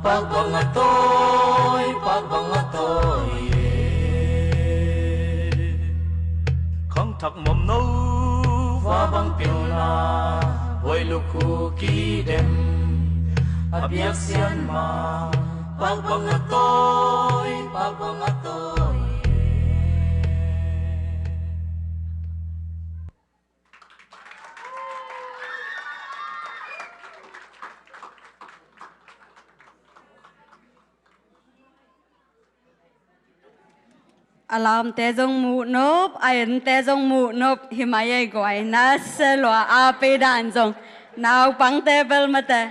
bác bằng tôi không thắc mầm nâu và bằng biểu là vui lúc khu kỳ đêm biếc xin mà bác bằng tôi alam te jong mu nop ayen te jong mu nop himaye goi na selwa ape dan jong now pang te bel mate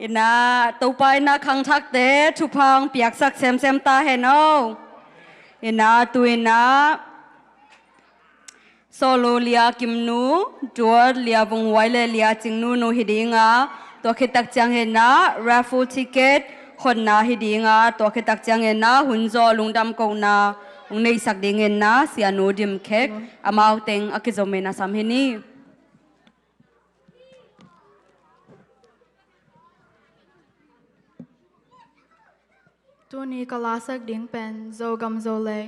ina tupai na khang thak te thupang piak sak sem sem ta he no ina tuina solo lia kimnu duar lia vung waile lia chingnu no hidinga to khitak chang he na raffle ticket khon na hidinga to khitak chang he na hunzo lungdam ko na ungnei sak ding he na sianu dim khek amau teng akizomena sam he ni Tuni kalasak ding pen zo gam zo le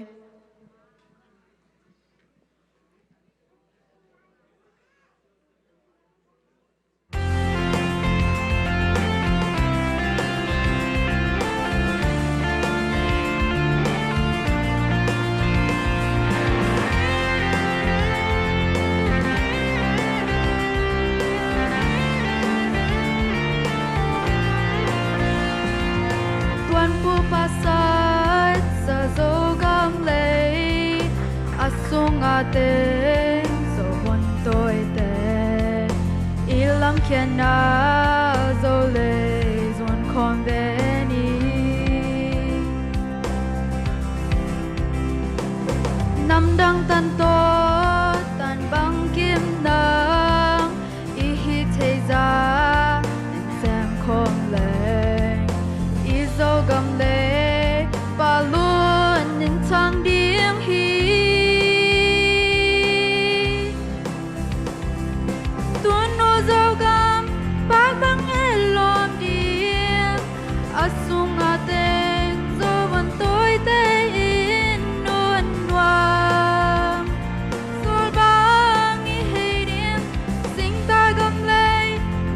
ban pu pasat sa zo gam lei asunga te zo bon toi te ilam kiana zo le zon konveni nam dang tan to tan bang kim nang i hi te za en sam kong le i zo gam le ba luon in tang diem hi tuan no zo gam ba bang e lom diem asung a ten zo van toi te in nuan nuam sol bang i hei diem sing ta gam le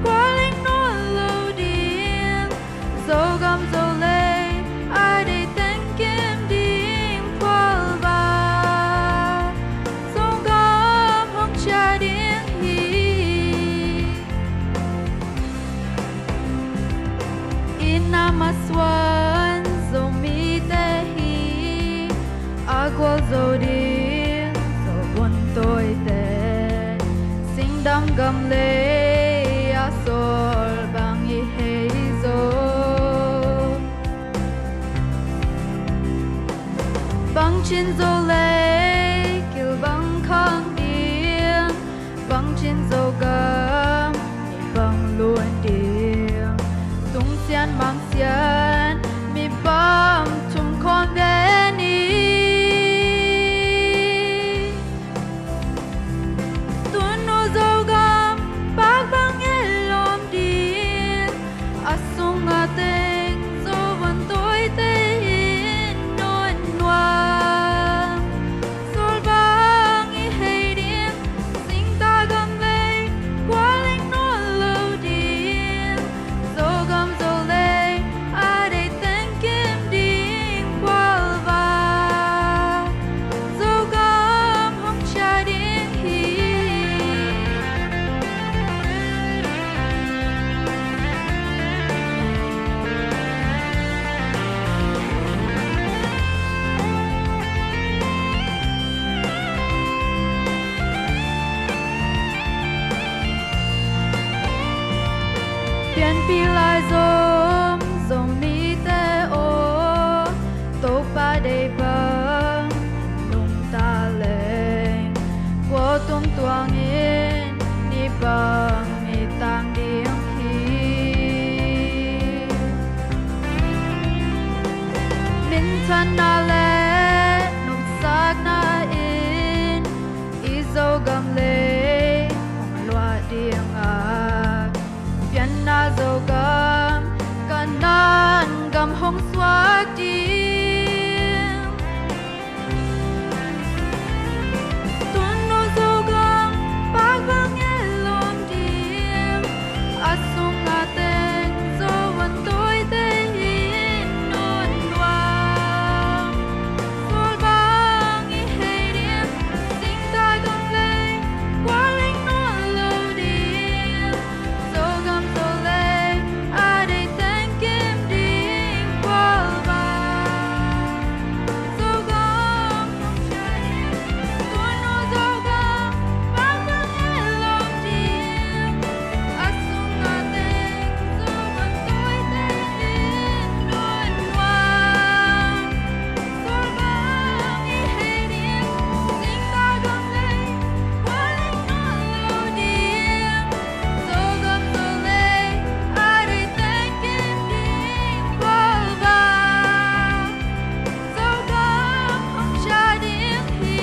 qua ling no lo diem zo gam zo le ai de ten kim diem qual ba zo gam hong cha diem hi inamaswan zo mi te hi agwal zo diem zo bon toi te sing dam gam le a sol bang i hei zo bang chin zo le kil bang khang diem bang chin zo gam ni bang luan diem tung xian mang xian mi bam tum kon ve ni tuan no zo gam bak bang e lom diem asung a teng zo van toi te in non nuam sol bang i hei diem sing ta gam le qua ling no lo diem zo gam zo le a de ten kim diem qual va zo gam hong cha diem hi pian pi lai zom zom mi te o to pa de bang lung ta leng wo tum tuang in ni bang mi tang diem hi min tan na le num sak na in i zo gam le hong lua diem a pian na zo gam kanan gam hong swak diem tuan no zo gam bak bang e lom diem asung a ten zo van toi te in non nuam sol bang i hei diem sing ta gam le qua ling no lo diem zo gam zo le a de ten kim diem qual va zo gam hong cha diem tuan no zo gam bak bang e lom diem asung a ten zo van toi te in non nuam sol bang i hei diem sing ta gam le qua ling no lo diem zo gam zo le a de ten kim diem qual va zo gam hong cha diem hi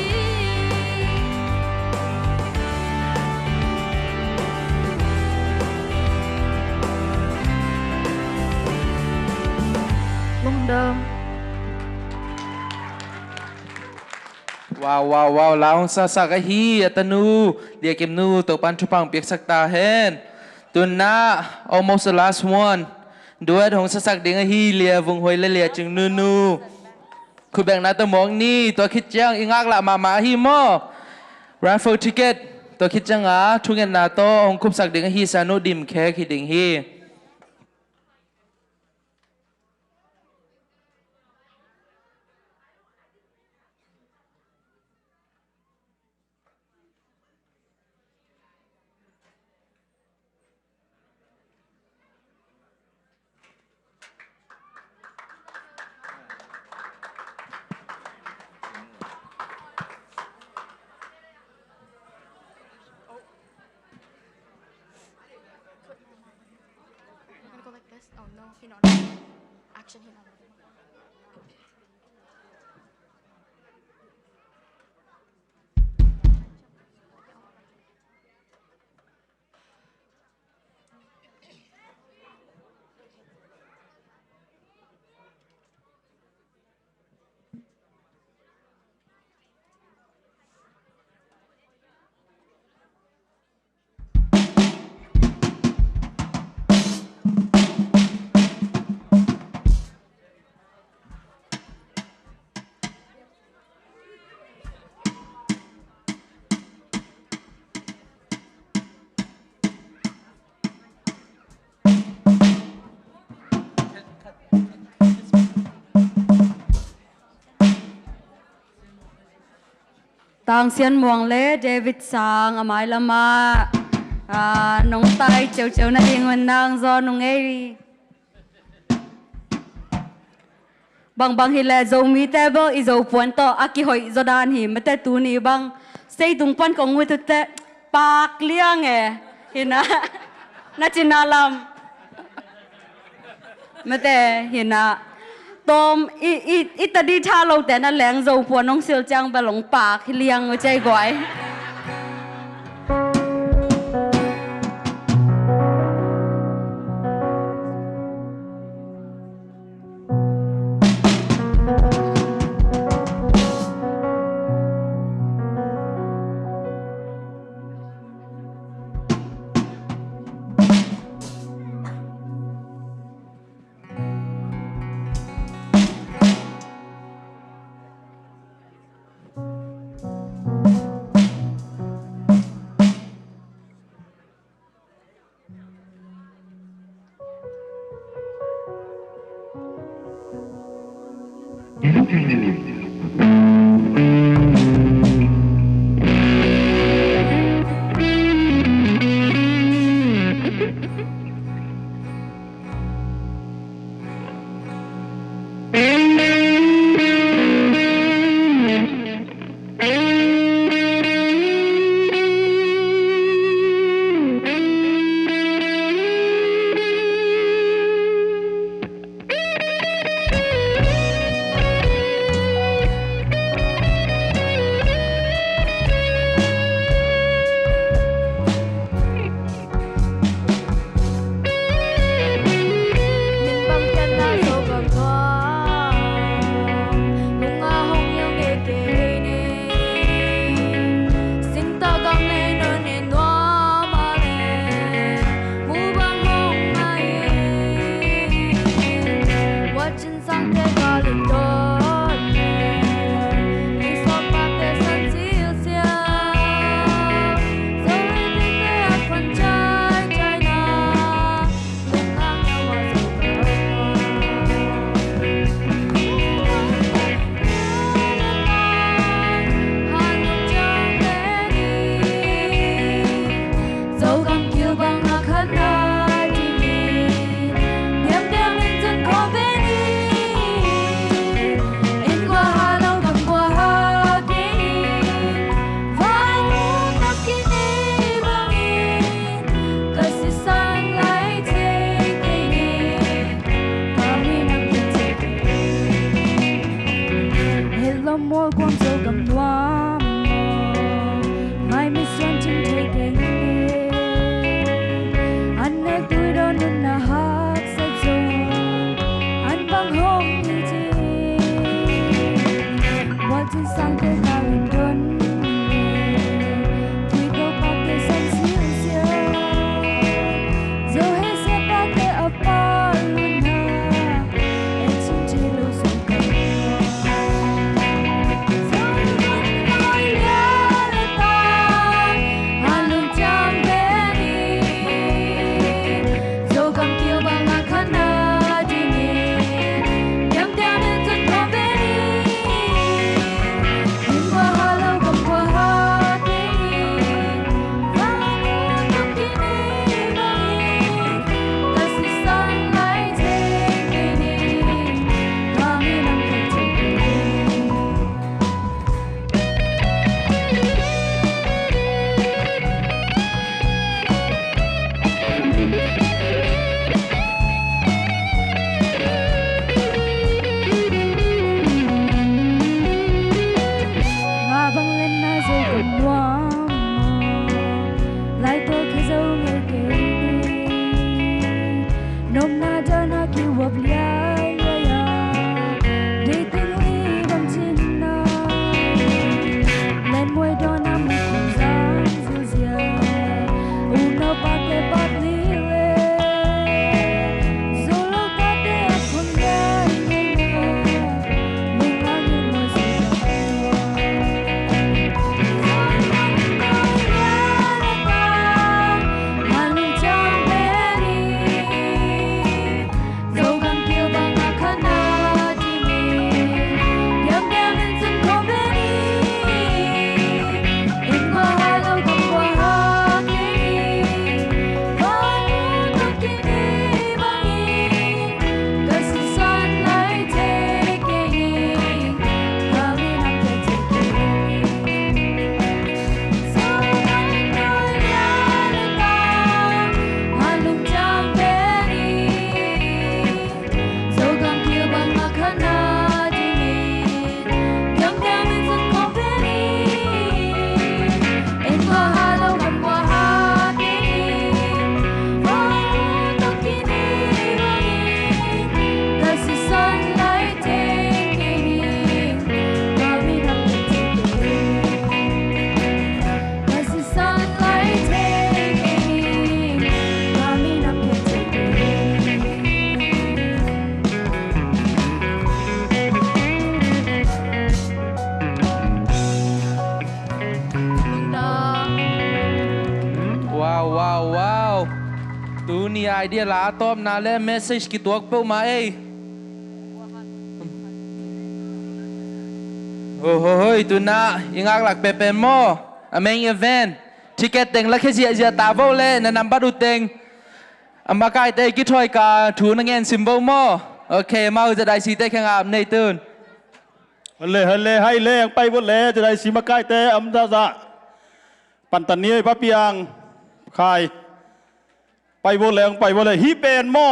lung đơm Wow, wow, wow, laong sa sa kahi atanu dia kim nu to pan chupang piak sakta hen tun na almost the last one duet hong sa sak ding hi lia vung hoi le lia chừng nu nu khu bang na to mong ni to khit chang ingak la ma hi mo raffle ticket to khit chang a thu ngen na to hong kup sak ding hi sa no dim khe khi ding hi Tang Sian Muang Le, David Sang, Amai Lama, Nong Tai, Chiu Chiu Na Ding Wen Nang Do Nong Eri. Bang hi le zo mi table i zo puan to aki hoi zo dan hi mate tu ni bang sei tung pan kong wi tu te pak liang e hina na chinalam mate hina tom i tadi tha lo te na leng zo puan nong sil chang ba long pak hi liang o chai goi idea la tom na le message ki tuak pe ma ei hoi tu na ingak lak pe pe mo ameng event ticket teng la khe zia ta vo le na number du teng amma kai te ki thoi ka thu na ngen symbol mo okay mauจะได้สิเตkhang am nei tun ฮัลโหลให้เล่ไปบนเล่จะได้สีมาใกล้แต่อำซาปันตันนี้พระเปียงใครไปบนเล่ไปบนเล่ฮีเป็นหม้อ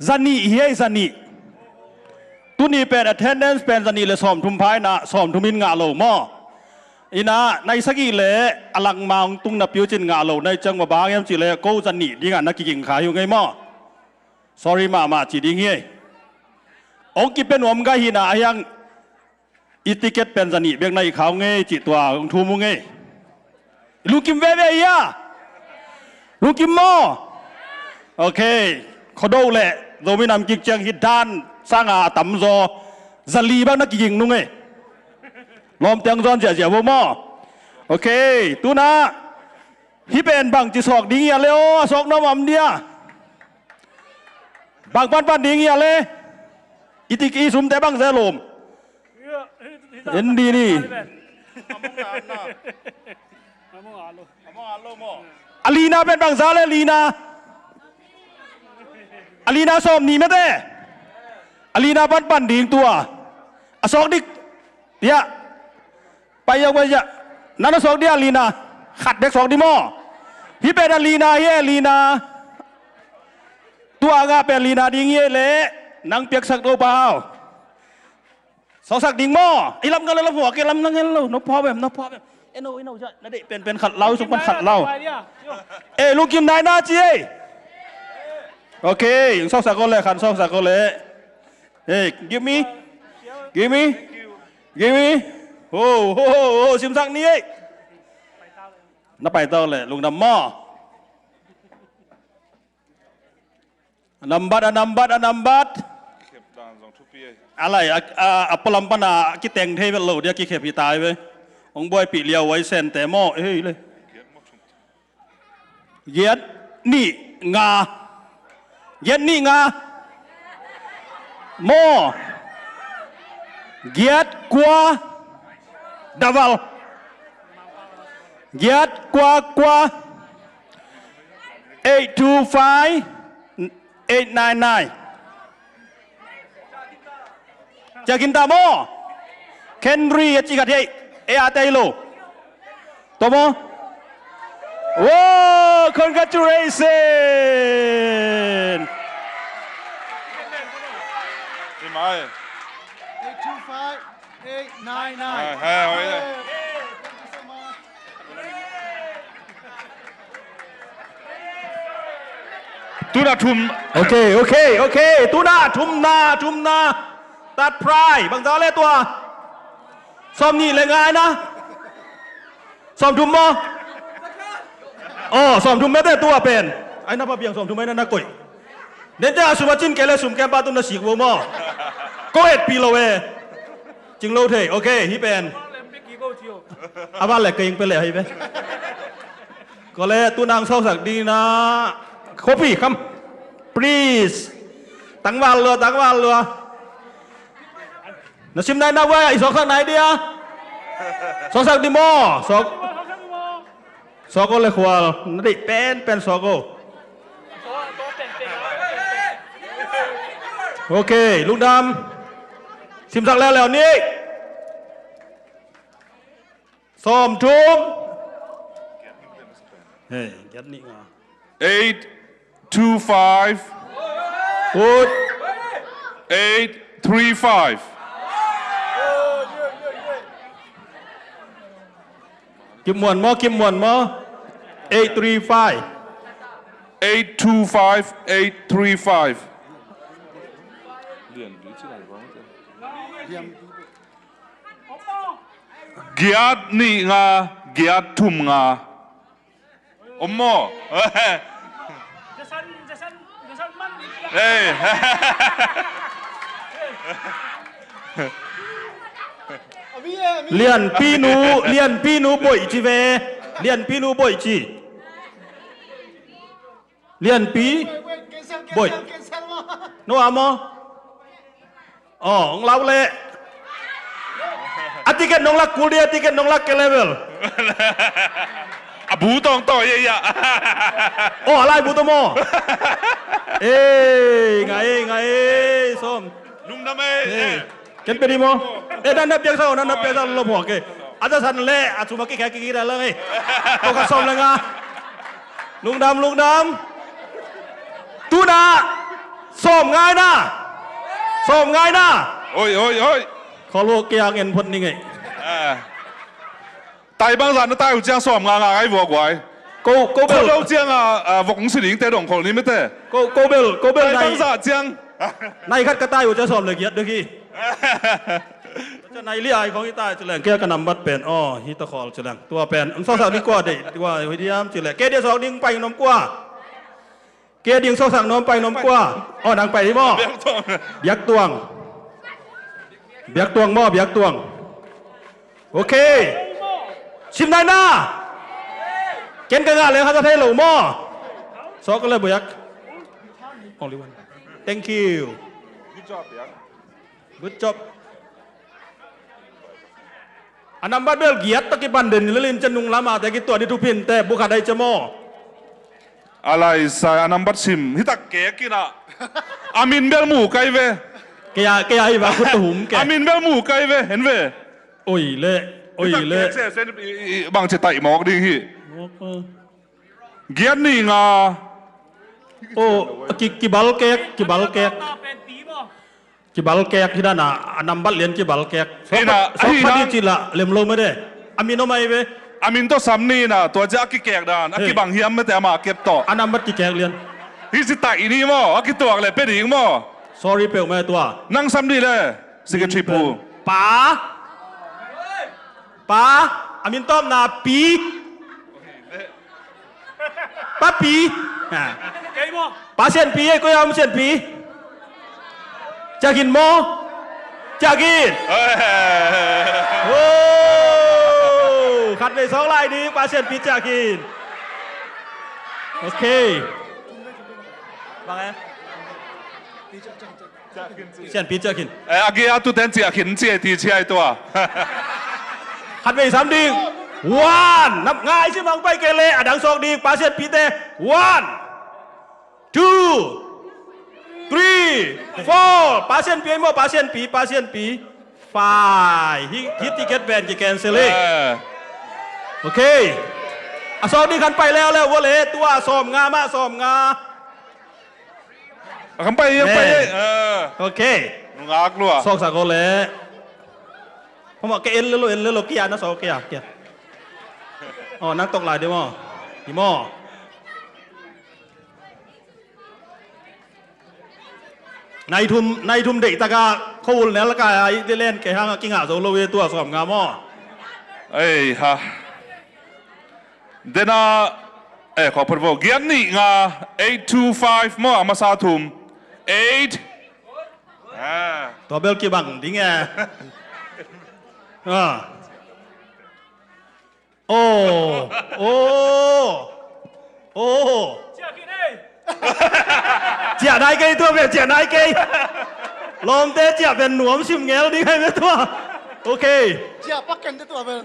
จันนี่เฮียจันนี่ตุนี่เป็น attendance เป็นจันนี่เลยสอมทุ่มพายนะสอมทุ่มินงาโลหม้ออีน่ะในสักกี่เล่อลังมังตุงนับพิวจินงาโลในจังหวะบางยามจีเล่กูจันนี่ดีงานนักกิ่งขายอยู่ไงหม้อ sorry มาจีดีเงี้ยองค์กิเป็นหัวมกะหินะยังอีติเกตเป็นจันนี่เบียงในเขาเงยจิตตัวของทูมุงเงยลูกิมเวเวียลูกิมโมโอเคเขาดูแหละโดมินำกิจจังฮิดานสร้างอาตัมโซจัลีบ้างนักยิงนุ่งเงยล้อมเตียงจอนเจียบ่มอโอเคตูน่าฮิเป็นบางจีสอกดิ้งอย่าเลยโอ้สอกน้ำมันเดียบางปันดิ้งอย่าเลยอิติกีสุมแต่บางเซลมเอ็นดีนี่อาลีนาเป็นบางซาเลยลีนาอาลีนาสอมนี่ไม่ได้อาลีนาปันดิ้งตัวอสอกดิเดียไปยังไปยังนั่นสอกเดียลีนาขัดเด็กสอกดิโมฮิเป็นอาลีนาเฮลีนาตัวงาเป็นลีนาดิ้งเย่เละนังเปียกสักโตเปล่าสองสักดิ้งหม้อไอ้ลำกันแล้วหัวแกลำนั่งเงี้ยเรานพอแบบเอ็นโอใช่นั่นเด็กเป็นขัดเราสุกมันขัดเราลูกกินได้น่าจีโอเคสองสักก็เลยขันสองสักก็เลยgive meโอ้ชิมสักนี้น่าไปต่อเลยลุงดำหม้อนัมบัดอะไรปลำปนากิเตงเทวโลเดียกิเขปีตายไปองบอยปีเลียวไว้เซนแต่หม้อเฮ้ยเลยเย็ดนี่งาหม้อเย็ดกว่าดับเบิลเย็ดกว่า825 จะกินตาโมเคนรีจิกัดเออาเตโลตัวโมว้าว congratulations ที่ไหม ตูน่าทุ่มโอเคตูน่าทุ่มนาตัดพรายบางตาเล่ตัวซ้อมนี่เลยง่ายนะซ้อมทุ่มมั้งซ้อมทุ่มไม่ได้ตัวเป็นไอ้นับเบียงซ้อมทุ่มไม่ได้นักกุยเดี๋ยวจะสุมาจินเกล้สุมแกมปาตุนสีกัวมั้งก็เอ็ดปีละเวจิงโลเทโอเคฮิเป็นอาบ้านแหลกเก่งไปเลยฮิเป็นก็เลยตัวนางเศร้าสักดีนะคบพี่คำ please ตั้งวันเลยน่าชิมได้นะเว้ยสอกสักไหนเดียสอกสักดิโมสอกเลยขวานั่นดิเป็นสอกโอเคลุงดำชิมสักแล้วนี่ซ้อมทุ่มเฮ้ยยัดนี่ไง825 good 835 กิมมวนมอ835 เกียรตินี่งาเกียรติทุ่มงาอมโมเอ้ยเลียนปีนูบ่อยจีเวเลียนปีนูบ่อยจี เลียนปีบ่อยโนอามออ๋อของเราเลยtiket nong lak kuliah tiket nong lak ke level บูตองต่อยยะ oh alai bu tomo ngai som ลุงทำไม ken pe di mo dan na piak sa na piak sa lo mo ke ada san le atuma ke ki da la ngai to ka som la nga lung dam tu na som ngai na โอ้ย ขอโลกเกียงเงินพดนี่ไง大班人都帶有這樣爽硬硬喺鑊鬼，高佢標都這樣50年帶同學你咩得？高標大班ใน人這樣，ในคัดกระต่ายอยู่จะสอบเลยเกียรติด้วยกี้จะในเรียกของที่ใต้จะแหล่งแก้กันนำบัดเป็นอ๋อฮิตคอลจะแหล่งตัวเป็นสองสาวนี่กว่าเด็กว่าวิทยามจะแหล่งเกียรติสองดิ้งไปนมกว่าเกียรติดิ้งสองสั่งนมไปนมกว่าอ๋อดังไปที่หม้อเบียกตวงหม้อเบียกตวงโอเคชิมได้นะเกณฑ์กันเลยครับจะเทหลูหม้อซอกก็เลยเบียก only one thank you good job อันนั้นบัดเบลเกียรติตะกี้บันเดินลินจะนุ่งละมาแต่กี่ตัวที่ทุพินแต่บุคคลใดจะหม้ออะไรใส่อันนั้นบัดชิมฮิตาเก๋กินอ่ะอามินเบลหมูไก่เวแกยาอีบ้าคุณตุ่มแกอามินเบลหมูไก่เวเห็นเวโอ้ยเละเส้นบางจะไต่หมอกดีฮีเกียรตินี่งาโอ้กี่บอลแกกที่ด้านน่ะอันนั้นบัดเลียนกี่บอลแกกสองพันที่จีละเลี้ยมลงไม่ได้อามินเอาไหมเวอามินตัวซ้ำนี่นะตัวจะกี่แกกดานกี่บางเฮียมไม่แต่มาเก็บต่ออันนั้นบัดกี่แกกเลียนฮิสิไต่นี่มั้งกี่ตัวอะไรเป็นอีกมั้งsorry เปล่าไม่ตัวนั่งซ้ำดีเลยสิกทริปูป๋าอามินต้อมนาปีป้าปีป้าเซียนปีไอ้ก็ยอมเซียนปีจะกินโมจะกินโอ้ขัดไปสองลายดีป้าเซียนปีจะกินโอเคว่าไงเซียนปีจะกินอาเกียตุเต็นจะกินเจียตีเชียตัวขัดไปสามดิ่งวันนับง่ายใช่ไหมไปเกเรดังสองดิ่งปาเซียนปีเต one two three four ปาเซียนปีโมปาเซียนปี five ฮิตติเก็ตแบนกี่แกนเซเล่โอเคสองดิ่งขันไปแล้ววะเลยตัวซ้อมงามาซ้อมงาขันไปยังไปโอเคงากลัวสองสักคนเลยผมบอกเอ็นเลยกี่อันนะสองกี่อันอ๋อนักตกหลายเดี๋ยวมั้งอีหม้อในทุ่มเด็กตะกาเขาวุ่นแล้วละกายได้เล่นแก่ห้างกิ้งหาโซโลเวตัวสอบงาหม้อเอ้ยฮะเดน่าขอพูดว่าเกียรตินี่งา825หม้อมาซาทุ่ม8ตัวเบลกี่บังดิ้งไงโอ้เจียได้กี่ตัวเป็นเจียได้กี่ลมเตะเจียเป็นหนวมชิมเงี้ยดีไงเป็นตัวโอเคเจียปักกันตัวเป็น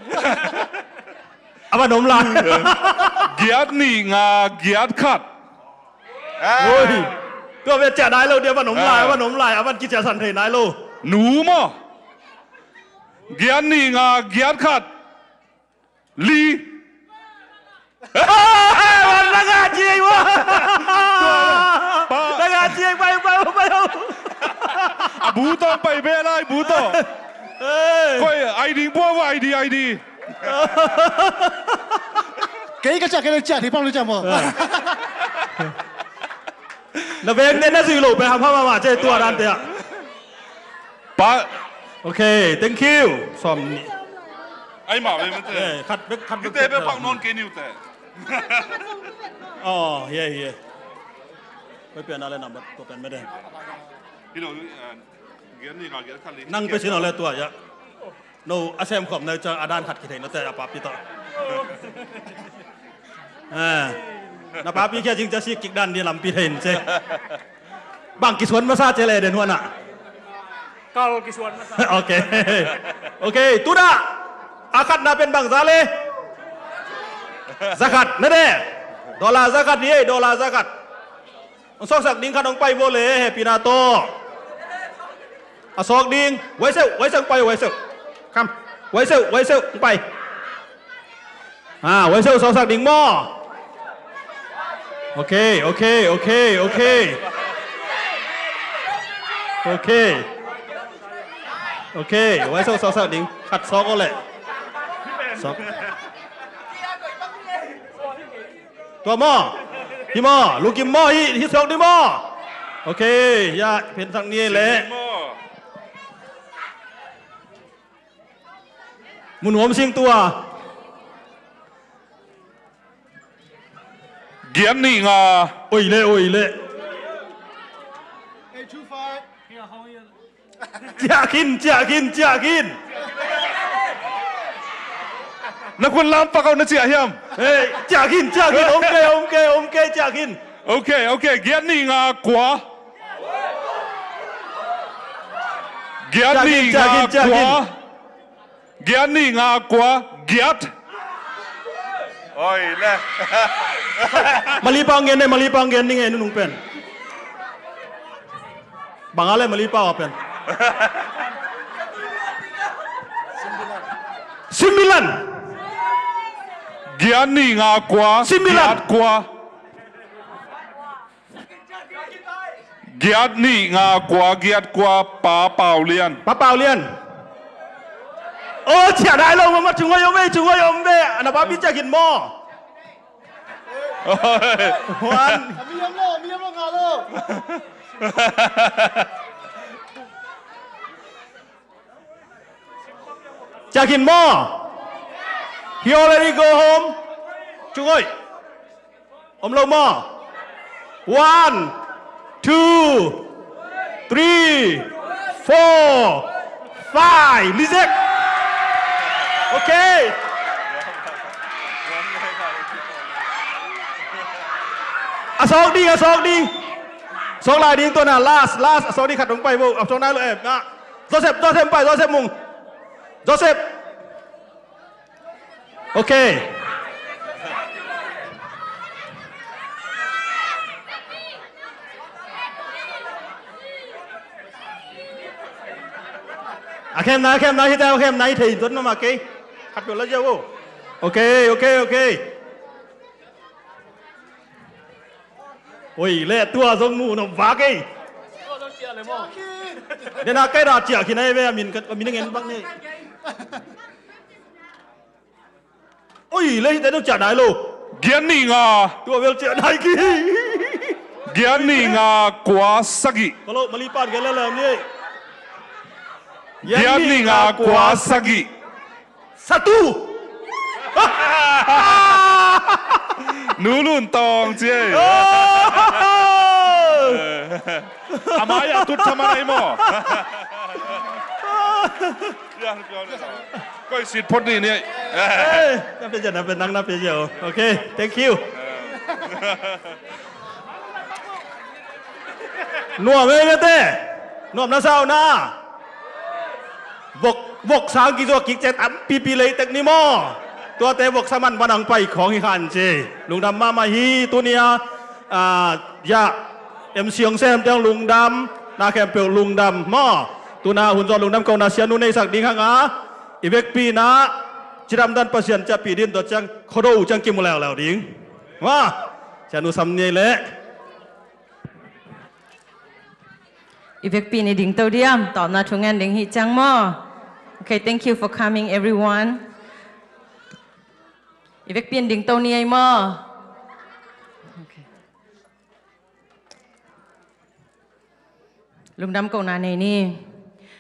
เอามาหนมลายเกียรตินี่งาเกียรติขัดโอ้ยตัวเป็นเจียได้เราเดี๋ยวมาหนมลายเอามากิจสันเทนายโลหนูมั้งเกียรตินี่งาเกียรติขัดลีวันนักเจียวะนักเจียไปบูโตไปเบลายบูโตก็ไอดีบัวว่าไอดีเก๋ก็จะเก๋จะที่พ่อรู้จักมั้งแล้วเบงเนี่ยน่าสิลูกไปทำพ่อมาเจตัวดันเตะปะโอเค thank you สอมนี่ไอ้หมาเป็นมันเตะคัดเตะเป็นฝั่งนอนเกนิวเตะอ๋อเฮ้ไม่เปลี่ยนอะไรนะตัวเป็นไม่ได้พี่น้องเกียรตินี่งาเกียรติขัดลีนั่งไปชิ้นอะไรตัวเยอะโนอาเซมขอบในจะอาดานขัดกี่เทนแล้วแต่อาปาปิโต na papi kya jing jasi kik dan dia lampi hin je bang kiswan masa chele den huana kal kiswan masa okay okay tuda akad na pen bang zale zakat na de dolar zakat ni dolar zakat sok sak ding khanong pai bo le pinato asok ding wai seu pai wai seu kam wai seu pai wai seu sok sak ding mo okay wai seu sok sak ding khat sok ko le sok tua mo hi mo lu kim mo hi sok di mo okay ya pen sang ni le mun hom sing tua เกียนนี่งา oi le chia kin นักคุณล้ำปากเอาหน้าเจียเฮียม hey chia kin okay chia kin โอเคเกียนนี่งากว่าเกียนนี่งากว่าเกียนนี่งากว่าเกียดโอ้ยเลย malipang gen ni ngai nung pen bangale malipang pen 9 เกียนนี่งากว่า 9 เกียดกว่าเกียดนี่งากว่าเกียดกว่าป้าเป่าเลียน ป้าเปล่าเลียนโอ้เฉียได้ลงมาจุงยมเว้อันนั้นป้าพี่จะกินหม้อวันมียมโลงาโลจะกินหม้อ he already go home จุงยลงหม้อ 1 2 3 4 5 reject okay สองดีสองลายดีตัวน่ะ last สองดีขัดลงไปบุสองได้เลยนะโจเซฟไปโจเซฟมุงโจเซฟโอเคเข้มนะที่เจ้าเข้มนะที่ต้นมาเกยขัดอยู่แล้วเจ้าโอเคโอ้ยเล่ตัวทรงมูนฟ้าเกยเดี๋ยวนะใกล้ราเจียขี้ไหนเว้ยมินเงินบ้างนี่โอ้ยเล่ที่ต้องจัดได้ลูก เกียนนี่งา ตัวเวลจัดได้กี่ เกียนนี่งากว่าสักิ ก็ลูกมาลีปานกันแล้วนี่ เกียนนี่งากว่าสักิ satu หนูรุ่นตองเจ้ อามาอยากทุดทำอะไรมั่วก็สิทธิ์พอดีเนี่ยนับเป็นจะนับเป็นนับเป็นเดียวโอเค thank you นัวไม่ได้เต้นัวน่าเศร้านะวกสางกี่ตัวกิกเจ็ดอันปีเลยเทคนิมอตัวเตะวกสมันบังไปของอีหันเจลุงดำมาฮีตัวเนี้ยยาเอ็มเสียงเซมเตียงลุงดำนาแคมเปียวลุงดำม้อตัวนาหุ่นจอลุงดำกองนาเซียนุในสักดิ้งข้างอีเวกปีนะจิรำดันประเสียนจะปีดินตัวจังโคโดจังกิมุแล้วดิ้งว่าจะนุสำเนียเลยอีเวกปีในดิ้งตัวเดียมตอบนาทุงงานดิ้งฮิจังม้อ Okay, thank you for coming, everyone. Ivek pin ding tau ni ai mo. Okay. Lungdam ko na nei ni.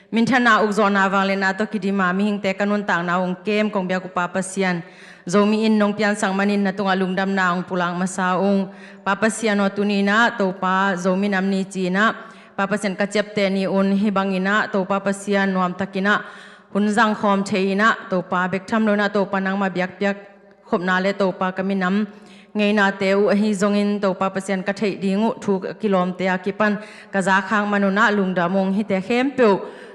Min thana ukzona walena to kidima mi hingte kanun tang na ong kem kong bia ku papasian. Zomi in nong pian sang manin na tunga lungdam na ong pulang masaong. Papasian o tunina to pa zomi namni china. Papasian kachepte ni un hibangina to papasian nuam takina. หุ่นจังคอมเทียนะตัวปลาเบกทำโลนะตัวปลานางมาเบียกขบนาเลตัวปลากระมิน้ำ ngay na teu hi zongin to pa pasian ka thei dingu thu kilom te akipan ka za khang manuna lungdamong hi te khem pe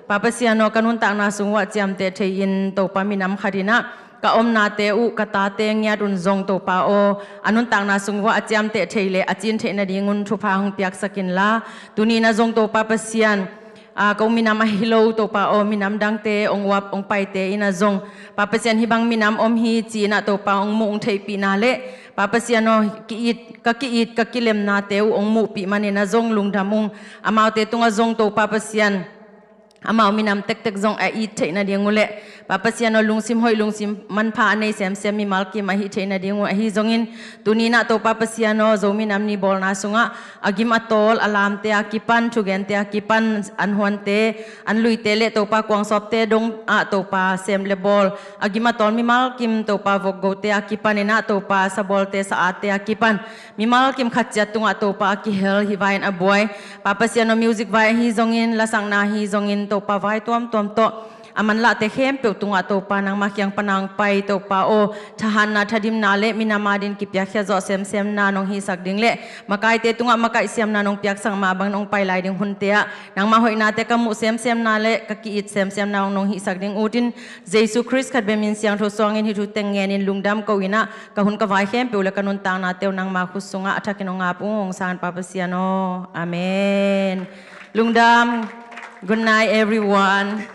pa pasian no kanun ta na sungwa chiam te thei in to pa minam khadina ka om na teu ka ta te ngya dun zong to pa o anun tang na sungwa chiam te thei le achin the na dingun thu pha hong piak sakin la tuni na zong to pa pasian kau minam ahilo to pa o minam dang te ong wap ong pai te ina zong papasian hibang minam om hi chi na to pa ong mung thei pi na le papasian no ki it ka kilem na te ong mu pi manina zong lungdamung amau te tunga zong to papasian amau minam tek tek zong a it thei na dingule papasian no lungsim hoi lungsim man pha nei sem sem mi malki ma hi thei na dingu hi zongin tunina to papasian no zo minam ni bol na sunga agim atol alam te akipan thugen te akipan anhuan te anlui te le to pa kwang sop te dong a to pa sem le bol agim atol mi malkim to pa vok go te akipan ena to pa sa bol te sa ate akipan mi malkim khatcha tunga to pa ki hel hi vain a boy papasian no music vai hi zongin lasang na hi zongin to pa vai tom to aman la te khem pe tunga to pa nang makyang panang pai to pa o thahan na thadim na le minamadin ki pya khya zo sem sem na nong hi sak ding le makai te tunga makai siam na nong pyak sang ma bang nong pai lai ding hun te nang ma hoi na te kamu sem sem na le ka ki it sem sem na nong hi sak ding utin jesu christ khat be min siang tho song in hi thu teng ngen in lungdam ko ina ka hun ka vai khem pe le kanun tang na te nang ma khusunga athakin nga pung san pa pasiano amen lungdam good night everyone